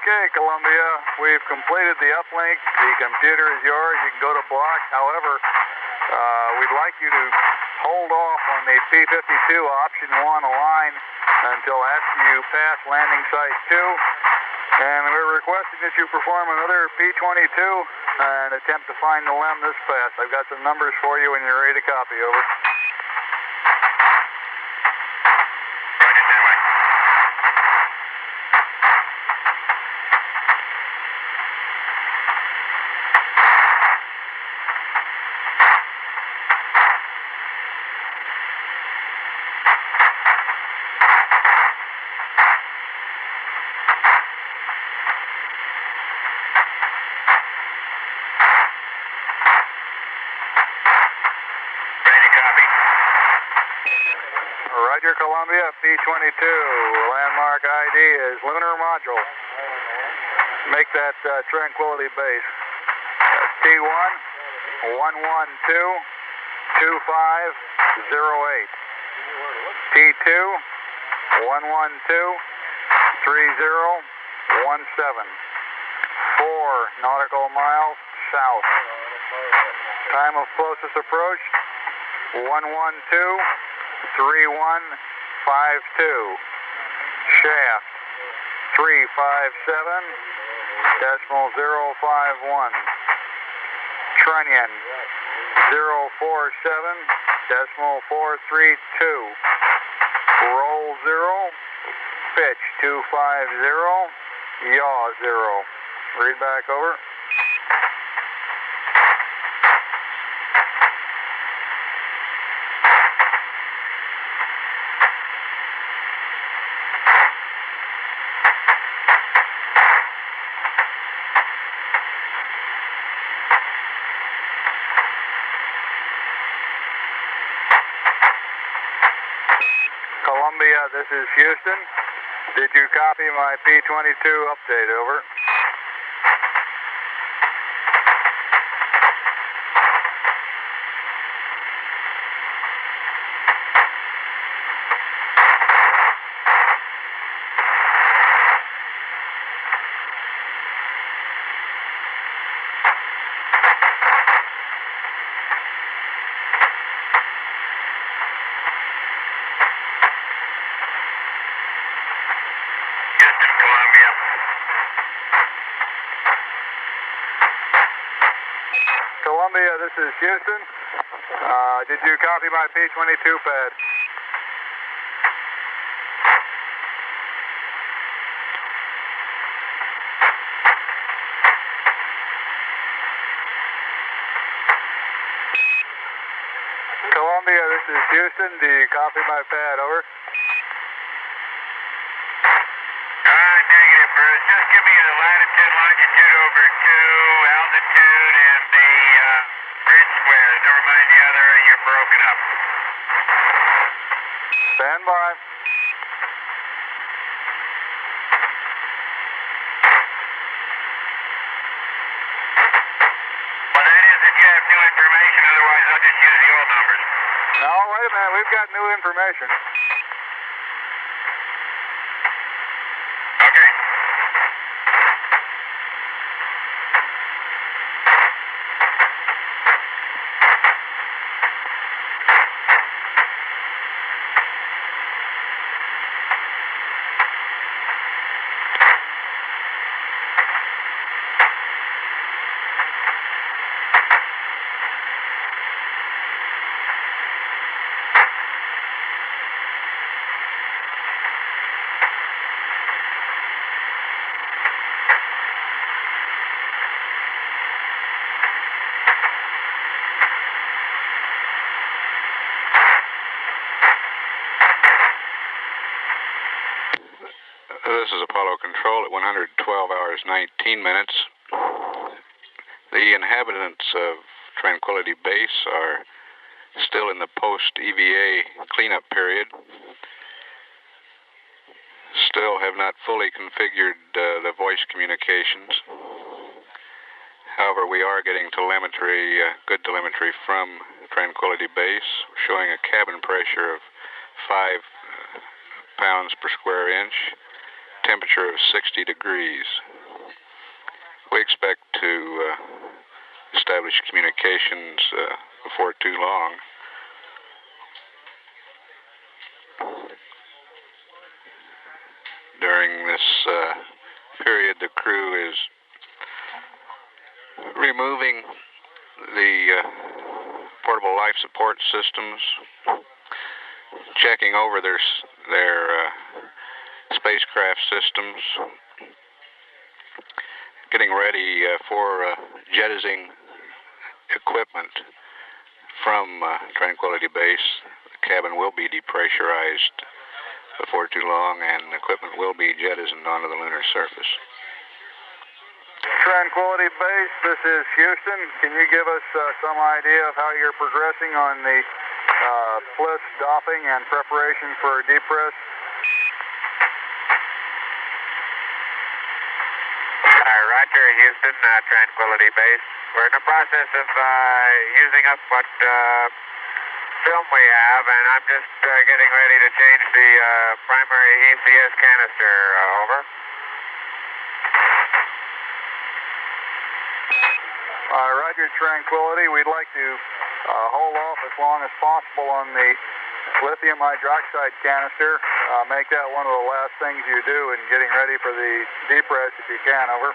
Okay, Columbia, we've completed the uplink. The computer is yours. You can go to block. However, we'd like you to hold off on the P-52 option 1 align until after you pass landing site 2. And we're requesting that you perform another P-22 and attempt to find the LEM this pass. I've got some numbers for you when you're ready to copy. Over. Roger, Columbia, P-22. Landmark ID is lunar module. Make that Tranquility Base. T1 112-2508. T2 112-3017. 4 nautical miles south. Time of closest approach 112-3152. Shaft 357.051. Trunnion 047.432. Roll 0. Pitch 250. Yaw 0. Read back. Over. Columbia, this is Houston. Did you copy my P-22 update? Over. Columbia, this is Houston. Did you copy my P-22 pad? Columbia, this is Houston. Do you copy my pad? Over. Negative, Bruce. Just give me the latitude, longitude over 2, altitude, and the grid squares. Never mind the other, you're broken up. Stand by. Well, that is if you have new information, otherwise I'll just use the old numbers. No, wait a minute. We've got new information. Okay. This is Apollo Control at 112 hours 19 minutes. The inhabitants of Tranquility Base are still in the post-EVA cleanup period. Still have not fully configured the voice communications. However, we are getting telemetry, good telemetry from Tranquility Base, showing a cabin pressure of 5 pounds per square inch, temperature of 60 degrees. We expect to establish communications before too long. During this period, the crew is removing the portable life support systems, checking over their spacecraft systems, getting ready for jettisoning equipment from Tranquility Base. The cabin will be depressurized before too long, and equipment will be jettisoned onto the lunar surface. Tranquility Base, this is Houston. Can you give us some idea of how you're progressing on the Bliss doffing and preparation for depress? Roger, Houston, Tranquility Base. We're in the process of using up what film we have, and I'm just getting ready to change the primary ECS canister. Over. Roger, Tranquility. We'd like to hold off as long as possible on the lithium hydroxide canister. Make that one of the last things you do in getting ready for the depress if you can. Over.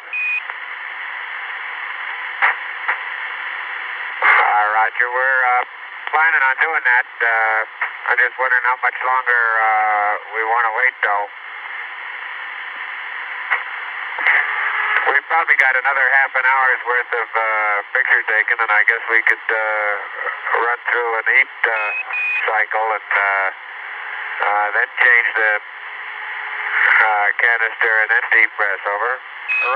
Roger, we're planning on doing that. I'm just wondering how much longer we want to wait, though. We've probably got another half an hour's worth of picture taken, and I guess we could run through an heat cycle and then change the canister and then depress. Over.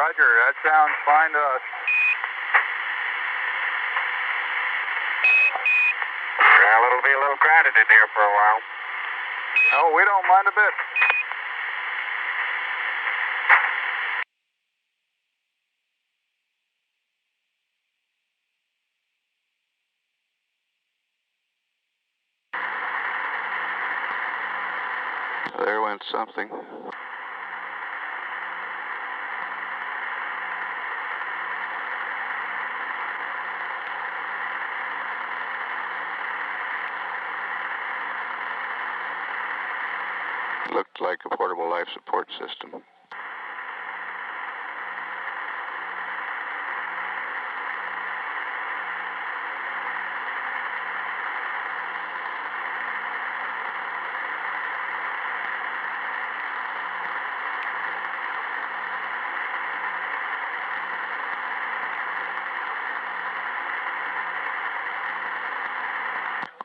Roger, that sounds fine to us. Well, it'll be a little crowded in here for a while. Oh, we don't mind a bit. There went something. Looked like a portable life support system.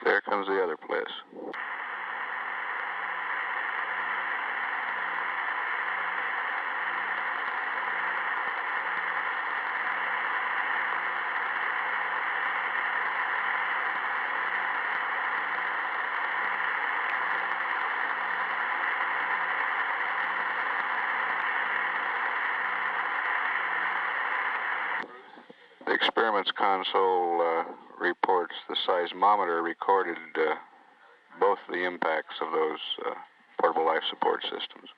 There comes the other Bliss. The experiments console reports the seismometer recorded both the impacts of those portable life support systems.